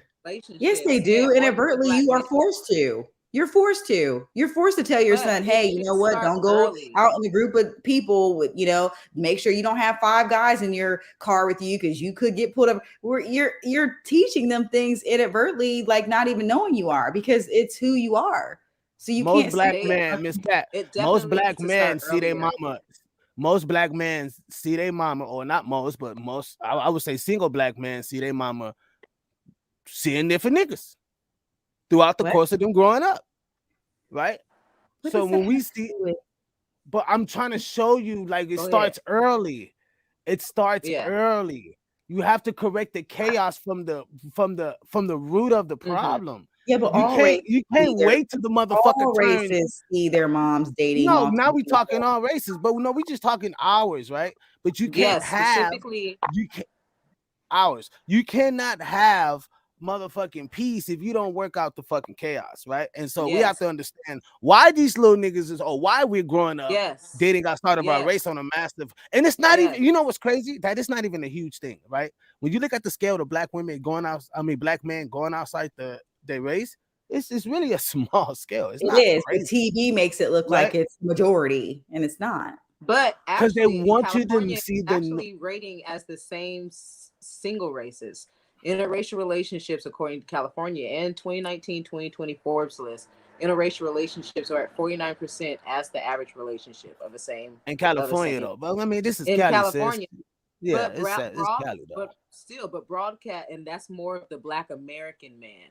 S4: Yes, they do. Inadvertently, you are forced to. You're forced to. You're forced to tell your son, "Hey, you know what? Don't go out in a group of people with, make sure you don't have 5 guys in your car with you because you could get pulled up." You're teaching them things inadvertently, like not even knowing you are, because it's who you are. So you can't.
S3: Black men, Miss Pat. Most Black men see their mama. Most Black men see their mama, or not most, but most. I would say single Black men see their mama seeing different niggas throughout the course of them growing up, right? So when we see, but I'm trying to show you, like it starts early. It starts early. You have to correct the chaos from the root of the problem.
S4: Yeah, but
S3: you can't wait till the motherfucker
S4: all races see their moms dating.
S3: No, now we talking all races, but no, we just talking ours, right? But you can't have ours. You cannot have motherfucking peace if you don't work out the fucking chaos, right? And so we have
S5: Yes.
S3: to understand why these little niggas is, or why we're growing up
S5: Yes.
S3: dating got started by race
S5: Yes.
S3: on a massive, and it's not even,
S5: Yes.
S3: you know what's crazy? That it's not even a huge thing, right? When you look at the scale of black women going out, I mean black men going outside their race, it's really a small scale. It's
S4: It
S3: not
S4: is. The
S3: crazy,
S4: TV makes it look like
S3: right?
S4: it's majority, and it's not.
S5: But
S3: Because they
S5: actually, in
S3: want you to
S5: California,
S3: see
S5: it's
S3: the
S5: actually rating as the same single races. Interracial relationships, according to California, and 2019-2020 Forbes list, interracial relationships are at 49% as the average relationship of the same
S3: in
S5: of the
S3: California
S5: same
S3: though. But I mean, this is
S5: in
S3: Cali, sis.
S5: California.
S3: Yeah,
S5: But
S3: it's Cali though.
S5: broadcast, and that's more of the Black American man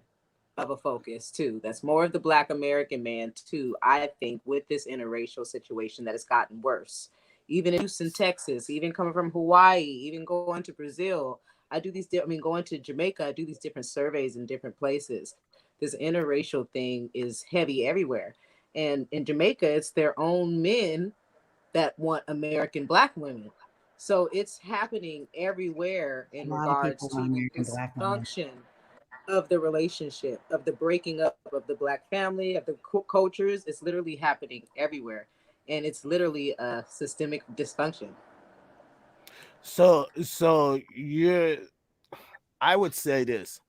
S5: of a focus too. That's more of the Black American man too. I think with this interracial situation that has gotten worse, even in Houston, Texas, even coming from Hawaii, even going to Brazil. I do these. I mean, going to Jamaica, I do these different surveys in different places. This interracial thing is heavy everywhere, and in Jamaica, it's their own men that want American Black women. So it's happening everywhere
S4: A
S5: in
S4: lot of
S5: regards
S4: people
S5: to
S4: want
S5: the
S4: American Black women.
S5: dysfunction of the relationship, of the breaking up of the Black family, of the cultures. It's literally happening everywhere. And it's literally a systemic dysfunction.
S3: So I would say this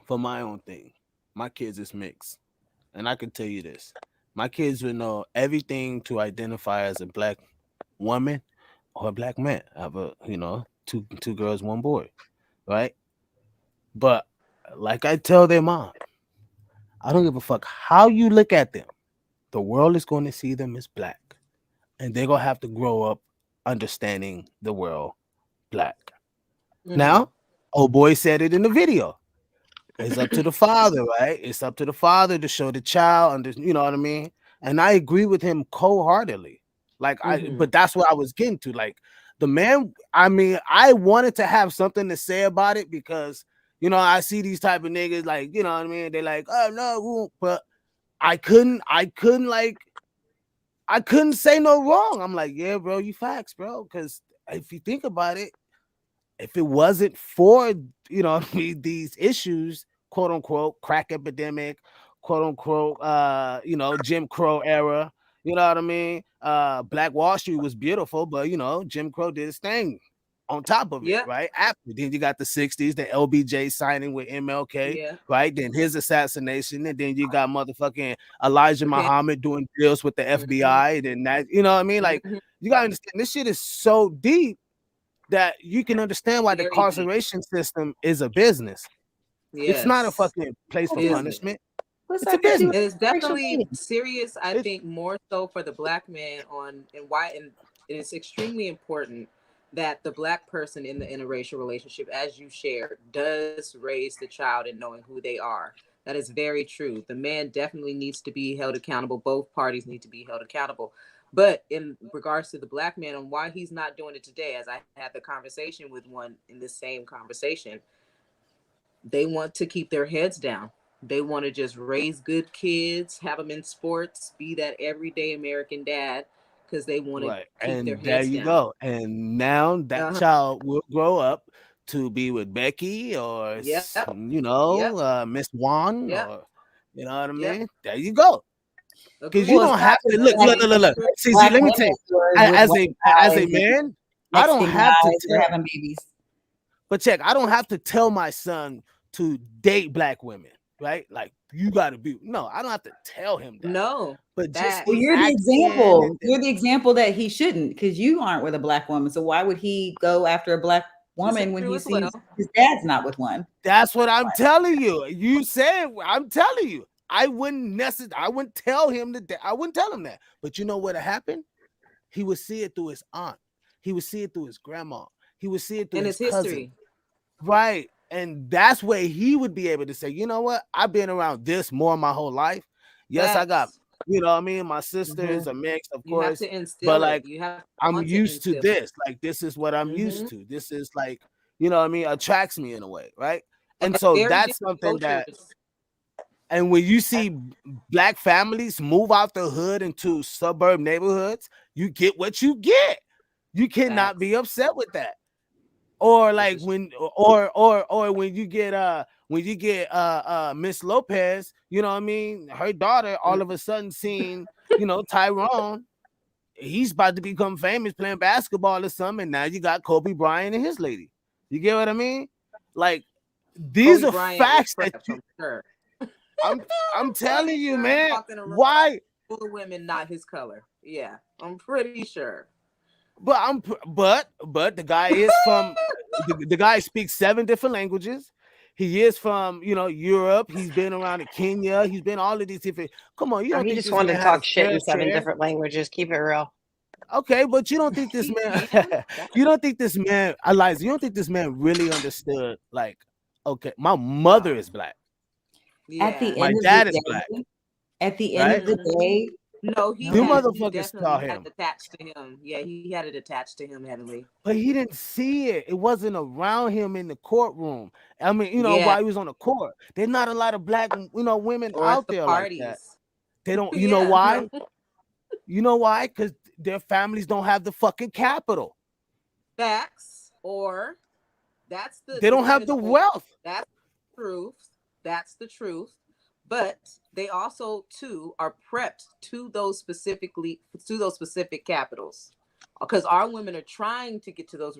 S3: for my own thing. My kids is mixed. And I can tell you this. My kids would know everything to identify as a black woman or a black man. I have two girls, one boy, right? But like I tell their mom, I don't give a fuck how you look at them. The world is going to see them as black. And they're gonna have to grow up understanding the world black. Now, old boy said it in the video. It's up to the father, right? It's up to the father to show the child, and you know what I mean. And I agree with him wholeheartedly. But that's what I was getting to. Like the man, I mean, I wanted to have something to say about it because I see these type of niggas, like you know what I mean. They're like, oh no, but I couldn't say no wrong. I'm like, yeah, bro, you facts, bro. Because if you think about it, if it wasn't for these issues, quote unquote, crack epidemic, quote unquote, Jim Crow era, you know what I mean? Black Wall Street was beautiful, but Jim Crow did his thing on top of it, right? After then you got the 60s, the LBJ signing with MLK, right? Then his assassination, and then you got motherfucking Elijah Muhammad doing deals with the FBI, and that, you know what I mean? Like, you gotta understand, this shit is so deep that you can understand why the incarceration system is a business. It's not a fucking place for punishment. It's a business.
S5: It's definitely serious. I think more so for the black man and it's extremely important that the black person in the interracial relationship, as you shared, does raise the child in knowing who they are. That is very true. The man definitely needs to be held accountable. Both parties need to be held accountable. But in regards to the black man and why he's not doing it today, as I had the conversation with one in the same conversation, they want to keep their heads down. They want to just raise good kids, have them in sports, be that everyday American dad, because they want to keep their heads down.
S3: There you go. And now that child will grow up to be with Becky or Miss Juan or you know what I mean? There you go. Because you don't have to look. See, let me tell you, as a man, I don't have to
S4: having babies.
S3: But check, I don't have to tell my son to date black women, right? Like you gotta be I don't have to tell him that.
S5: No.
S3: But
S4: you're the example. You're the example that he shouldn't, because you aren't with a black woman. So why would he go after a black woman when he sees his dad's not with one?
S3: That's what I'm telling you. You said I'm telling you. I wouldn't tell him that. I wouldn't tell him that. But you know what happened? He would see it through his aunt. He would see it through his grandma. He would see it through his cousin. History. Right. And that's where he would be able to say, you know what? I've been around this more my whole life. Yes, I got, you know what I mean? My sister is a mix, of course. But like, I'm used to this. Like, this is what I'm used to. This is like, you know what I mean? Attracts me in a way. Right. And so that's something that. And when you see black families move out the hood into suburb neighborhoods, you get what you get. You cannot be upset with that. Or like when you get when you get Miss Lopez, you know what I mean, her daughter all of a sudden seeing, you know, Tyrone, he's about to become famous playing basketball or something, and now you got Kobe Bryant and his lady. You get what I mean? Like, these
S5: Kobe
S3: are
S5: Bryant was
S3: facts that
S5: prepped from her.
S3: I'm telling you, man.
S5: Walking around
S3: Why?
S5: full of women not his color. Yeah, I'm pretty sure.
S3: But the guy is from the guy speaks 7 different languages. He is from, you know, Europe. He's been around in Kenya. He's been all of these different. Come on, you
S6: Oh,
S3: don't
S6: he
S3: think
S6: just
S3: this
S6: wanted
S3: man
S6: to
S3: had a
S6: talk shit in
S3: fair
S6: 7
S3: share?
S6: different languages. Keep it real.
S3: Okay, but you don't think this man you don't think this man, Eliza, you don't think this man really understood, like, okay, my mother is black.
S4: At the
S5: Yeah.
S3: My
S4: end of
S3: dad is black,
S4: the day, at the end
S3: right?
S4: of the day,
S5: No,
S3: You
S5: he
S3: motherfuckers saw
S5: definitely had
S3: him,
S5: it attached to him. Yeah, he had it attached to him heavily.
S3: but he didn't see it. It wasn't around him in the courtroom. I mean, you know,
S5: Yeah,
S3: while he was on the court. There's not a lot of black, you know, women
S5: or at
S3: out
S5: the
S3: there like that.
S5: parties.
S3: They don't, you know
S5: Yeah,
S3: why?
S5: no.
S3: You know why? Because their families don't have the fucking capital.
S5: Facts, or that's
S3: They don't have the
S5: point.
S3: wealth.
S5: That's the truth. That's the truth. But they also too are prepped to those specific capitals, because our women are trying to get to those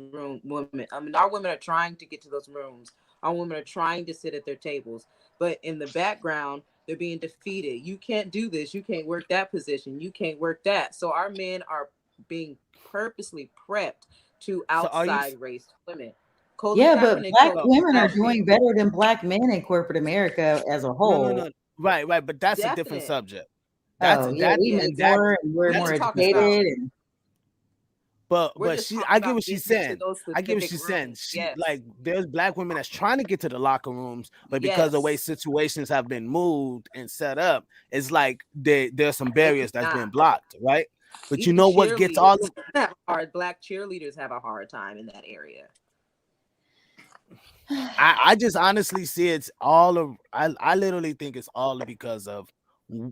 S5: our women are trying to get to those rooms. Our women are trying to sit at their tables, but in the background they're being defeated. You can't do this. You can't work that position. You can't work that. So our men are being purposely prepped to
S3: So are you?
S5: outside race women. Colin
S4: yeah, but
S5: Kaepernick
S4: black
S5: told
S4: women are
S5: black
S4: doing
S5: people,
S4: better than black men in corporate America as a
S3: No, no,
S4: whole.
S3: no. Right, right. But that's a different
S5: definite.
S3: subject. That's
S4: Oh, yeah,
S3: that
S4: we make
S3: and that
S4: more and we're
S5: We
S3: that's
S4: more
S3: a
S5: ain't talking
S3: different
S5: about.
S3: subject.
S4: educated.
S5: We're
S3: But
S5: just
S3: she,
S5: talking
S3: I get
S5: about
S3: what she's
S5: getting to
S3: saying.
S5: those
S3: I get what
S5: specific
S3: she's saying.
S5: rooms.
S3: She,
S5: Yes.
S3: like, there's black women that's trying to get to the locker rooms, but because the way
S5: Yes.
S3: situations have been moved and set up, it's like there's some
S5: They
S3: barriers that's been
S5: cannot.
S3: blocked, right? But you
S5: Even
S3: know what gets all of
S5: black cheerleaders have a hard time in that area.
S3: I just honestly see it's all of I literally think it's all because of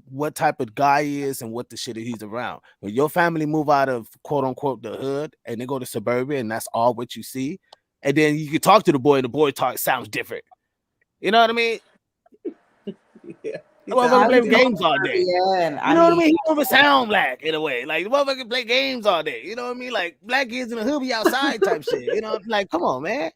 S3: what type of guy he is and what the shit he's around. When your family move out of quote unquote the hood and they go to suburbia and that's all what you see, and then you can talk to the boy and the boy talk sounds different. You know what I mean?
S5: Yeah.
S3: The motherfucker
S4: I
S3: play
S4: was in
S3: games all day.
S4: suburbia, and
S3: You
S4: I
S3: know what I
S4: mean,
S3: mean? He don't even sound black in a way. Like the motherfucker play games all day. You know what I mean? Like black kids in the hood be outside type shit. You know, like come on, man.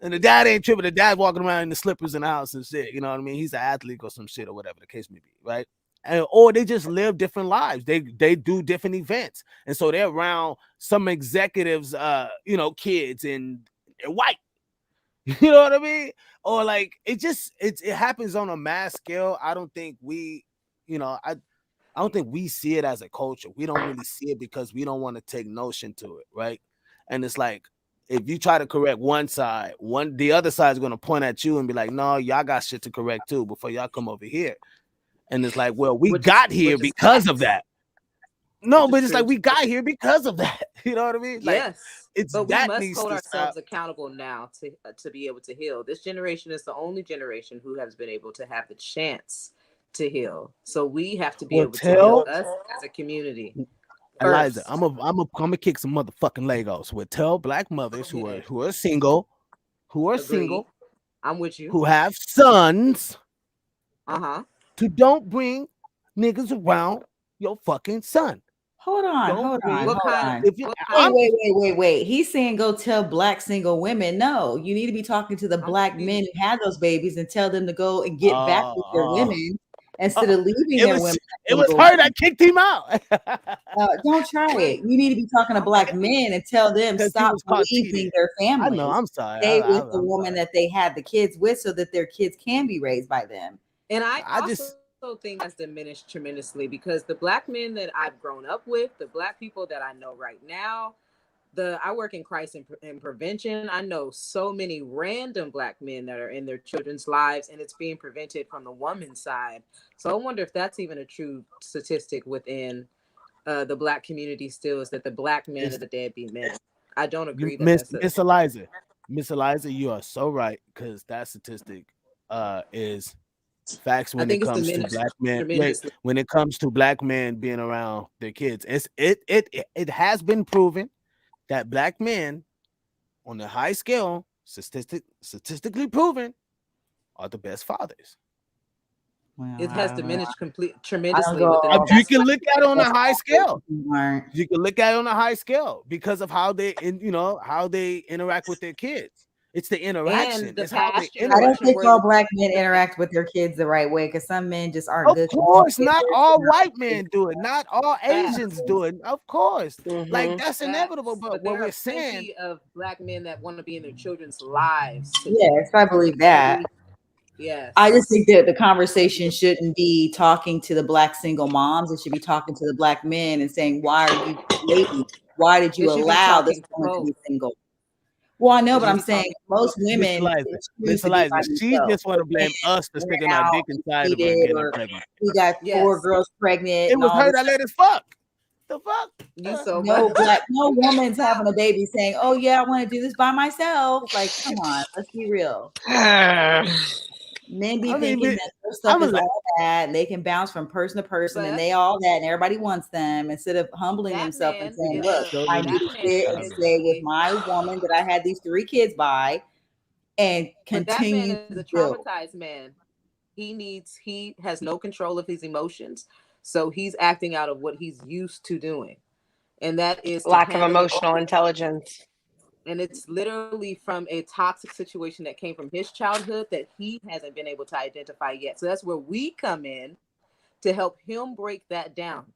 S3: And the dad ain't tripping. The dad walking around in the slippers in the house and shit. You know what I mean? He's an athlete or some shit or whatever the case may be, right? And, or they just live different lives. They do different events, and so they're around some executives, you know, kids and they're white. You know what I mean? Or like it happens on a mass scale. I don't think we, you know, I don't think we see it as a culture. We don't really see it because we don't want to take notion to it, right? And it's like if you try to correct one side, the other side is going to point at you and be like, "No, y'all got shit to correct too before y'all come over here." And it's like, "Well, we got here
S5: Which is
S3: because of that." No,
S5: which
S3: but
S5: is
S3: it's
S5: true.
S3: like we got here because of that. You know what I mean? Like
S5: Yes.
S3: it's
S5: But we
S3: that
S5: must
S3: needs
S5: hold
S3: to stop.
S5: ourselves accountable now to be able to heal. This generation is the only generation who has been able to have the chance to heal. So we have to be
S3: Well,
S5: able to heal
S3: tell
S5: us as a community
S3: Eliza,
S5: first.
S3: I'm gonna kick some motherfucking Legos. Would tell black mothers
S5: Go ahead.
S3: who are single,
S5: Agreed. I'm with you.
S3: who have sons,
S5: Uh-huh.
S3: to don't bring niggas around your fucking son.
S4: hold on,
S3: Don't
S4: hold on,
S3: bring.
S5: What
S4: hold
S5: kind of
S4: on.
S3: If you,
S5: what
S4: Wait,
S5: kind
S3: I'm
S4: wait. He's saying go tell black single women. No, you need to be talking to the
S5: I'm
S4: black men
S5: confused.
S4: who had those babies and tell them to go and get back with their women instead of leaving
S3: it
S4: their
S3: was
S4: women
S3: it
S4: to
S3: was
S4: go
S3: her
S4: get.
S3: that kicked him out
S4: Don't try it.
S5: Wait,
S4: You need to be talking to
S5: I'm
S4: black
S5: confused.
S4: men and tell them
S3: because he
S4: stop
S3: was caught
S4: leaving
S3: cheating.
S4: their
S3: I know.
S4: families.
S3: I'm sorry.
S4: Stay with the
S3: I'm
S4: woman
S3: sorry.
S4: that they had the kids with so that their kids can be raised by them.
S5: And I
S3: I
S5: also
S3: just
S5: think that's diminished tremendously because the black men that I've grown up with, the black people that I know right now, I work in crisis and prevention. I know so many random black men that are in their children's lives, and it's being prevented from the woman's side. So I wonder if that's even a true statistic within the black community. Still, is that the black men are
S3: it's
S5: the deadbeat men? I don't agree that
S3: Miss
S5: that's a.
S3: Miss Eliza, you are so right because that statistic is facts
S5: I
S3: when it
S5: think it's
S3: comes to
S5: diminished
S3: black men. Wait,
S5: tremendously.
S3: when it comes to black men being around their kids, it has been proven that black men on a high scale, statistically proven, are the best fathers.
S4: Well,
S5: It has diminished
S4: I
S5: tremendously
S4: don't go
S5: within
S4: all
S5: the
S3: You
S5: past.
S3: can look at it on a high scale.
S4: Aren't.
S3: You can look at it on a high scale because of how they, how they interact with their kids. It's the interaction.
S5: And the
S3: It's how they
S5: past
S4: I don't
S3: interact.
S5: generation
S4: think
S5: where
S4: all
S5: the
S4: black men interact with their kids the right way because some men just aren't
S3: Of
S4: good
S3: course, not
S4: communicators.
S3: all white men do it. Not all
S5: facts.
S3: Asians do it. Of course, like
S6: Mhm.
S3: that's inevitable.
S5: Facts.
S3: But
S5: But
S3: what
S5: there
S3: we're
S5: are
S3: saying,
S5: plenty of black men that want to be in their children's lives today.
S4: Yes, I believe that. I just
S5: Yes.
S4: think that the conversation shouldn't be talking to the black single moms. It should be talking to the black men and saying, "Why are you lady? Why did you
S5: It should be
S4: allow this
S5: talking to
S4: woman to
S5: both.
S4: be single?" Well, I know,
S5: It
S4: but
S5: should
S4: I'm
S5: be
S4: saying
S5: talking to
S4: most
S5: both.
S3: Miss
S4: women
S3: Eliza,
S4: choose
S3: Miss
S4: to be by
S3: Eliza, she
S4: themselves.
S3: just want to blame us for
S4: Went
S3: sticking our
S4: out,
S3: dick inside of her and
S4: cheated,
S3: getting her
S4: or
S3: pregnant.
S4: we got 4
S5: Yes.
S4: girls pregnant
S3: It
S4: and
S3: was
S4: all
S3: her
S4: this.
S3: that let us fuck. The fuck?
S5: You so
S4: No
S5: much.
S4: black, no
S5: You got
S4: woman's having a baby saying, "Oh yeah, I want to do this by myself." Like, come on, let's be real. Men be
S3: I mean,
S4: thinking that their
S3: I'm
S4: stuff is all that and they can bounce from person to person and
S5: But
S4: they all that and everybody wants them instead of humbling
S5: that
S4: themselves and
S5: man
S3: we
S4: saying,
S5: is
S3: got
S4: "Look,
S5: a
S3: so
S4: I
S3: many
S4: need
S5: that
S4: to
S5: man
S4: sit and
S5: is
S4: stay with
S5: a
S4: my woman that I had these 3 kids by and
S5: but that man
S4: continue
S5: is
S4: to
S5: a
S4: build."
S5: traumatized man. He has no control of his emotions, so he's acting out of what he's used to doing, and that is to
S6: Lack of
S5: handle it
S6: emotional intelligence.
S5: and it's literally from a toxic situation that came from his childhood that he hasn't been able to identify yet. So that's where we come in to help him break that down.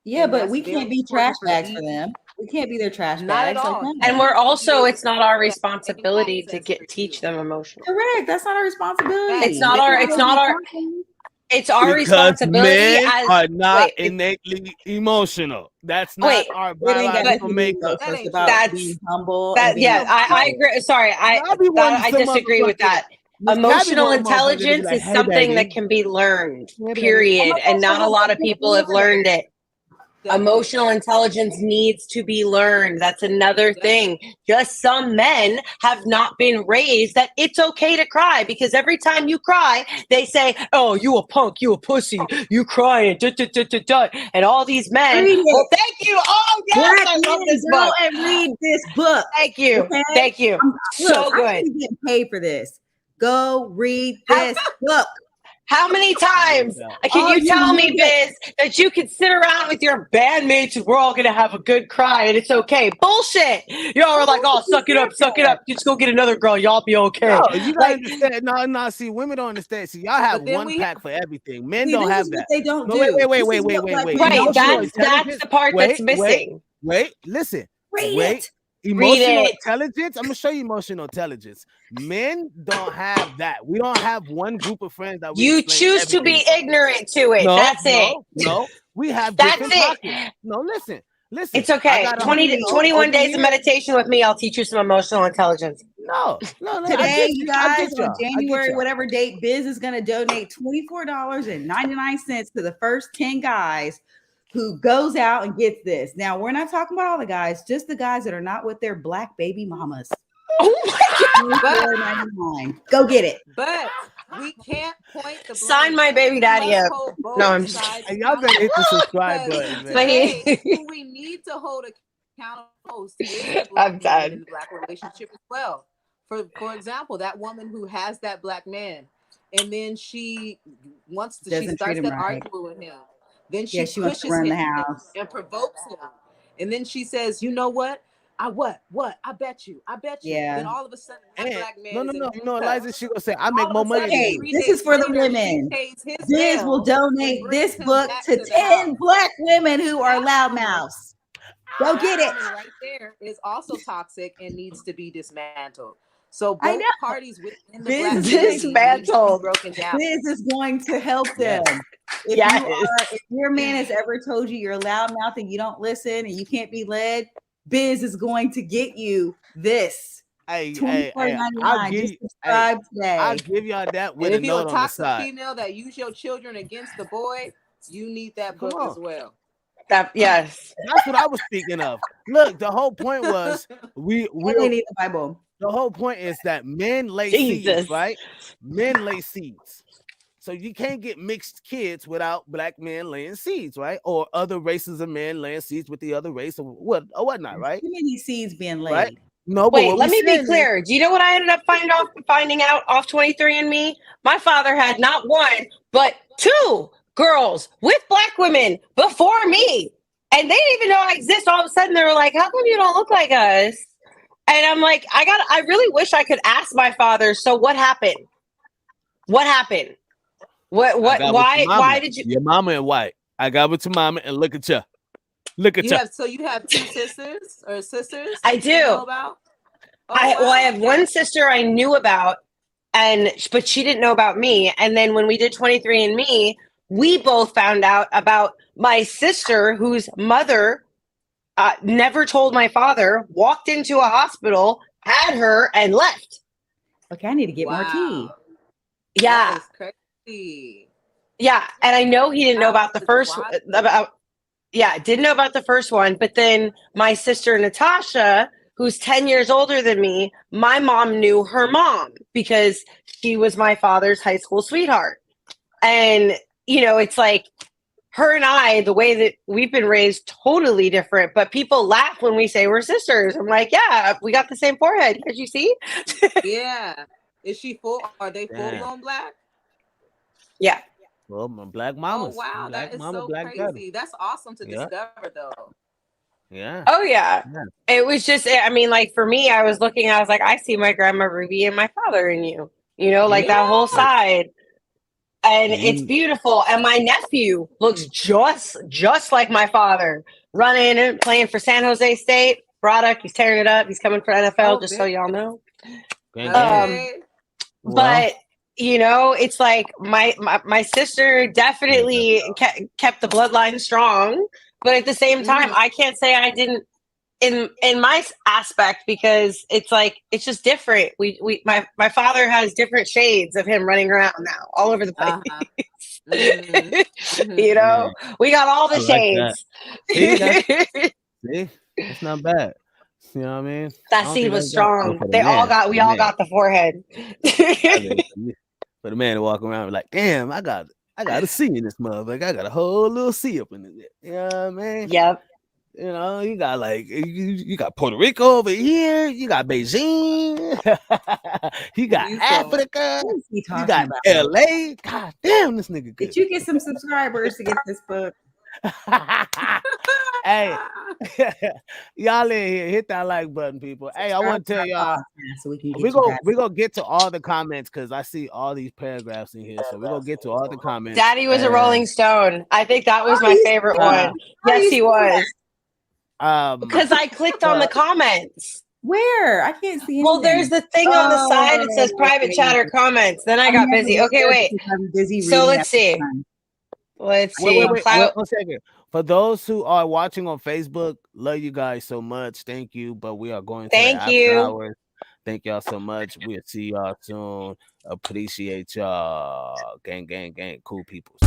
S4: Yeah,
S5: And
S4: but
S5: that's
S4: we
S5: very
S4: can't be trash
S5: important for
S4: bags for
S5: each.
S4: them. We can't be their trash
S5: Not at
S4: bags. Like,
S5: all.
S4: no.
S5: He
S6: And we're
S5: needs to be
S6: also,
S5: able
S6: it's
S5: to
S6: not our
S5: have that same
S6: responsibility to
S5: access for
S6: teach
S5: you.
S6: them emotional.
S4: Correct. That's not our responsibility.
S6: It's
S5: Facts.
S6: not
S4: They
S6: our,
S4: can
S6: it's
S4: go
S6: not
S4: do
S6: our,
S4: something.
S6: it's our
S3: because
S6: responsibility
S3: men
S6: as,
S3: are not
S6: wait,
S3: innately emotional. That's not
S6: wait,
S3: our
S4: It ain't got
S6: but
S3: biological
S4: nothing to do with
S3: makeup.
S5: That
S4: emotions. It's
S5: ain't
S4: about
S5: true.
S6: that's,
S4: being humble and
S6: that, yeah,
S4: being
S3: Of
S6: I
S3: course,
S6: agree. Sorry,
S3: y'all be wanting
S6: I
S3: some
S6: disagree with
S3: motherfucker.
S6: that.
S3: Miss Tabby
S6: Emotional
S3: want a motherfucker to be
S6: intelligence
S3: like,
S6: is
S3: "Hey,
S6: something that
S3: baby,
S6: can be learned,
S3: hey, baby."
S6: period. And not a lot of people have learned it. Emotional intelligence needs to be learned. That's another thing. Just some men have not been raised that it's okay to cry because every time you cry, they say, "Oh, you a punk, you a pussy, you crying, duh, duh, duh, duh, duh." And all these men,
S4: Read it.
S6: well, thank you. Oh, yes,
S4: Black
S6: I love
S4: men,
S6: this
S4: go
S6: book.
S4: and read this book.
S6: Thank you.
S4: Okay?
S6: Thank you.
S4: Look,
S6: So
S4: I'm
S6: good.
S4: getting paid for this. Go read
S6: How,
S4: this book.
S6: how many times can
S4: All
S6: you
S4: you
S6: tell me,
S4: niggas.
S6: Biz, that you can sit around with your bandmates and we're all gonna have a good cry and it's okay? Bullshit. Y'all are like, "Oh, suck it up, suck it up. Just go get another girl. Y'all be okay."
S3: No, you gotta
S6: Like,
S3: understand. No. See, women don't understand. See, y'all have
S5: But then
S3: one
S5: we
S3: pack for everything. Men
S4: See,
S3: don't
S4: this
S3: have
S4: is what
S3: that.
S4: they don't
S3: No,
S4: do. This is what black men
S6: right,
S4: don't
S3: Emotional
S4: do.
S6: that's
S3: intelligence.
S6: the part that's missing.
S3: Listen.
S4: Read
S3: Wait.
S4: it.
S6: Read
S3: Emotional
S6: it.
S3: intelligence. I'm gonna show you emotional intelligence. Men don't have that. We don't have one group of friends that we
S6: You
S3: explain
S6: choose to
S3: everything
S6: be
S3: to.
S6: ignorant to it. That's it.
S3: No. We have
S6: That's
S3: different
S6: it.
S3: pockets. No, listen.
S6: It's
S3: I
S6: okay.
S3: got
S6: 21
S3: over
S6: days of
S3: here.
S6: meditation with me. I'll teach you some emotional intelligence.
S3: No. I
S4: Today,
S3: get
S4: you
S3: you. I
S4: guys,
S3: get
S4: on
S3: y'all.
S4: January, whatever date, Biz is going to donate $24.99 to the first 10 guys who goes out and gets this. Now, we're not talking about all the guys, just the guys that are not with their black baby mamas.
S6: Oh my
S5: But
S4: $24.99. Go get it.
S5: But we can't point the blame.
S6: Sign my baby
S5: We
S6: daddy
S5: must
S6: up.
S5: hold both
S6: No, I'm
S5: sides
S3: Hey, y'all better hit the
S5: accountable.
S3: subscribe
S5: Because
S3: button, man.
S5: today, who we need to hold accountable most is the black
S6: I'm
S5: man
S6: done.
S5: in the black relationship as well. For example, that woman who has that black man, and then she
S4: Doesn't treat
S5: starts
S4: him
S5: that
S4: right.
S5: argument with him. Then
S4: Yeah,
S5: she
S4: she wants to
S5: pushes
S4: run
S5: him
S4: the house.
S5: and provokes him. And then she says, "You know what? What? I bet you.
S4: Yeah.
S5: Then all of a sudden, that
S3: And
S5: black man is in
S3: you know, Eliza,
S5: handcuffs.
S3: she gonna say, "I make
S5: All of
S3: more
S5: a
S3: money
S5: sudden,
S3: than
S4: Hey,
S3: you."
S5: 3
S4: this is
S5: days
S4: for the
S5: later, she
S4: women.
S5: pays his
S4: Biz will
S5: bill and
S4: donate
S5: brings
S4: this
S5: him
S4: book
S5: back
S4: to
S5: to the
S4: 10
S5: house.
S4: black women who are loudmouths. Go
S5: That
S4: get it.
S5: woman right there is also toxic and needs to be dismantled. So
S4: I
S5: both
S4: know.
S5: parties within the
S4: Biz
S5: black
S4: is
S5: community need to be broken down.
S4: Biz is going to help
S3: Yes.
S4: them. If
S6: Yes.
S4: if your man has ever told you you're a loudmouth and you don't listen and you can't be led, Biz is going to get you this.
S3: Hey, I'll
S4: $24.99.
S3: give
S4: Just
S3: you.
S4: subscribe
S3: I'll
S4: today.
S3: give y'all that with
S5: And
S3: a
S5: if you're a
S3: note on the
S5: toxic
S3: side.
S5: female that use your children against the boy, you need that
S3: Come
S5: book
S3: on.
S5: as well.
S6: Yes.
S3: That's what I was speaking of. Look, the whole point was we
S4: They need the Bible.
S3: the whole point is that men lay
S6: Jesus.
S3: seeds, right? Men lay seeds. So you can't get mixed kids without black men laying seeds, right? Or other races of men laying seeds with the other race or whatnot, right?
S4: Too many seeds being laid.
S3: Right? No, but
S6: Wait,
S3: what
S6: let
S3: we
S6: me be
S3: saying is,
S6: clear. Do you know what I ended up finding out off 23andMe? My father had not one, but two girls with black women before me. And they didn't even know I exist. All of a sudden, they were like, "How come you don't look like us?" And I'm like, I really wish I could ask my father, so what happened? What happened?
S3: I got with your mama.
S6: Why did you?
S3: Your mama and white. I got with your mama and look at you. Look at
S5: You
S3: you.
S5: have you have two sisters or sisters?
S6: I
S5: that you know
S6: do.
S5: about? Oh,
S6: I
S5: wow.
S6: have one sister I knew about, but she didn't know about me. And then when we did 23andMe, we both found out about my sister, whose mother never told my father, walked into a hospital, had her, and left.
S4: Okay, I need to get more tea.
S6: Yeah,
S5: That is crazy.
S6: yeah, and I know he didn't know about the first didn't know about the first one. But then my sister Natasha, who's 10 years older than me, my mom knew her mom because she was my father's high school sweetheart. And it's like her and I, the way that we've been raised, totally different. But people laugh when we say we're sisters. I'm like, yeah, we got the same forehead. As you see.
S5: Yeah. Is she full? Are they full blown black?
S6: Yeah.
S3: Well, my black
S5: Oh
S3: mamas.
S5: wow,
S3: Black
S5: that is
S3: mama,
S5: so
S3: black daddy.
S5: crazy. That's awesome to
S3: Yeah.
S5: discover, though.
S3: Yeah.
S6: Oh yeah. It was just, I mean, like for me, I was like, I see my grandma Ruby and my father in you. Like that whole side. And it's beautiful. And my nephew looks just like my father, running and playing for San Jose State. Broderick, he's tearing it up. He's coming for NFL, just so y'all know.
S5: Okay.
S6: But it's like my sister definitely kept the bloodline strong, but at the same time, I can't say I didn't in my aspect, because it's like it's just different. My father has different shades of him running around now all over the place. We got all the shades.
S3: See, it's not bad. You know what I mean?
S6: That seed was strong. We all got the forehead.
S3: For the man to walk around like, damn, I got a C in this motherfucker. I got a whole little C up in it. You know what I mean?
S6: Yep.
S3: You got like you got Puerto Rico over here. You got Beijing. You got Africa. You got LA. God damn, this nigga good.
S4: Did you get some subscribers to get this book?
S3: Hey, y'all in here, hit that like button, people. Hey, I want to tell y'all,
S4: so
S3: we're gonna get to all the comments, because I see all these paragraphs in here, so we're gonna get to all the comments.
S6: Daddy was a Rolling Stone. I think that was my favorite one. Yes, he was. Because I clicked on the comments.
S4: Where? I can't see anything.
S6: Well, there's the thing on the side that says private chat or comments. Then I got busy. Okay, wait. So let's see. Let's see.
S3: Wait, 1 second. For those who are watching on Facebook, love you guys so much. Thank you. But we are going to the after hours. Thank y'all so much. We'll see y'all soon. Appreciate y'all. Gang, gang, gang. Cool people.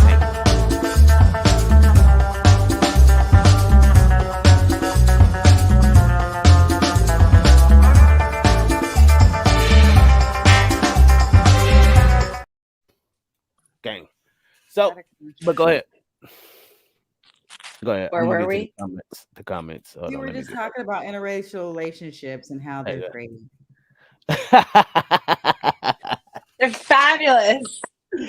S3: Gang. So, but go ahead. Go ahead.
S6: Where were we?
S3: The comments.
S4: We were just talking about interracial relationships and how they're great.
S6: They're fabulous.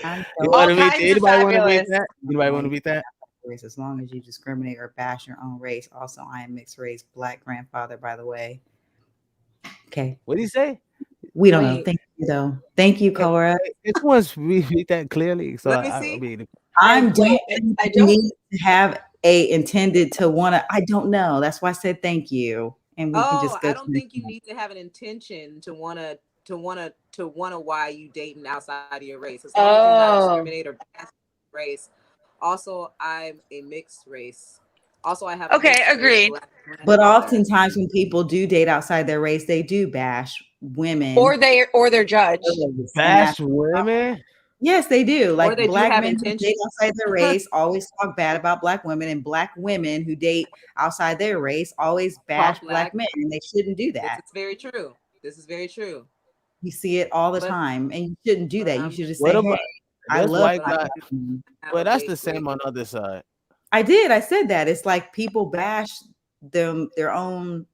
S3: Anybody want to beat that? Anybody want to beat that?
S4: As long as you discriminate or bash your own race. Also, I am mixed race, black grandfather, by the way. Okay.
S3: What did he say?
S4: We don't know. Thank you, though. Thank you, Cora.
S3: It was read that clearly. So
S5: let me see.
S4: I don't need to have a intended to want to. I don't know. That's why I said thank you. And we can just go.
S5: I don't think you need to have an intention to wanna why you dating outside of your race. As long as you're not discriminate or bash race. Also, I'm a mixed race. Also, I have
S6: agreed.
S4: But oftentimes when people do date outside their race, they do bash women,
S6: or they're judged.
S3: Bash women.
S4: Yes, they do. Like black men who date outside their race always talk bad about black women, and black women who date outside their race always bash black men, and they shouldn't do that.
S5: This is very true.
S4: You see it all the time, and you shouldn't do that. You should just say, "Hey, I love black women."
S3: Well, that's the same on the other side.
S4: I did. I said that. It's like people bash their own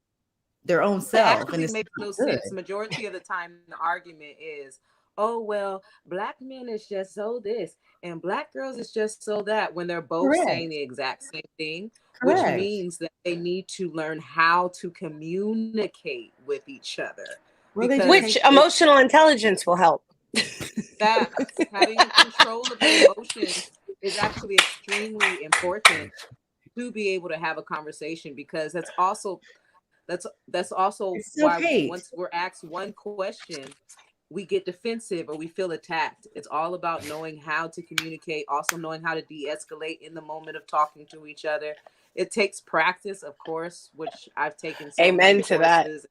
S4: their own
S5: That
S4: self, and
S5: actually
S4: it's
S5: makes
S4: not
S5: no
S4: good.
S5: sense. Majority of the time, the argument is, oh, well, black men is just so this, and black girls is just so that, when they're both saying
S4: Correct.
S5: the exact same thing, which
S4: Correct.
S5: means that they need to learn how to communicate with each other.
S4: Well, they
S5: Because
S4: just
S6: Which
S4: can't.
S6: emotional intelligence will help.
S5: that having a control of your emotions is actually extremely important to be able to have a conversation, because that's also
S4: It's
S5: why
S4: self-hate.
S5: once we're asked one question, we get defensive or we feel attacked. It's all about knowing how to communicate, also knowing how to de-escalate in the moment of talking to each other. It takes practice, of course, which I've taken so many
S6: Amen to that.
S5: courses,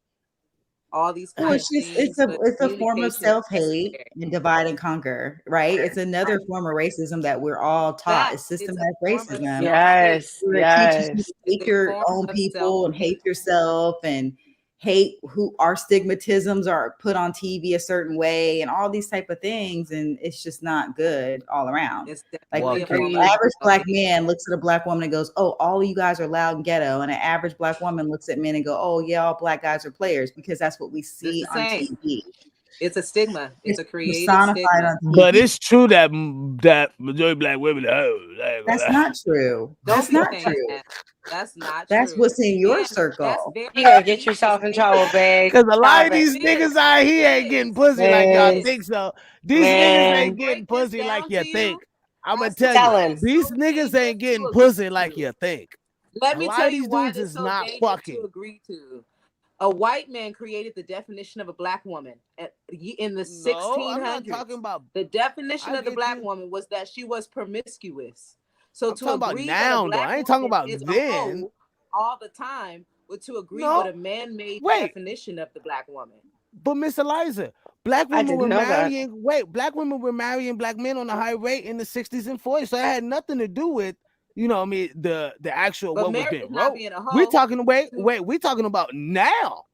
S5: all these
S4: Well,
S5: kind
S4: it's
S5: of
S4: just
S5: things, but
S4: it's a form of
S5: communication is
S4: self-hate
S5: necessary.
S4: and divide and conquer, right? It's another form of racism that we're all taught. It's
S5: It's a
S4: systematic
S5: form of
S4: racism.
S5: self-hate.
S6: Yes,
S4: Where it teaches you
S6: yes.
S4: to
S5: It's
S4: hate
S5: a
S4: your
S5: form
S4: own
S5: of
S4: people and
S5: self-hate.
S4: hate yourself and hate who our stigmatisms are put on TV a certain way and all these type of things, and it's just not good all around.
S5: It's
S4: Like
S5: definitely a
S4: the
S5: form
S6: Agreed.
S5: of
S4: average black
S5: self-hate.
S4: man looks at a black woman and goes, "Oh, all of you guys are loud and ghetto," and an average black woman looks at men and go, "Oh yeah, all black guys are players," because that's what we
S5: It's
S4: see
S5: the
S4: on
S5: same.
S4: TV.
S5: It's a stigma. It's
S4: It's
S5: a created
S4: personified
S5: stigma.
S4: on
S3: But
S4: TV.
S3: it's true that majority of black women
S4: That's not true.
S5: Don't
S4: That's
S5: be
S4: not
S5: saying
S4: true.
S5: that. That's not
S4: That's
S5: true.
S4: what's in your
S5: And that's
S4: circle.
S5: very
S6: You gonna get
S5: dangerous
S6: yourself in
S5: statement.
S6: trouble, babe.
S3: because a lot
S6: Stop
S3: of
S6: it.
S3: these niggas out here ain't getting pussy
S5: It
S3: like y'all
S6: Man,
S5: is.
S3: think so. These niggas
S5: Can I
S3: ain't
S6: man.
S3: getting
S5: break this
S3: pussy like
S5: down
S3: you
S5: to
S3: think.
S5: you
S3: I'm gonna
S5: as to
S3: tell you,
S6: Tell
S5: why
S6: him.
S5: it's
S3: these
S5: so
S3: niggas
S5: dangerous
S3: ain't
S5: to
S3: getting
S5: agree
S3: pussy like
S5: to?
S3: you think.
S5: Let
S3: A
S5: me
S3: lot
S5: tell
S3: of
S5: you
S3: these
S5: why
S3: dudes
S5: this is
S3: is
S5: so
S3: not
S5: dangerous to
S3: fucking.
S5: agree to. A white man created the definition of a black woman in the
S3: No, I'm not
S5: 1600s.
S3: talking about.
S5: The definition
S3: I
S5: of the
S3: get
S5: black
S3: you.
S5: woman was that she was promiscuous. So
S3: I'm
S5: to
S3: talking about
S5: agree that a
S3: now, though.
S5: black
S3: I ain't talking
S5: woman
S3: about
S5: is a
S3: then.
S5: hoe all the time, but to agree with
S3: No,
S5: a man-made
S3: wait.
S5: definition of the black woman.
S3: But Miss Eliza, black
S6: I
S3: women were
S6: didn't know that.
S3: marrying. Wait, black women were marrying black men on a high rate in the 60s and 40s. So it had nothing to do with, you know, what I mean, the actual
S5: But
S3: what was
S5: marriage
S3: being
S5: is not
S3: wrote.
S5: being a
S3: We
S5: hoe.
S3: talking we talking about now.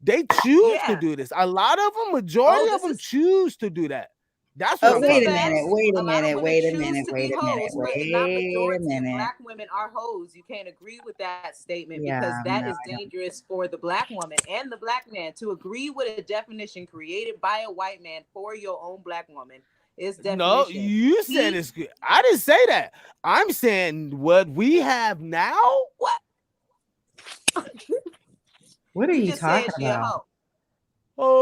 S3: They choose to
S5: Yeah.
S3: do this. A lot of them,
S5: Oh,
S3: majority of
S5: this
S3: them
S5: is
S3: choose to do that. That's what
S4: Oh,
S3: I'm
S5: this is
S4: wait
S3: talking
S4: a
S3: about.
S4: minute.
S5: facts.
S4: Wait
S5: A
S4: a
S5: lot of
S4: minute.
S5: women
S4: Wait a
S5: choose
S4: minute.
S5: to
S4: Wait
S5: be
S4: a minute.
S5: hoes, but not
S4: Wait a
S5: majority of
S4: minute.
S5: black women are hoes. You can't agree with that statement because
S4: Yeah,
S5: that
S4: no,
S5: is
S4: I don't.
S5: dangerous for the black woman and the black man. To agree with a definition created by a white man for your own black woman is
S3: No,
S5: definition.
S3: you said it's good. I didn't say that. I'm saying what we have now.
S5: What?
S4: What are
S5: You
S4: you
S5: just said
S4: talking
S5: she a
S4: about?
S5: hoe.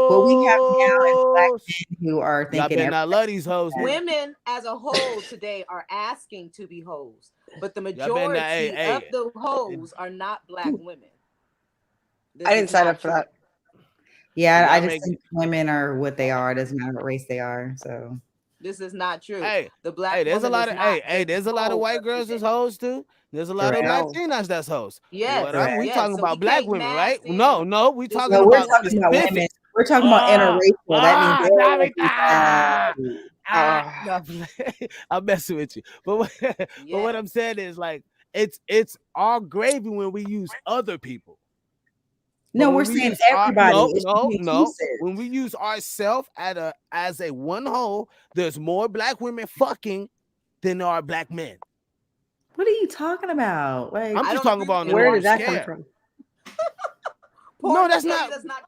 S4: What we have now is black
S3: Oh,
S4: men who are
S3: y'all
S4: thinking
S3: better not
S4: everything
S3: love these hoes.
S4: that.
S5: Women as a whole today are asking to be hoes, but the
S3: Y'all better not.
S5: majority of
S3: Hey,
S5: the hoes are not black women. This
S6: I didn't
S5: is
S6: sign
S5: not
S6: up for
S5: true.
S6: that.
S4: Yeah, I
S3: y'all
S4: just
S3: make.
S4: think women are what they are. It doesn't matter what race they are. So
S5: This is not true.
S3: Hey,
S5: The black
S3: hey, there's a
S5: woman
S3: lot
S5: is
S3: of
S5: not a
S3: there's a lot of
S5: hoe
S3: white
S5: of
S3: girls
S5: today.
S3: that's hoes too. There's a lot of
S6: No.
S3: Latinas that's hoes.
S5: Yes,
S3: We
S4: correct.
S3: talking
S5: yes. So we
S3: about black
S5: can't
S3: women, right?
S5: mask in.
S3: No, we
S5: This
S3: talking
S4: No,
S5: is
S4: we're
S3: about
S4: talking about women.
S3: specific.
S4: We're talking about interracial. That means
S3: Ah,
S4: everybody.
S3: no, I'm messing with you. But but what
S5: yes.
S3: I'm saying is like it's our gravy when we use other people. But
S4: No,
S3: when
S4: we're
S3: we
S4: saying
S3: use
S4: everybody. It should be inclusive.
S3: when we use ourselves as a one whole, there's more black women fucking than there are black men.
S4: What are you talking about? Like,
S3: I'm
S5: I
S3: just
S5: don't
S3: talking
S5: agree with
S3: about on
S5: you.
S3: a
S6: Where
S3: large
S6: did that come
S3: scale.
S6: from?
S3: No,
S5: Porn will
S3: that's
S5: tell you
S3: not.
S5: that's not.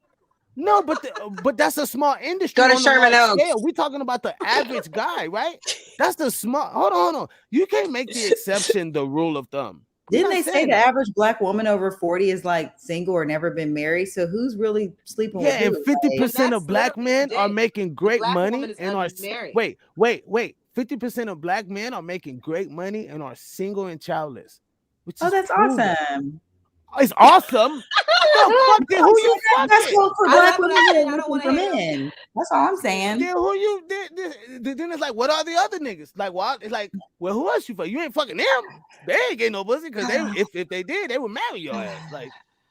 S3: No, but that's a small industry
S6: Go to
S3: on a
S6: Sherman
S3: large
S6: Oaks.
S3: scale. We're talking about the average guy, right? That's the small. Hold on. You can't make the exception the rule of thumb. We're
S4: didn't
S3: not
S4: they say
S3: saying
S4: the
S3: that.
S4: average black woman over 40 is like single or never been married? So who's really sleeping with
S3: Yeah, and
S4: who? Like,
S3: 50%
S5: That's
S3: of black
S5: literally
S3: men are
S5: today.
S3: making
S5: The
S3: great
S5: black woman
S3: money
S5: is
S3: and are
S5: unmarried.
S3: wait. 50% of black men are making great money and are single and childless, which
S4: oh,
S3: is
S4: that's
S3: proven.
S4: awesome.
S3: It's awesome. The fuck? Then who you
S4: That's
S3: fucking?
S4: cool for
S5: I
S4: black
S5: love it.
S4: women who
S5: I
S4: are
S5: don't
S4: looking
S5: want to
S4: for
S5: hate them.
S4: men. That's all I'm saying.
S3: Then who you? Then it's like, what are the other niggas? Like, what? It's like, well, who else you fuck? You ain't fucking them. They ain't getting no pussy because if they did, they would marry your ass. Like,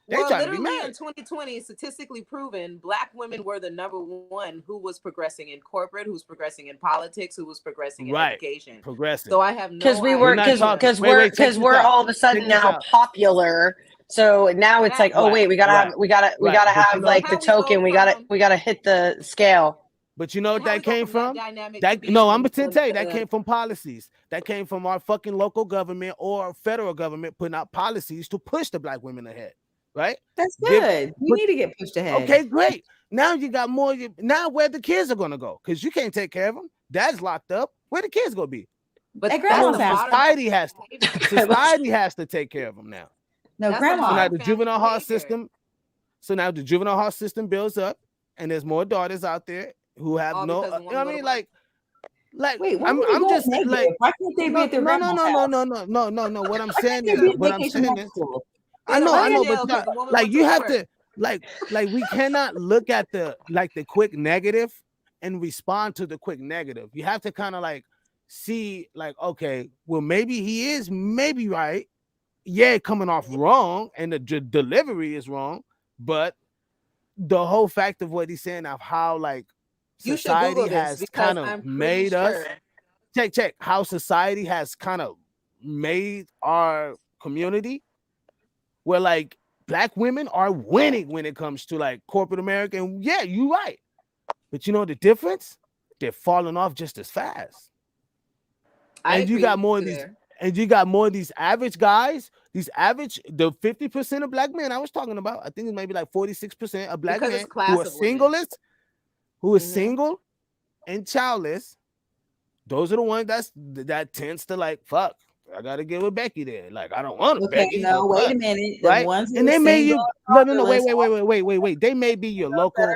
S3: they
S5: Well,
S3: trying to be
S5: literally in
S3: married.
S5: 2020, statistically proven, black women were the number one who was progressing in corporate, who's progressing in politics, who was progressing in
S3: Right,
S5: education.
S3: progressing.
S5: So I have no
S6: Because we
S5: idea.
S6: were
S3: We're not talking.
S6: because
S3: Wait, check this
S6: we're
S3: out.
S6: all of a
S3: Check
S6: sudden
S3: this
S6: now
S3: out.
S6: popular. So now it's like, oh
S3: Right,
S6: wait, we gotta
S3: right,
S6: have we gotta
S3: right. But
S6: have
S3: you know,
S6: like
S5: How
S6: the
S5: we go
S6: token. We
S5: from
S6: gotta hit the scale.
S3: but you know what
S5: how we
S3: that
S5: go
S3: came
S5: from
S3: from?
S5: that dynamic to
S3: That
S5: being
S3: no, I'm gonna tell you that came from policies. That came from our fucking local government or federal government putting out policies to push the black women ahead. right?
S4: That's good. We need to get pushed ahead.
S3: Okay, great. Now you got more. Now where the kids are gonna go? Because you can't take care of them. Dad's locked up. Where the kids gonna be?
S5: But
S4: at grandma's house.
S3: Society has to take care of them now.
S4: No,
S5: That's
S4: grandma.
S3: So now the juvenile hall system. So now the juvenile hall system builds up, and there's more daughters out there who have
S5: All
S3: no.
S5: because
S3: You know what I mean? Like,
S4: wait,
S3: I'm just
S4: negative?
S3: like,
S4: Why can't they be at their grandma's house?
S3: No. What I'm
S4: Why
S3: saying
S4: can't
S3: is,
S4: they be at
S3: what I'm
S4: vacation
S3: saying
S4: home
S3: is,
S4: school?
S3: I know,
S5: jail
S3: but
S5: 'cause the woman
S3: like
S5: went
S3: you
S5: to
S3: have
S5: work.
S3: to like we cannot look at the quick negative and respond to the quick negative. You have to kind of like see like, okay, well maybe he is maybe right. Yeah, coming off wrong and the delivery is wrong, but the whole fact of what he's saying of how like
S5: You should
S3: society
S5: Google this
S3: has
S5: because
S3: kind of
S5: I'm pretty
S3: made us
S5: sure.
S3: check how society has kind of made our community where like Black women are winning when it comes to like corporate America. And yeah, you're right. But you know the difference? They're falling off just as fast. And you got more of these, and you got more of these average guys, the 50% of Black men I was talking about. I think it's maybe like 46% of Black men who are singleless, who are single and childless. Those are the ones that tends to like, fuck, I gotta get with Becky there. Like, I don't want Becky.
S4: No, wait a minute. The
S3: right?
S4: ones
S3: And they may you no, wait. They may be your local.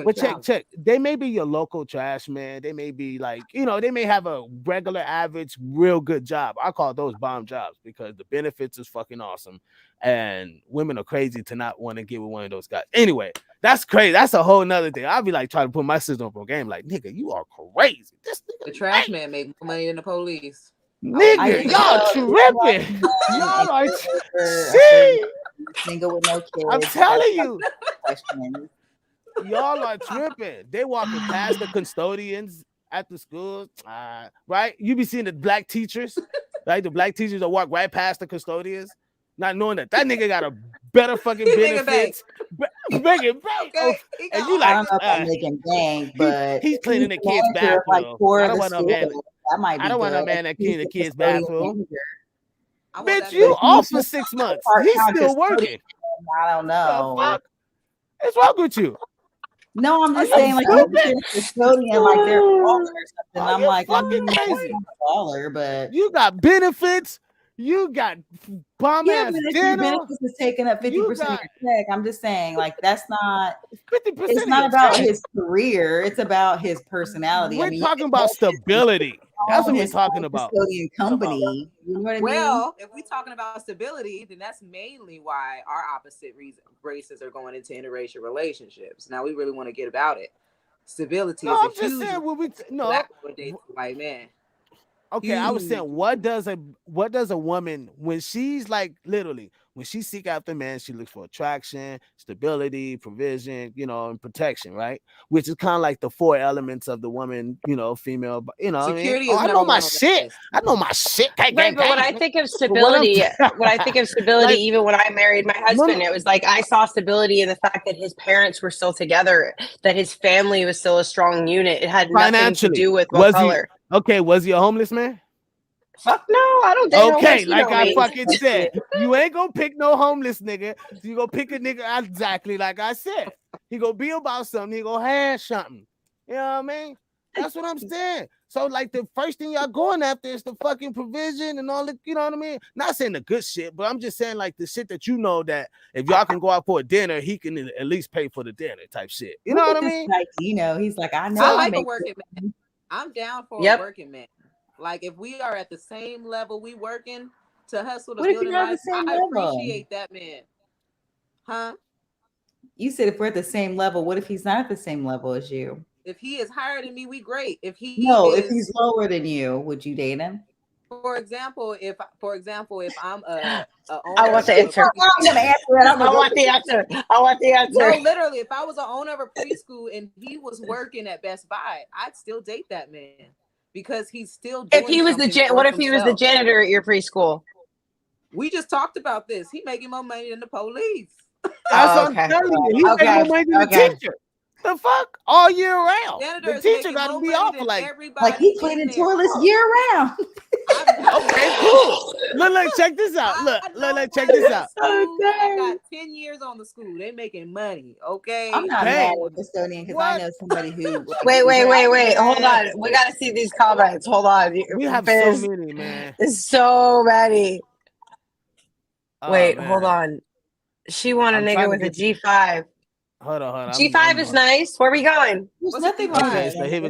S3: But check. They may be your local trash man. They may be like, they may have a regular, average, real good job. I call those bomb jobs because the benefits is fucking awesome. And women are crazy to not want to get with one of those guys. Anyway, that's crazy. That's a whole nother thing. I'll be like trying to put my system up on game. Like, nigga, you are crazy.
S5: The trash man make more money than the police.
S3: Nigga, y'all tripping. Y'all are shit.
S4: Single with no kids.
S3: I'm telling you. Y'all are tripping. They walking past the custodians at the schools, right? You be seeing the Black teachers, right? The Black teachers that walk right past the custodians, not knowing that nigga got a better fucking benefits. Making bank. Okay, and you like,
S4: I don't know if I'm making bank, but
S3: he's cleaning the kids' bathroom.
S4: Like
S3: I don't want no man. I don't want a man that clean the kids' bathroom. Bitch, you off for 6 months. He's still working.
S4: I don't know.
S3: What's wrong with you?
S4: No, I'm just saying, like, you're custodian, like they're baller or something. I'm like,
S3: fucking crazy.
S4: Baller, but
S3: you got benefits. You got bomb ass dinner.
S4: Benefits is taking up 50% of your check. I'm just saying, like, that's not 50%. It's not about his career. It's about his personality.
S3: We're talking about stability. That's what we're talking about.
S4: Custodian company. You know what I mean?
S5: Well, if we're talking about stability, then that's mainly why our opposite races are going into interracial relationships. Now we really want to get about it. Stability is a huge Black white man.
S3: Okay, I was saying, what does a woman, when she's like literally, when she seek after man, she looks for attraction, stability, provision, and protection, right? Which is kind of like the 4 elements of the woman, female,
S5: Security
S3: I know my shit. I know my shit.
S6: Right, but when I think of stability, even when I married my husband, it was like I saw stability in the fact that his parents were still together, that his family was still a strong unit. It had nothing to do with what color.
S3: Okay, was he a homeless man?
S6: Fuck no, I don't think.
S3: Okay, like I fucking said, you ain't gonna pick no homeless nigga. You gonna pick a nigga exactly like I said. He gonna be about something. He gonna have something. You know what I mean? That's what I'm saying. So like the first thing y'all going after is the fucking provision and all the, you know what I mean? Not saying the good shit, but I'm just saying like the shit that that if y'all can go out for a dinner, he can at least pay for the dinner type shit. You know what I mean?
S4: Like, he's like, I know.
S5: I like a working man. I'm down for a working man. Like if we are at the same level we working to hustle to build a life, I appreciate that man. Huh?
S4: You said if we're at the same level, what if he's not at the same level as you?
S5: If he is higher than me, we great. If he's
S4: lower than you, would you date him?
S5: For example, if I'm a owner,
S6: I want the answer.
S4: I'm gonna answer it.
S6: I want the answer. I want the answer.
S5: No, literally, if I was an owner of a preschool and he was working at Best Buy, I'd still date that man because he's still doing
S6: if he was what if he was the janitor at your preschool?
S5: We just talked about this. He making more money than the police.
S3: That's what I'm telling you. He's making more money than the teacher. The fuck? All year round. The teacher got to be off like
S4: he cleaning toilets year round.
S3: Okay, cool. Look, check this out. Look, check this out.
S5: I got 10 years on the school. They making money, okay?
S4: I'm not
S3: Dang.
S4: mad at custodian because I know somebody who.
S6: Wait. Hold on. We gotta see these comments. Hold on.
S3: We have
S6: There's
S3: so many, man.
S6: so many. Wait,
S3: man.
S6: hold on. She want a
S3: I'm
S6: nigga
S3: trying to
S6: with a
S3: get-
S6: G5.
S3: Hold on.
S6: G5 is nice. Where we going?
S4: There's
S5: What's
S4: nothing
S5: the
S4: wrong
S3: Okay,
S4: with
S3: so
S4: it.
S3: here we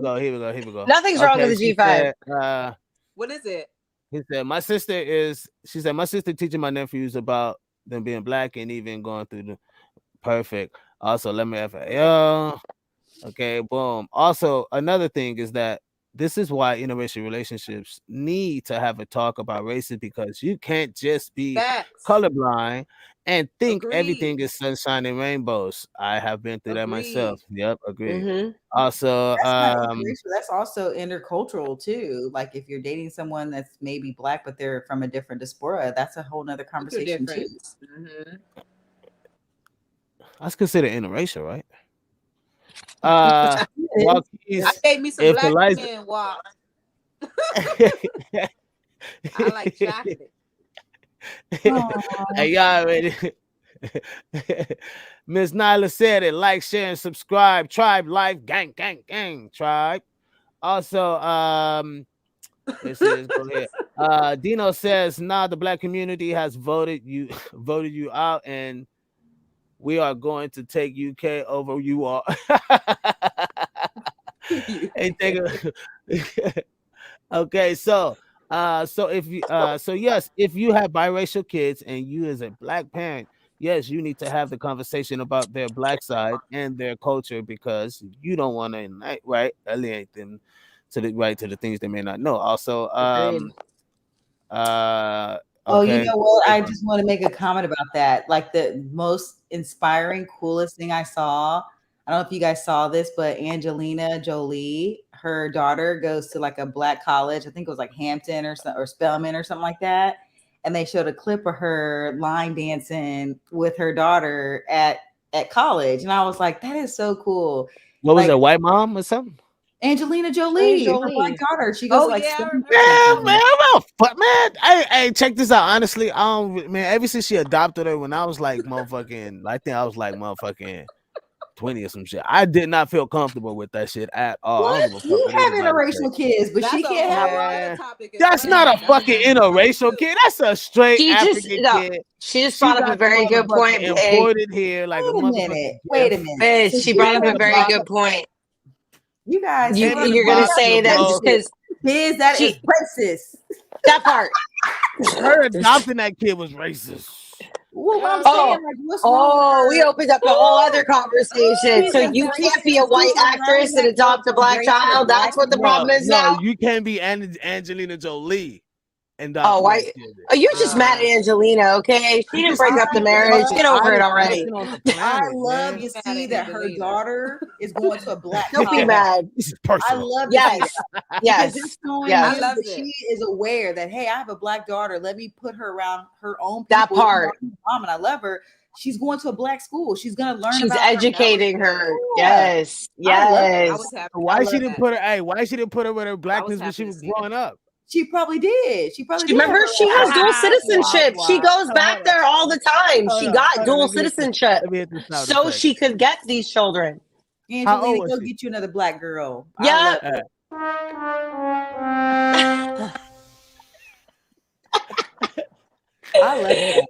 S3: go.
S6: Nothing's wrong with the
S3: she
S6: G5.
S3: said,
S5: What is it?
S3: he said, my sister teaching my nephews about them being black and even going through the perfect. Also, let me FAL. Okay, boom. Also, another thing is that this is why interracial relationships need to have a talk about races, because you can't just be
S5: Facts.
S3: colorblind and think
S5: Agreed.
S3: everything is sunshine and rainbows. I have been through that myself. Yep, agreed.
S6: Mm-hmm.
S3: Also,
S4: That's not interracial. That's also intercultural too. Like if you're dating someone that's maybe black, but they're from a different diaspora, that's a whole nother conversation too.
S5: Mm-hmm.
S3: that's considered interracial, right?
S5: I
S3: Marquise,
S5: gave me some
S3: if
S5: black
S3: Eliza-
S5: men walk. I like chocolate.
S3: Hey, y'all ready? Miss Nyla said it. Like, share, and subscribe. Tribe Life, gang, tribe. Also, let's see, let's go here. Dino says, nah, the black community has voted you out, and we are going to take UK over you all. Hey, okay, so if you yes, if you have biracial kids and you as a black parent, yes, you need to have the conversation about their black side and their culture, because you don't want to alienate them to the things they may not know. Also,
S4: Oh, you
S3: okay.
S4: know what? I just want to make a comment about that. Like the most inspiring, coolest thing I saw. I don't know if you guys saw this, but Angelina Jolie, her daughter goes to like a black college. I think it was like Hampton or Spelman or something like that. And they showed a clip of her line dancing with her daughter at college. And I was like, that is so cool.
S3: What was
S4: Like,
S3: her white mom or something?
S4: Angelina Jolie, her black daughter. She goes
S3: man. Hey, check this out. Honestly, ever since she adopted her, when I was like motherfucking, I think I was like motherfucking 20 or some shit, I did not feel comfortable with that shit at all.
S4: What? You have interracial kids, but she can't have
S5: one.
S3: That's not a fucking interracial kid. That's a straight African kid.
S6: She just brought up a very good point.
S3: Imported here like a motherfucker.
S4: Wait a minute.
S6: Bitch, she brought up a very good point.
S4: You guys,
S6: you're gonna say that just because
S4: that is racist.
S6: That part.
S3: Her adopting that kid was racist.
S4: Well, what I'm saying, like, what's wrong with
S6: we opened up a whole other conversation. So you can't be a white actress and adopt a black child. That's what the problem is now.
S3: You can't be Angelina Jolie. And
S6: you're just mad at Angelina, okay? She didn't break up the marriage. Get over it already.
S4: I love to see that her daughter is going to a black
S6: Don't be mad.
S3: This is personal.
S4: I love
S6: yes.
S4: Yes. I love
S6: it.
S4: She is aware that, hey, I have a black daughter. Let me put her around her own people.
S6: That part.
S4: Mom, and I love her. She's going to a black school. She's gonna learn.
S6: She's educating her. Yes.
S3: Why she didn't put her? Why she didn't put her with her blackness when she was growing up?
S4: She probably did. She probably did.
S6: Remember, she has dual citizenship. She goes back there all the time. She got dual citizenship so she could get these children.
S4: Angelina, go get you another black girl.
S6: Yeah.
S4: I love it.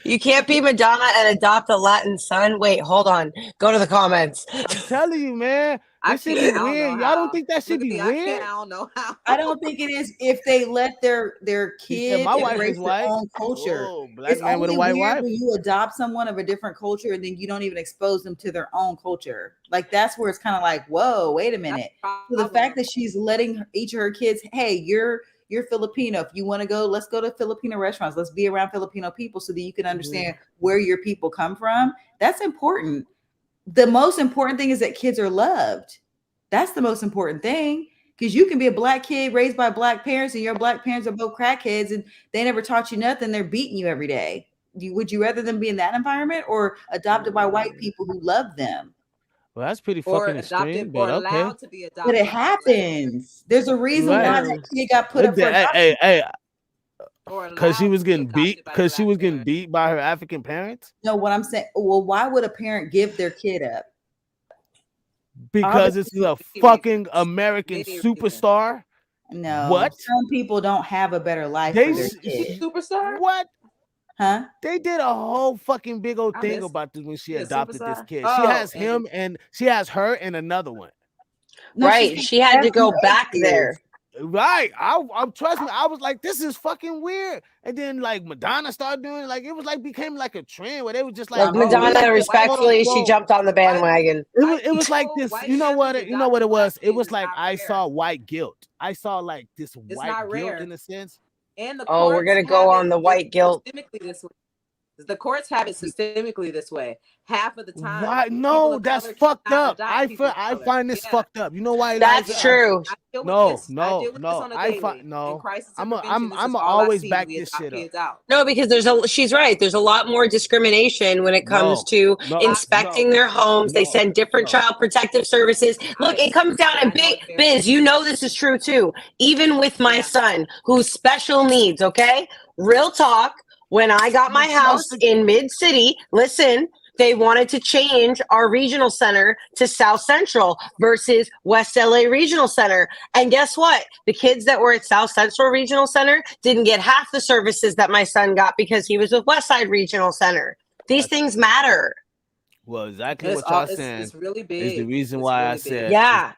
S6: You can't be Madonna and adopt a Latin son. Wait, hold on. Go to the comments.
S3: I'm telling you, man. This should be weird. Y'all don't think that should be weird?
S5: I don't know how.
S4: I don't think it is if they let their kid
S3: my wife
S4: embrace
S3: is
S4: their
S3: white.
S4: own culture.
S3: Black man with a white wife.
S4: When you adopt someone of a different culture and then you don't even expose them to their own culture. Like that's where it's kind of like, whoa, wait a minute. So the fact that she's letting each of her kids, hey, you're Filipino. If you want to go, let's go to Filipino restaurants. Let's be around Filipino people so that you can understand where your people come from. That's important. The most important thing is that kids are loved. That's the most important thing, because you can be a black kid raised by black parents and your black parents are both crackheads and they never taught you nothing. They're beating you every day. Would you rather them be in that environment or adopted by white people who love them?
S3: Well, that's pretty
S5: or
S3: fucking
S5: adopted
S3: extreme,
S5: or
S3: but okay.
S5: allowed to be
S4: But it
S5: adopted by a black man,
S4: happens. There's a reason why
S3: Right.
S4: that kid got put up for
S3: Hey,
S4: adoption.
S3: hey,
S5: or
S3: because she
S5: allowed
S3: was
S5: to be
S3: getting beat.
S5: adopted by a
S3: Because she
S5: black
S3: was getting
S5: man.
S3: beat by her African parents.
S4: No, what I'm saying, well, why would a parent give their kid up?
S3: Because this is a
S5: Many
S3: fucking
S5: reasons.
S3: American
S5: Many reasons.
S3: superstar.
S4: No,
S3: What?
S4: some people don't have a better life
S3: They
S4: for their
S3: s-
S4: kid.
S5: Superstar?
S3: what?
S4: Huh?
S3: They did a whole fucking big old
S5: I
S3: thing
S5: missed.
S3: about this when she
S5: She a
S3: adopted this
S5: superstar?
S3: kid. She
S5: Oh,
S3: has
S5: and
S3: him and she has her and another one.
S4: No, she's
S6: Right. She had to go back there.
S3: Right. I'm trust me. I was like, this is fucking weird. And then like Madonna started doing like it was like became like a trend where they were just like,
S6: Like
S3: oh, we
S6: Madonna,
S3: like this
S6: respectfully, she
S3: quote-unquote-
S6: jumped on the bandwagon.
S3: It was like
S5: people,
S3: this.
S5: white
S3: You know what?
S5: families
S3: You know what it
S5: adopting black
S3: was? It
S5: kids
S3: was
S5: is
S3: like
S5: not
S3: I
S5: rare.
S3: saw white guilt. I saw like this
S5: It's
S3: white
S5: not
S3: guilt
S5: rare.
S3: in a sense.
S5: And the
S6: Oh, we're
S5: courts
S6: gonna
S5: have
S6: go on
S5: it
S6: the white guilt.
S5: systemically this way. The courts have it systemically this way. Half of the time,
S3: Why?
S5: people
S3: No,
S5: of
S3: that's
S5: color
S3: fucked
S5: cannot
S3: up.
S5: adopt
S3: I
S5: people of color.
S3: find this
S5: Yeah.
S3: fucked up. You know why?
S6: That's
S3: Eliza?
S6: true.
S5: I deal with
S3: No,
S5: this. I deal with this on a
S3: I
S5: daily.
S3: find no.
S5: In crisis
S3: I'm
S5: intervention, this is
S3: I'm
S5: all I
S3: always
S5: see
S3: back
S5: when we
S3: this
S5: adopt
S3: shit up.
S5: kids out.
S6: No, because she's right. There's a lot more discrimination when it comes to inspecting their homes. They send different child protective services. Look, it comes down in big biz. You know this is true too. Even with my son, who's special needs. Okay, real talk. When I got my house in Mid City, listen. They wanted to change our regional center to South Central versus West LA Regional Center. And guess what? The kids that were at South Central Regional Center didn't get half the services that my son got because he was with West Side Regional Center. These things matter.
S3: Well, exactly
S5: It's
S3: what y'all
S5: all-
S3: saying
S5: it's really big.
S3: is the reason
S5: It's
S3: why I
S5: really
S3: said
S5: big.
S6: Yeah.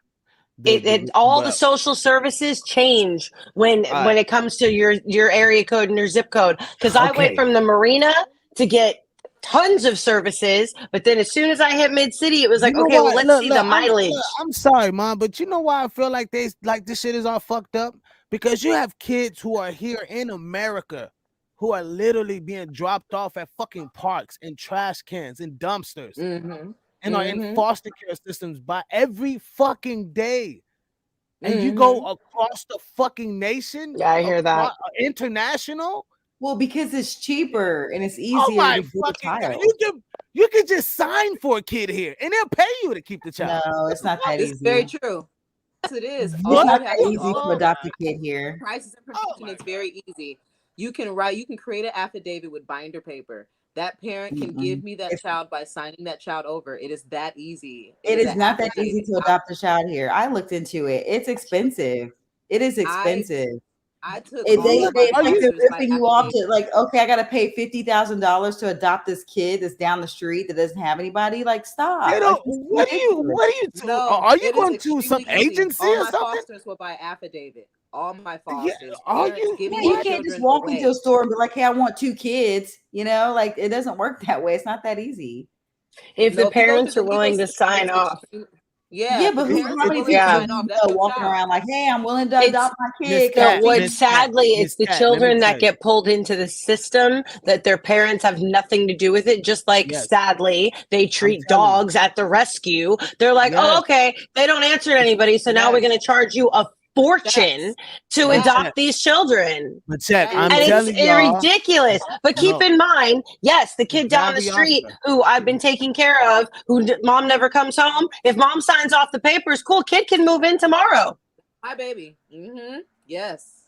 S6: All the
S3: well,
S6: social services change when
S3: right.
S6: it comes to your area code and your zip code. Because I went
S3: Okay.
S6: from the marina to get tons of services, but then as soon as I hit Mid City, it was like,
S3: You know
S6: okay, well,
S3: why?
S6: let's see the mileage.
S3: I'm sorry, Mom, but you know why I feel like this shit is all fucked up? Because you have kids who are here in America who are literally being dropped off at fucking parks and trash cans and dumpsters and are in foster care systems by every fucking day. And you go across the fucking nation?
S6: Yeah, I hear that.
S3: International?
S4: Well, because it's cheaper and it's easier
S3: Oh my
S4: to get a
S3: fucking God.
S4: child.
S3: You can just sign for a kid here and they'll pay you to keep the child.
S4: No, it's not that
S5: It's
S4: easy.
S5: very true. Yes, it is.
S4: It's
S5: All
S4: not
S5: you
S4: that
S5: have to do,
S4: easy to adopt a kid here.
S5: crisis intervention is very easy. You can create an affidavit with binder paper. That parent can give me that child by signing that child over. It is that easy.
S4: It is not that easy to adopt a child here. I looked into it. It's expensive. It is expensive.
S5: I took
S4: They
S5: all of my
S4: it's like they're
S5: fosters by
S4: ripping you off
S5: affidavit.
S4: to like, okay, I gotta pay $50,000 to adopt this kid that's down the street that doesn't have anybody. Like, stop.
S3: You
S4: Like,
S3: know, what are you
S5: No,
S3: are you
S5: it is
S3: going to some
S5: extremely easy.
S3: agency
S5: All
S3: or
S5: my
S3: something?
S5: fosters were by affidavit. All my fosters.
S3: Are
S5: Parents
S3: you?
S5: giving
S4: yeah, you
S5: their
S4: can't just
S5: children
S4: walk
S5: away.
S4: into a store and be like, hey, I want 2 kids. You know, like it doesn't work that way. It's not that easy.
S6: If
S5: No,
S6: the
S5: if you go
S6: parents
S5: through
S6: are
S5: the legal
S6: willing to
S5: system,
S6: sign
S5: it's
S6: off.
S4: Yeah, but
S5: if the
S4: how
S5: parents are
S4: many
S5: willing
S4: people
S5: to
S6: Yeah.
S5: sign off, that's your
S4: walking
S5: child.
S4: around like, hey, I'm willing to
S6: It's
S4: adopt my
S3: Miss
S4: kid?
S6: no,
S3: Cat,
S6: what
S3: Miss Cat,
S6: sadly, it's
S3: Miss
S6: the
S3: Cat, let me
S6: children
S3: tell
S6: that
S3: you.
S6: get pulled into the system that their parents have nothing to do with it. Just like
S3: Yes.
S6: sadly, they treat
S3: telling you.
S6: dogs at the rescue. They're like,
S3: Yes.
S6: oh, okay, they don't answer to anybody, so now we're
S3: Yes.
S6: going to charge you a fortune to
S3: But
S6: adopt
S3: Chat,
S6: these children.
S3: but Chat, I'm
S6: And it's
S3: telling y'all.
S6: ridiculous. But keep
S3: No,
S6: in mind, yes, the kid down the street
S3: Gaviota.
S6: who I've been taking care of, mom never comes home. If mom signs off the papers, cool, kid can move in tomorrow.
S5: My baby. Yes.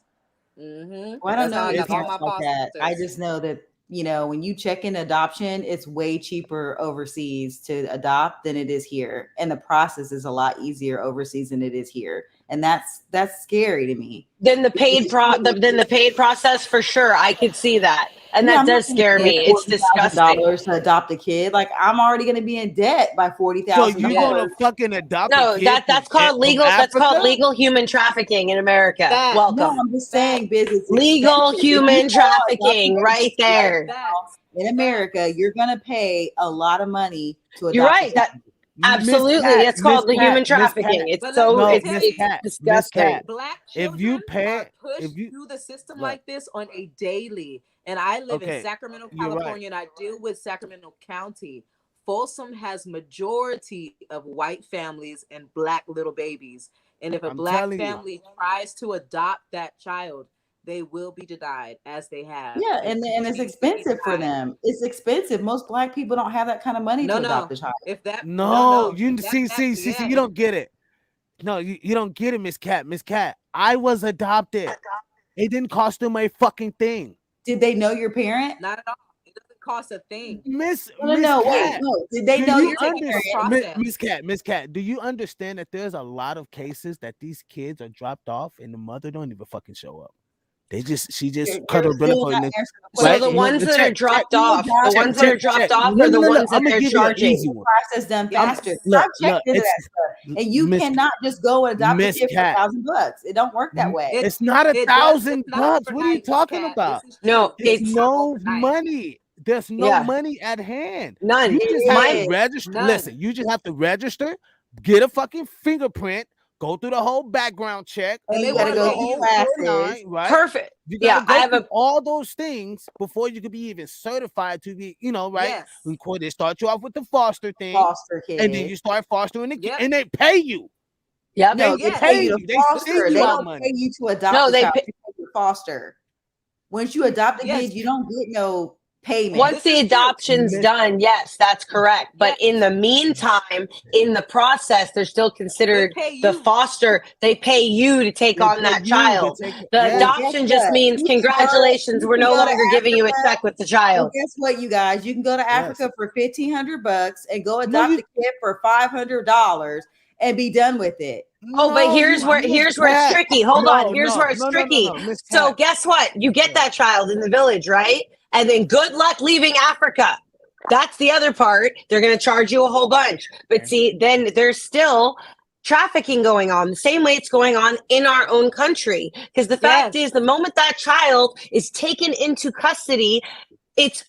S4: Well, I don't
S5: That's
S4: know
S5: how I
S4: any
S5: got all
S4: parents
S5: my
S4: like that. I
S5: fosters.
S4: just know that, you know, when you check in adoption, it's way cheaper overseas to adopt than it is here. And the process is a lot easier overseas than it is here. And that's scary to me.
S6: Then the paid process for sure. I could see that. And
S4: Yeah,
S6: that
S4: I'm not
S6: does
S4: gonna
S6: scare
S4: pay
S6: me. It's disgusting.
S4: $40,000 to adopt a kid. Like I'm already gonna be in debt by
S3: So
S4: $40,000.
S3: you gonna fucking adopt a
S6: No,
S3: kid
S6: that's
S3: from
S6: called legal. That's called
S3: Africa?
S6: legal human trafficking in America.
S5: Facts.
S4: No,
S6: Welcome.
S4: I'm just saying, biz, it's
S6: Legal
S4: expensive. If you
S6: human
S4: are
S6: trafficking
S4: adopting a
S6: right
S4: kid right
S6: there.
S4: now in America, you're gonna pay a lot of money to
S6: You're
S4: adopt a
S6: right.
S4: child.
S6: That absolutely.
S3: Cat,
S6: It's called the
S3: Miss
S6: human
S3: Cat,
S6: trafficking. It's
S5: But
S6: so
S5: let me
S6: it's,
S5: tell
S6: it's
S5: you,
S3: Miss
S6: disgusting.
S3: Cat.
S5: Black
S3: If
S5: children
S3: you pay,
S5: are pushed
S3: if you
S5: through the system
S3: what?
S5: like this on a daily. And I live in
S3: Okay,
S5: Sacramento,
S3: you're right.
S5: California, and I deal with Sacramento County. Folsom has majority of white families and black little babies. And if a
S3: I'm
S5: black
S3: telling you.
S5: family tries to adopt that child, they will be denied, as they have.
S4: Yeah, and it's expensive for them. It's expensive. Most Black people don't have that kind of money to adopt a child.
S5: If that
S3: No, you
S5: that,
S3: see, you don't get it. No, you don't get it, Miss Cat. Miss Cat, I was adopted. It didn't cost them a fucking thing.
S4: Did they know your parent?
S5: Not at all. It doesn't cost a thing.
S3: Miss
S4: Wait,
S3: Cat,
S4: no. Did they know your parent?
S3: Miss Cat, do you understand that there's a lot of cases that these kids are dropped off and the mother don't even fucking show up? She just cut her umbilical.
S6: So the ones that are dropped off, the ones that are dropped off are the ones that they're charging.
S4: Process done faster. I've checked into that stuff, and you cannot just go and adopt a kid for $1,000. It don't work that way.
S3: It's not $1,000. What are you talking about?
S6: No,
S3: it's no money. There's no money at hand.
S6: None.
S3: You just have to register. Listen, you just have to register, get a fucking fingerprint. Go through the whole background check.
S4: And you gotta go through classes.
S3: Right?
S6: Perfect.
S3: You gotta go through all those things before you could be even certified to be, right? Yes. They start you off with the foster thing.
S4: Foster kid.
S3: And then you start fostering the kid. And they pay you.
S4: Yeah, no, they pay you to foster. They don't pay you to adopt a child. They pay you to foster. Once you adopt a kid, you don't get no payment.
S6: Once the adoption's done, yes, that's correct. But in the meantime, in the process, they're still considered the foster. They pay you to take on that child. The adoption just means congratulations, we're no longer giving you a check with the child.
S4: Well, guess what, you guys? You can go to Africa for $1,500 and go adopt a kid for $500 and be done with it.
S6: Oh, but here's where it's tricky. Hold on. Here's where it's tricky. So guess what? You get that child in the village, right? And then good luck leaving Africa. That's the other part. They're going to charge you a whole bunch. But see, then there's still trafficking going on the same way it's going on in our own country. Because the fact is, the moment that child is taken into custody, it's,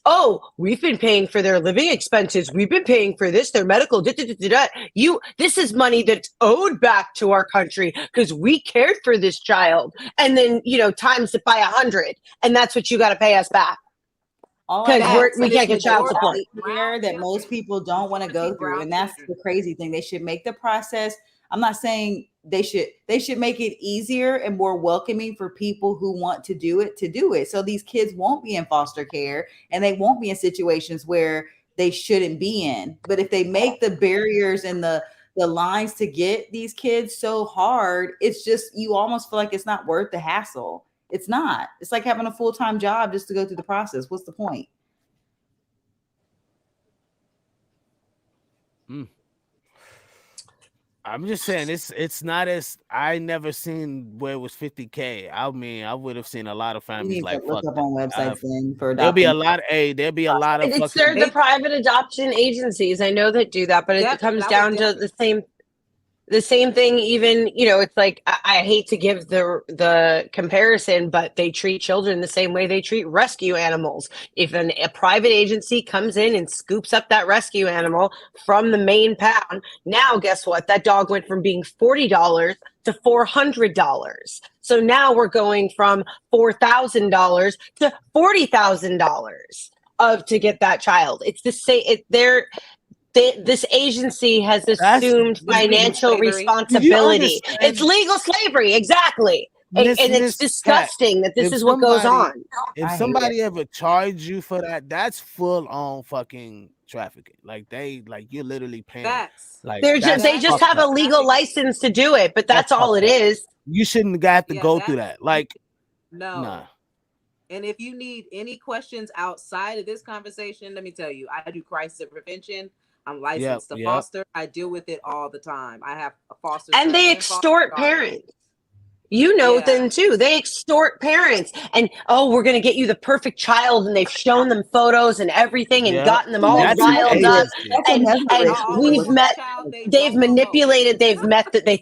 S6: we've been paying for their living expenses. We've been paying for this, their medical. This is money that's owed back to our country because we cared for this child. And then, times it by 100. And that's what you got to pay us back. Because we can't get child support.
S4: That most people don't want to go through, and that's the crazy thing. They should make the process. I'm not saying they should make it easier and more welcoming for people who want to do it. So these kids won't be in foster care and they won't be in situations where they shouldn't be in. But if they make the barriers and the lines to get these kids so hard, it's just, you almost feel like it's not worth the hassle. It's not. It's like having a full-time job just to go through the process. What's the point?
S3: I'm just saying it's not as, I never seen where it was $50K. I mean, I would have seen a lot of families like
S4: look up on websites for adoption.
S3: There'll be a lot of
S6: it's the private adoption agencies. I know that do that, but it comes down to the same thing. Even, it's like, I hate to give the comparison, but they treat children the same way they treat rescue animals. If a private agency comes in and scoops up that rescue animal from the main pound, now guess what? That dog went from being $40 to $400. So now we're going from $4,000 to $40,000 to get that child. It's the same. This agency has assumed financial responsibility. It's legal slavery, exactly. And it's disgusting that this is what goes on.
S3: If somebody ever charged you for that, that's full on fucking trafficking. You're literally paying.
S6: They just have a legal license to do it, but that's all it is.
S3: You shouldn't have to go through that.
S5: No.
S3: Nah.
S5: And if you need any questions outside of this conversation, let me tell you, I do crisis prevention. I'm licensed to foster. I deal with it all the time. I have a foster.
S6: And they extort parents. Them too. They extort parents. And, we're going to get you the perfect child. And they've shown them photos and everything and gotten them all riled up. And they've manipulated. They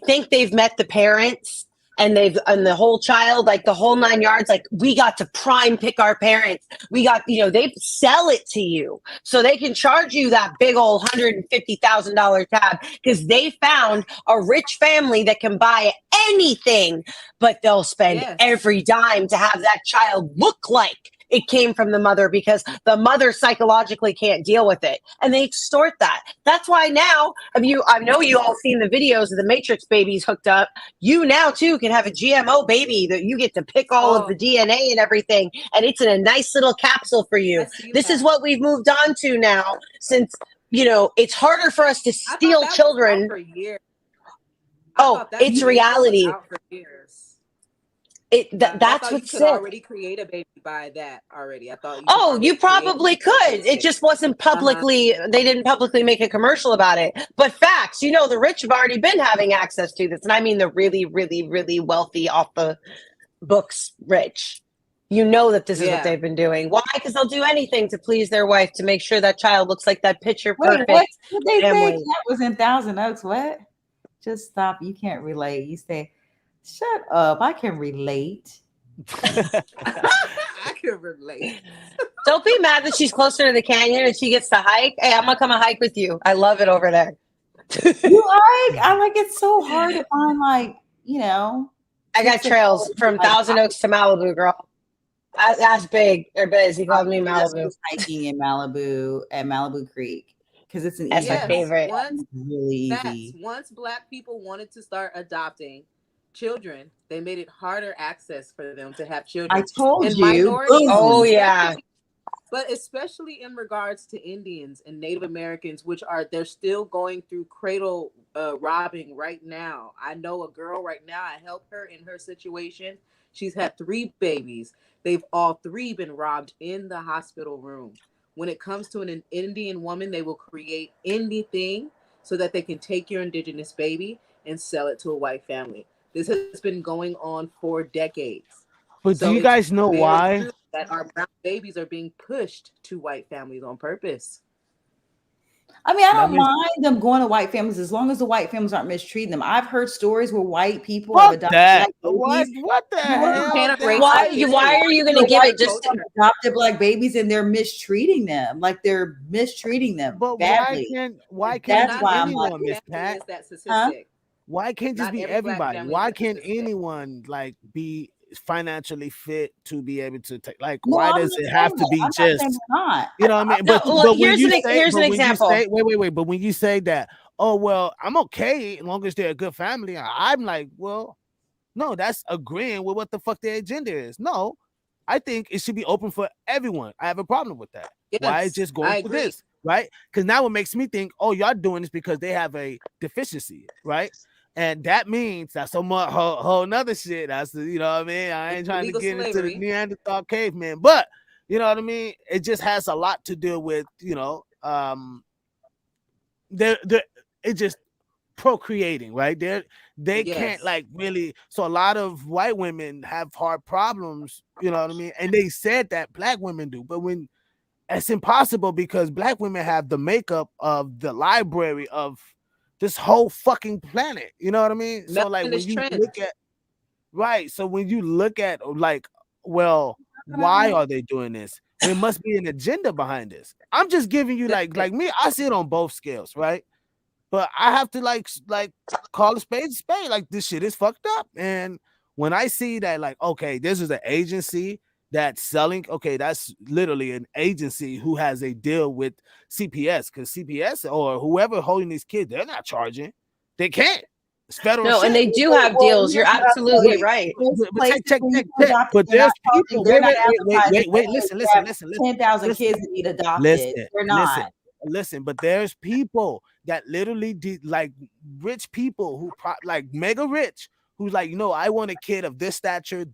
S6: think they've met the parents. And the whole child, like the whole 9 yards, like we got to prime pick our parents. We got, they sell it to you so they can charge you that big old $150,000 tab because they found a rich family that can buy anything, but they'll spend every dime to have that child look like it came from the mother because the mother psychologically can't deal with it, and they extort that. That's why now, I know you all seen the videos of the Matrix babies hooked up. You now too can have a GMO baby that you get to pick all of the DNA and everything, and it's in a nice little capsule for you. This is what we've moved on to now, since it's harder for us to steal children.
S5: For years.
S6: It's reality.
S5: Out for years.
S6: That's what's sick.
S5: Already create a baby by that already. I thought.
S6: You probably could. It just wasn't publicly. They didn't publicly make a commercial about it. But facts, the rich have already been having access to this, and I mean the really, really, really wealthy, off the books rich. That this is what they've been doing. Why? Because they'll do anything to please their wife to make sure that child looks like that picture perfect.
S4: What did they say? That was in Thousand Oaks. What? Just stop. You can't relate. You say, shut up. I can relate.
S5: I can relate.
S6: Don't be mad that she's closer to the canyon and she gets to hike. Hey, I'm gonna come and hike with you. I love it over there.
S4: You hike? I like it so hard to find, I
S6: got trails from Thousand Oaks to Malibu, girl. That's big. Or Biz, he called me Malibu.
S4: Hiking in Malibu at Malibu Creek. Because it's an
S6: my favorite.
S4: Really easy.
S5: Once Black people wanted to start adopting children, they made it harder access for them to have children.
S4: I told you.
S6: Oh yeah.
S5: But especially in regards to Indians and Native Americans, they're still going through cradle robbing right now. I know a girl right now. I help her in her situation. She's had 3 babies. They've all 3 been robbed in the hospital room. When it comes to an Indian woman, they will create anything so that they can take your indigenous baby and sell it to a white family. This has been going on for decades.
S3: But do you guys know why?
S5: That our brown babies are being pushed to white families on purpose.
S4: I mean, I don't mind them going to white families as long as the white families aren't mistreating them. I've heard stories where white people have adopted black babies.
S3: What the hell?
S6: Why are you going to give it just
S4: adopted black babies and they're mistreating them? Like they're mistreating them badly.
S3: Why can't
S4: That's why I'm like,
S3: Miss Pat? Why can't just be everybody? Why can't anyone be financially fit to be able to take? Why does it have to be just? You know what I mean? But
S6: here's an example.
S3: Wait. But when you say that, oh well, I'm okay as long as they're a good family. I'm like, well, no, that's agreeing with what the fuck their agenda is. No, I think it should be open for everyone. I have a problem with that. Yes, why is just going for this, right? Because now it makes me think, oh, y'all doing this because they have a deficiency, right? And that means that's so much whole nother shit. That's what I mean. I ain't trying to get into the Neanderthal caveman, but you know what I mean. It just has a lot to do with it just procreating, right? They can't really. So a lot of white women have heart problems. You know what I mean? And they said that black women do, but when it's impossible because black women have the makeup of the library of this whole fucking planet, you know what I mean? So when you look at so when you look at well, why are they doing this? There must be an agenda behind this. I'm just giving you like me, I see it on both scales, right? But I have to call a spade. Like this shit is fucked up. And when I see that, okay, this is an agency that's selling, okay, that's literally an agency who has a deal with CPS, because CPS or whoever holding these kids, they're not charging. They can't. It's federal.
S6: No, shit. And they do have deals. You're absolutely right.
S3: Check. But there's people. Wait. Listen.
S4: 10,000 kids that need adopted. They're not.
S3: Listen, but there's people that literally rich people who mega rich. Who's I want a kid of this stature,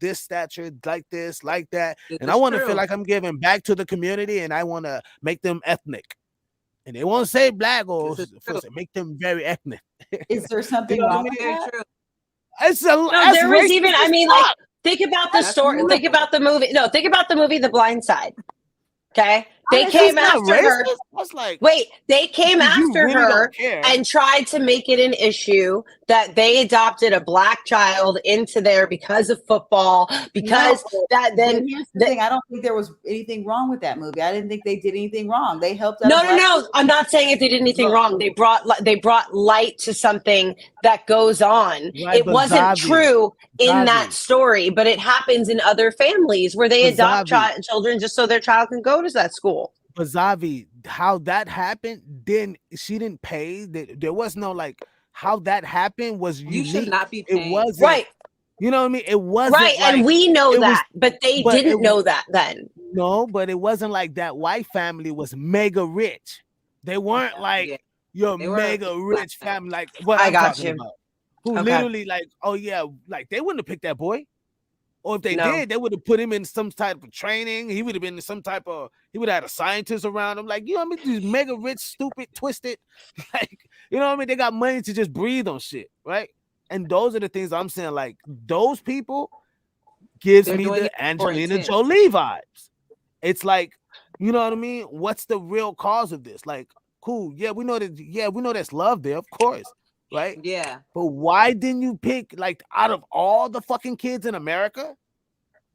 S3: like this, like that. And I want to feel like I'm giving back to the community and I want to make them ethnic. And they won't say black or make them very ethnic.
S4: Is there something wrong with that?
S6: There was even, think about the story. Think about the movie. No, think about the movie The Blind Side. Okay. They came
S3: That's not
S6: after her.
S3: racist. That's like,
S6: Wait, they came
S3: you
S6: after
S3: really
S6: her
S3: don't care.
S6: and tried to make it an issue that they adopted a black child into there because of football. Because
S4: But here's the thing: I don't think there was anything wrong with that movie. I didn't think they did anything wrong. They helped out.
S6: No. I'm not saying if they did anything wrong. They brought light to something that goes on.
S3: Right,
S6: It wasn't true in that
S3: Zavi.
S6: story, but it happens in other families where they
S3: But
S6: adopt
S3: Zavi.
S6: children just so their child can go to that school.
S3: But Zavi, how that happened, she didn't pay. There was no like how that happened was unique.
S5: You should not be paying.
S3: It wasn't
S6: Right.
S3: You know what I mean? It wasn't
S6: right,
S3: like,
S6: and we know
S3: it was-
S6: that, but they
S3: but
S6: didn't
S3: it-
S6: know that then.
S3: No, but it wasn't like that white family was mega rich. They weren't like
S5: Yeah.
S3: your
S5: They were
S3: mega rich family, like what
S6: I
S3: I'm
S6: got
S3: talking
S6: you.
S3: about. Who
S6: Okay.
S3: literally like, oh yeah, like they wouldn't have picked that boy. Or if they
S6: No.
S3: did, they would have put him in some type of training. He would have been some type of, he would have had a scientist around him. Like, you know what I mean? These mega rich, stupid, twisted, like, you know what I mean? They got money to just breathe on shit, right? And those are the things I'm saying. Like, those people gives
S5: They're
S3: me
S5: doing
S3: the
S5: it for
S3: Angelina
S5: intent.
S3: Jolie vibes. It's like, you know what I mean? What's the real cause of this? Like, cool. Yeah, we know that. Yeah, we know there's love there, of course, right?
S5: Yeah.
S3: But why didn't you pick, like, out of all the fucking kids in America,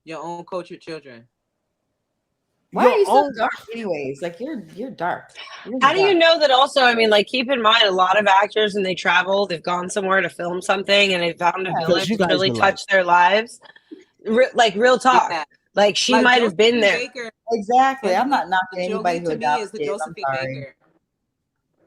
S5: Your own cultured children.
S4: Why
S3: your
S4: are you so
S3: own-
S4: dark, anyways? Like you're dark. You're
S6: How do you
S4: dark.
S6: know that also? I mean, like, keep in mind, a lot of actors, when they travel, they've gone somewhere to film something and they found a
S3: Because
S6: village
S3: you
S6: that
S3: guys
S6: really
S3: were like-
S6: touched their lives. Like, real talk.
S5: Yeah.
S6: Like, she
S5: Like
S6: might have been there.
S5: Josephine Baker.
S4: Exactly. I'm not knocking
S5: Jolie
S4: anybody who
S5: to me
S4: adopts
S5: is the
S4: kids. I'm
S5: Josephine
S4: sorry.
S5: Baker.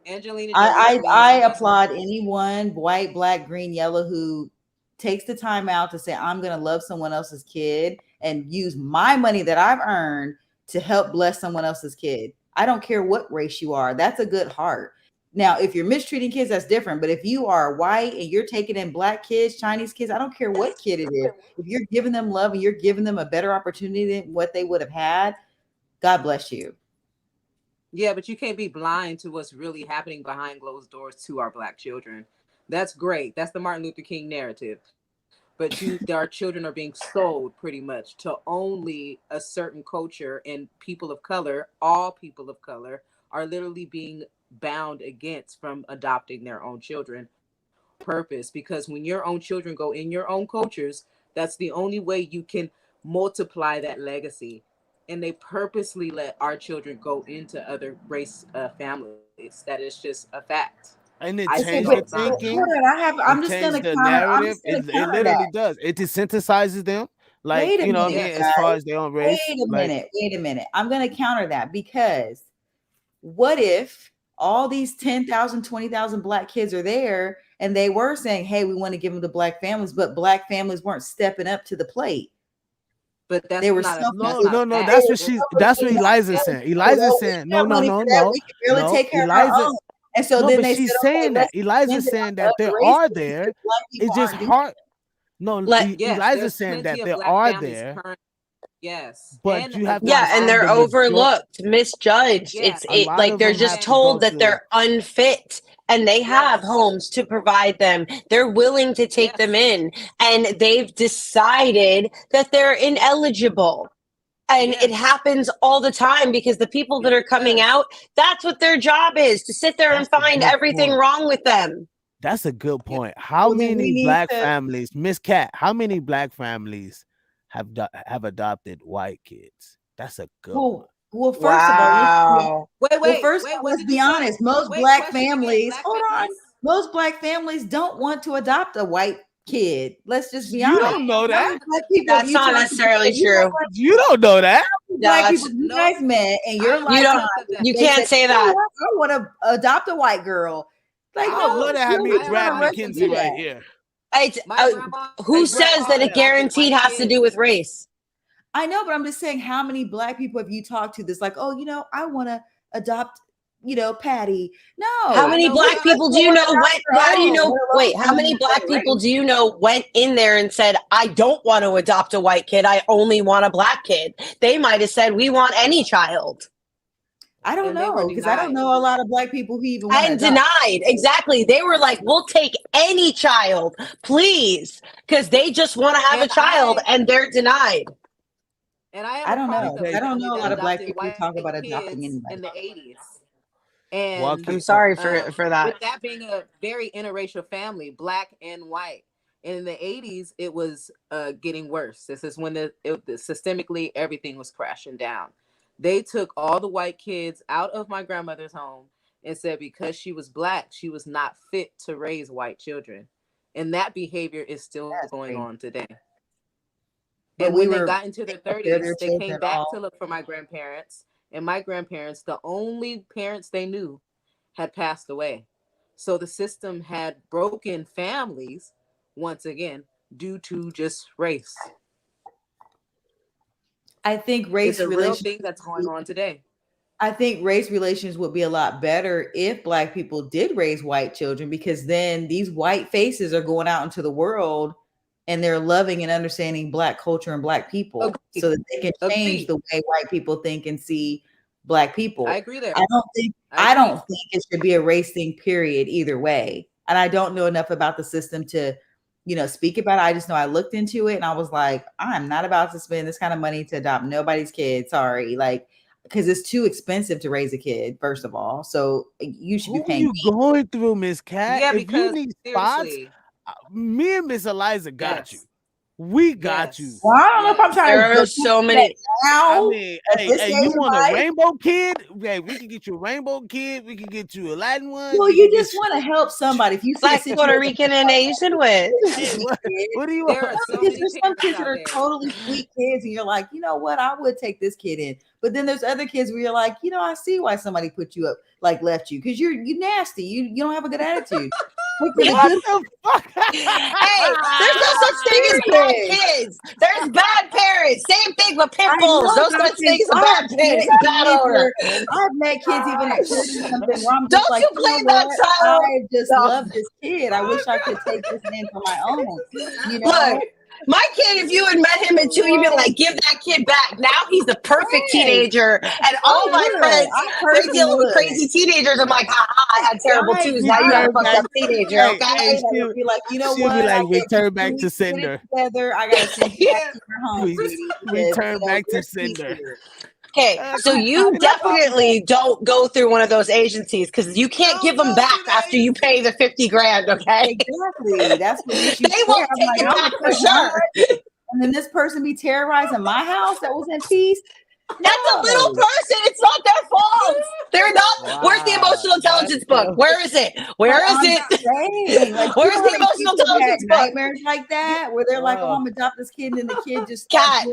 S5: Angelina Jolie
S4: I
S5: to me
S4: I
S5: is-
S4: applaud anyone, white, black, green, yellow, who takes the time out to say, I'm gonna love someone else's kid and use my money that I've earned to help bless someone else's kid. I don't care what race you are. That's a good heart. Now, if you're mistreating kids, that's different. But if you are white and you're taking in black kids, Chinese kids, I don't care what kid it is. If you're giving them love and you're giving them a better opportunity than what they would have had, God bless you.
S5: Yeah, but you can't be blind to what's really happening behind closed doors to our black children. That's great. That's the Martin Luther King narrative. But our children are being sold pretty much to only a certain culture, and people of color, all people of color, are literally being bound against from adopting their own children. Purpose, because when your own children go in your own cultures, that's the only way you can multiply that legacy. And they purposely let our children go into other race families. That is just a fact.
S3: and it
S5: I
S3: changed
S5: see
S3: their
S5: it all the time.
S3: thinking.
S4: I'm
S3: It
S4: just gonna
S3: changed the
S4: counter. I'm
S3: narrative.
S4: just gonna
S3: It
S4: counter
S3: literally
S4: that.
S3: does. It desensitizes them, like,
S4: Wait a
S3: you know what I
S4: minute,
S3: mean, as far
S4: guys.
S3: as their own race.
S4: Wait a
S3: like,
S4: minute. Wait a minute. I'm going to counter that, because what if all these 10,000, 20,000 black kids are there and they were saying, hey, we want to give them to black families, but black families weren't stepping up to the plate.
S5: But that's
S4: They were
S5: not a,
S4: selfish.
S5: that's
S3: No,
S5: not
S3: no,
S5: fact.
S3: that's what she's. That's what Eliza's saying. Eliza's saying, no, no,
S4: money
S3: no,
S4: for that.
S3: no,
S4: We can barely
S3: no.
S4: take care of our
S3: Eliza,
S4: own. And so
S3: no,
S4: then
S3: but
S4: they
S3: she's
S4: said, okay,
S3: saying that.
S4: let's
S3: Eliza's
S4: send it
S3: saying
S4: out
S3: that
S4: to
S3: there
S4: other
S3: are
S4: races
S3: there.
S4: because black people
S3: It's just
S4: aren't doing
S3: hard. No,
S6: Let-
S5: Yes,
S3: Eliza's
S5: there's
S3: saying
S5: plenty
S3: that
S5: of
S3: there
S5: black
S3: are
S5: families
S3: there.
S5: current- Yes.
S3: But
S5: And
S3: you have to
S6: Yeah, and they're
S3: understand the major-
S6: overlooked, misjudged.
S5: Yeah.
S6: It's
S3: A lot
S6: like
S3: of
S6: they're
S3: them
S6: just
S3: have to
S6: told
S3: go
S6: that
S3: through-
S6: they're unfit, and they have
S5: Yes.
S6: homes to provide them. They're willing to take
S5: Yes.
S6: them in, and they've decided that they're ineligible. And
S5: Yes.
S6: it happens all the time, because the people that are coming
S5: Yes.
S6: out, that's what their job is, to sit there
S3: That's
S6: and
S3: a
S6: find
S3: good
S6: everything
S3: point.
S6: wrong with them.
S3: That's a good point. How
S4: Well, then we
S3: many
S4: need
S3: black
S4: to-
S3: families, Miss Cat? How many black families have adopted white kids? That's a good one.
S4: Well, first of all,
S6: Wow.
S4: let's be honest. Most
S5: Wait,
S4: black
S5: question again.
S4: families,
S5: Black
S4: hold on.
S5: families?
S4: Most black families don't want to adopt a white kid. Let's just be
S3: You
S4: honest.
S3: don't know
S4: How
S3: that.
S4: many black people have
S6: That's
S4: you
S6: not
S4: talked to
S6: necessarily
S4: that you know
S6: true.
S4: what?
S3: You don't know that.
S4: Black
S6: That's-
S4: people you
S5: No.
S4: guys met in your
S5: I
S4: lifetime.
S5: don't-
S6: You
S4: they
S6: can't
S4: said,
S6: say
S4: "You know
S6: that.
S4: what? I want to adopt a white girl." Like,
S3: I would love to have
S4: you
S3: me
S4: don't
S3: Brad
S4: have a right to
S3: McKenzie
S4: do
S3: right
S4: that.
S3: here.
S5: My grandma-
S6: Who
S5: my
S6: says
S5: grandma
S6: that it
S5: adopted
S6: guaranteed
S5: white
S6: has to
S5: kids.
S6: do with race?
S4: I know, but I'm just saying, how many black people have you talked to that's like, oh, I want to adopt, Patty? No.
S6: How many
S5: know
S6: black
S5: what-
S6: people do you know went? How do you know?
S4: Let
S6: Wait,
S4: alone
S6: how many black people do you know went in there and said, "I don't want to adopt a white kid. I only want a black kid"? They might have said, "We want any child."
S4: I don't
S5: And they were
S4: know, because I don't
S5: denied.
S4: know a lot of black people who even want to
S6: And
S4: adopt.
S6: denied. Exactly. They were like, "We'll take any child, please," because they just want to have
S5: And
S6: a child, and they're denied.
S5: And I have
S4: I
S5: a
S4: don't
S5: product
S4: know.
S5: of a
S4: I don't
S5: family
S4: know a
S5: that
S4: lot of Black
S5: adopted
S4: people who
S5: white
S4: talk about adopting
S5: kids
S4: anybody.
S5: in the 80s.
S3: Walk
S5: And
S6: I'm
S3: it.
S6: sorry for that.
S5: with that being a very interracial family, black and white. And in the 80s, it was getting worse. This is when systemically everything was crashing down. They took all the white kids out of my grandmother's home and said because she was black, she was not fit to raise white children. And that behavior is still
S4: That's
S5: going
S4: crazy.
S5: on today.
S4: But
S5: And
S4: we
S5: when they
S4: were
S5: got into their
S4: taking care of
S5: 30s,
S4: their
S5: they came
S4: children
S5: back to
S4: all.
S5: look for my grandparents. And my grandparents, the only parents they knew, had passed away. So the system had broken families once again due to just race.
S4: I think
S5: It's
S4: race
S5: a real
S4: relations.
S5: thing that's going on today.
S4: I think race relations would be a lot better if Black people did raise white children, because then these white faces are going out into the world and they're loving and understanding Black culture and Black people,
S5: Agreed.
S4: so that they can change
S5: Agreed.
S4: the way white people think and see Black people.
S5: I agree there.
S4: I
S5: I
S4: don't
S5: agree.
S4: think it should be a race thing, period, either way. And I don't know enough about the system to, speak about it. I just know I looked into it and I was like, I'm not about to spend this kind of money to adopt nobody's kid. Sorry. Like, because it's too expensive to raise a kid, first of all. So you should be
S3: Who are
S4: paying
S3: you
S4: me.
S3: going through, Miss Cat?
S5: Yeah,
S3: If you
S5: because
S3: need spots,
S5: seriously,
S3: me and Miss Eliza got you.
S5: yes.
S3: We got you.
S5: Yes.
S4: Well, I don't know if I'm
S5: Yes.
S4: trying
S6: There
S4: to
S6: are so many.
S3: I
S4: now.
S3: mean,
S4: At
S3: hey,
S4: this
S3: hey,
S4: stage
S3: you
S4: of
S3: want a
S4: life.
S3: rainbow kid? Hey, we can get you a rainbow kid. We can get you a Latin one.
S4: Well,
S3: we
S4: you
S3: can
S4: just
S3: get
S4: want to help somebody. If you see a
S6: Like
S4: situation,
S6: Puerto Rican and Asian with.
S3: Hey, what do you
S5: There
S3: want?
S5: are so
S4: because
S5: many
S4: there's some
S5: parents
S4: kids that
S5: out
S4: are
S5: there.
S4: totally sweet kids, and you're like, you know what, I would take this kid in. But then there's other kids where you're like, I see why somebody put you up, like left you, because you nasty. You don't have a good attitude.
S3: What the fuck?
S6: Hey, there's no such thing as bad kids. There's bad parents. Same thing with pit
S4: I
S6: bulls.
S4: know,
S6: No
S4: but I
S6: such
S4: think
S6: thing as a
S4: I
S6: bad
S4: have
S6: kid.
S4: met
S6: It's a bad
S4: kids
S6: owner.
S4: I've met kids even at 30 something where I'm just
S6: Don't
S4: like,
S6: you
S4: you know
S6: blame that
S4: what?
S6: child?
S4: I just
S6: No.
S4: love this kid. I wish I could take this man for my own.
S6: Look, my kid, if you had met him at 2, you'd be like, give that kid back. Now he's the perfect teenager. And all my friends, they dealing with crazy teenagers. I'm like, I had terrible twos. Now you got a fucked up teenager, okay?
S4: I would be like, you know
S3: she'll
S4: what?
S3: be like,
S4: I gave you
S3: return
S4: 2
S3: back to
S4: weeks to get it
S3: sender.
S4: together. I gotta send you back to your home,
S3: We
S4: sweetie.
S3: return back to
S4: you're
S3: sender.
S4: here.
S6: Okay, so you definitely don't go through one of those agencies because you can't give them back after you pay the 50 grand, okay?
S4: Exactly. That's what makes you
S6: They won't
S4: I'm
S6: take
S4: like,
S6: it
S4: I'm
S6: back for
S4: gonna
S6: sure.
S4: and then this person be terrorizing my house that was in peace.
S6: That's a little person. It's not their fault. They're not. Where's the emotional intelligence book? Where is it? Where is it?
S4: Like,
S6: Where's the emotional intelligence book?
S4: nightmares like that where they're like, oh, I'm gonna adopt this kid, and then the kid just
S6: Kat,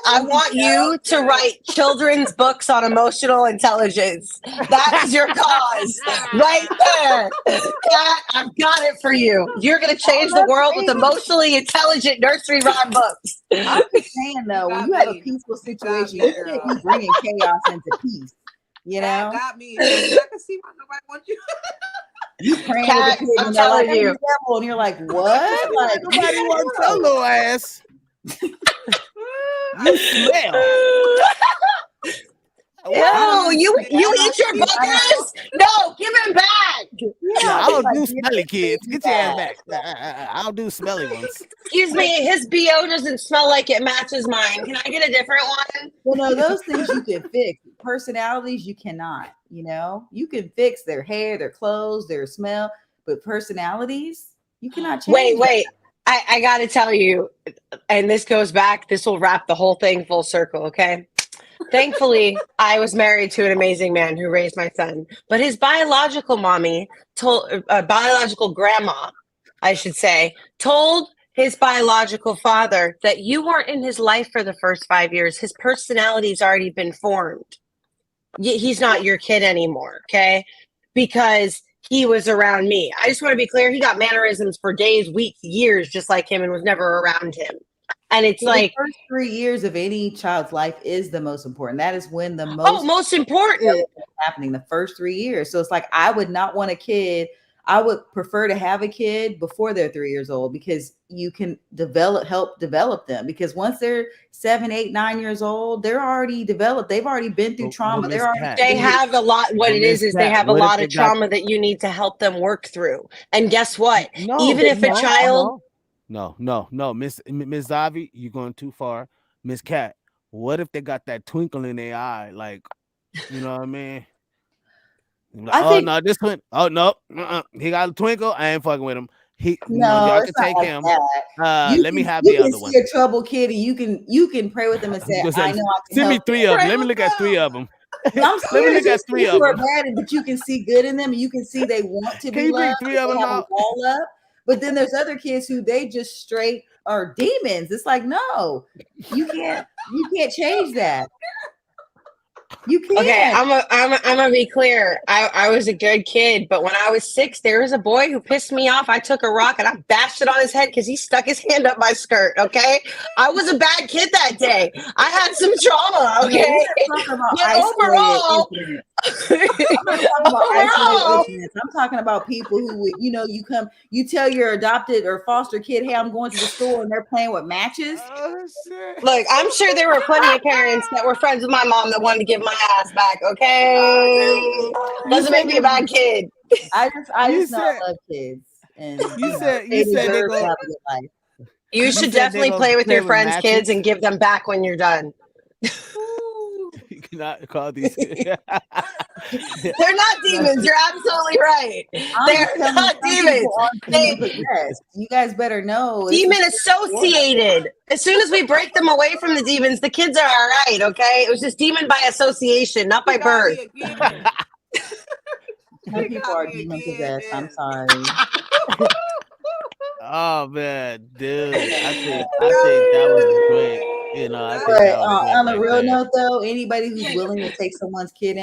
S6: I want you to write children's books on emotional intelligence. That is your cause right there. Kat, I've got it for you. You're going to change the world with emotionally intelligent nursery rhyme books.
S4: I'm just saying, though, when you have a peaceful situation, you can't be bringing chaos into peace.
S5: That got me. I can see why nobody wants you.
S4: You praying
S6: Kat,
S4: with a kid
S6: I'm
S4: and they're like,
S6: telling you.
S4: devil, and you're like, what? Like,
S3: Nobody wants your little ass. You smell.
S6: No, you eat your boogers? No, give him back.
S3: Yeah, I don't do smelly kids. Get your ass back. I'll do smelly ones.
S6: Excuse me, his BO doesn't smell like it matches mine. Can I get a different one?
S4: Well, no, those things you can fix. Personalities, you cannot. You can fix their hair, their clothes, their smell, but personalities, you cannot change.
S6: Wait. I got to tell you, and this goes back, this will wrap the whole thing full circle, okay? Thankfully, I was married to an amazing man who raised my son, but his biological biological grandma, I should say, told his biological father that you weren't in his life for the first 5 years. His personality's already been formed. He's not your kid anymore, okay? Because he was around me. I just want to be clear. He got mannerisms for days, weeks, years, just like him, and was never around him. And it's like
S4: the first 3 years of any child's life is the most important. That is when the most
S6: important
S4: is happening, the first 3 years. So it's like, I would not want a kid. I would prefer to have a kid before they're 3 years old, because you can help develop them. Because once they're 7, 8, 9 years old, they're already developed. They've already been through trauma.
S6: They have a lot. What it is they have a lot of trauma that you need to help them work through. And guess what? Even if a child.
S3: No, Miss Zavi, you're going too far. Miss Cat, what if they got that twinkle in their eye? Like, you know what I mean? Like,
S4: I think
S3: no, this one. Oh no, he got a twinkle. I ain't fucking with him.
S4: no,
S3: Y'all
S4: it's
S3: can
S4: not
S3: take
S4: like
S3: him.
S4: that.
S3: Let me have
S4: You
S3: the
S4: can
S3: other one.
S4: see a troubled kid, and you can pray with them and
S3: I was
S4: say,
S3: gonna
S4: "I
S3: say,
S4: know I can
S3: send me
S4: help."
S3: 3 of them. Let me look at 3 of them.
S4: I'm
S3: Let me
S4: serious.
S3: look at
S4: There's
S3: 3
S4: kids
S3: of
S4: who are
S3: them.
S4: bad, but you can see good in them, and you can see they want to
S3: Can
S4: be
S3: you bring
S4: loved.
S3: 3 of
S4: They
S3: them
S4: have a
S3: out?
S4: wall up. But then there's other kids who they just straight are demons. It's like, no, you can't change that. You
S6: Okay,
S4: can't.
S6: I'm gonna be clear. I was a good kid, but when I was 6, there was a boy who pissed me off. I took a rock and I bashed it on his head because he stuck his hand up my skirt. Okay, I was a bad kid that day. I had some trauma.
S4: No,
S6: Okay,
S4: we're not talking about
S6: but
S4: isolated
S6: overall,
S4: incidents. I'm not talking about isolated
S6: overall,
S4: incidents. I'm talking about people who would, you tell your adopted or foster kid, hey, I'm going to the store, and they're playing with matches.
S3: Oh shit!
S6: look, I'm sure there were plenty of parents that were friends with my mom that wanted to give my ass back. Okay, doesn't make me a bad kid.
S4: I
S3: You
S4: just know
S3: said
S4: I love kids, and
S3: you said
S4: they
S3: they
S4: deserve to
S3: go.
S4: have a good life.
S6: You
S3: You
S6: should
S3: said they
S6: definitely
S3: go
S6: play with
S3: play
S6: your
S3: with
S6: friends' kids
S3: matches.
S6: and give them back when you're done.
S3: You cannot call these.
S6: They're not demons. You're absolutely right.
S4: I'm just
S6: They're
S4: telling you,
S6: not
S4: some
S6: demons.
S4: people aren't demon possessed. You guys better know. This
S6: Demon
S4: is
S6: associated. As soon as we break them away from the demons, the kids are all right. Okay, it was just demon by association, not by birth.
S4: some people are demon possessed. I'm sorry.
S3: Oh man, dude! I think that was great. You know, I think
S4: But
S3: that was great
S4: on a
S3: right
S4: real
S3: there.
S4: note, though, anybody who's willing to take someone's kid in,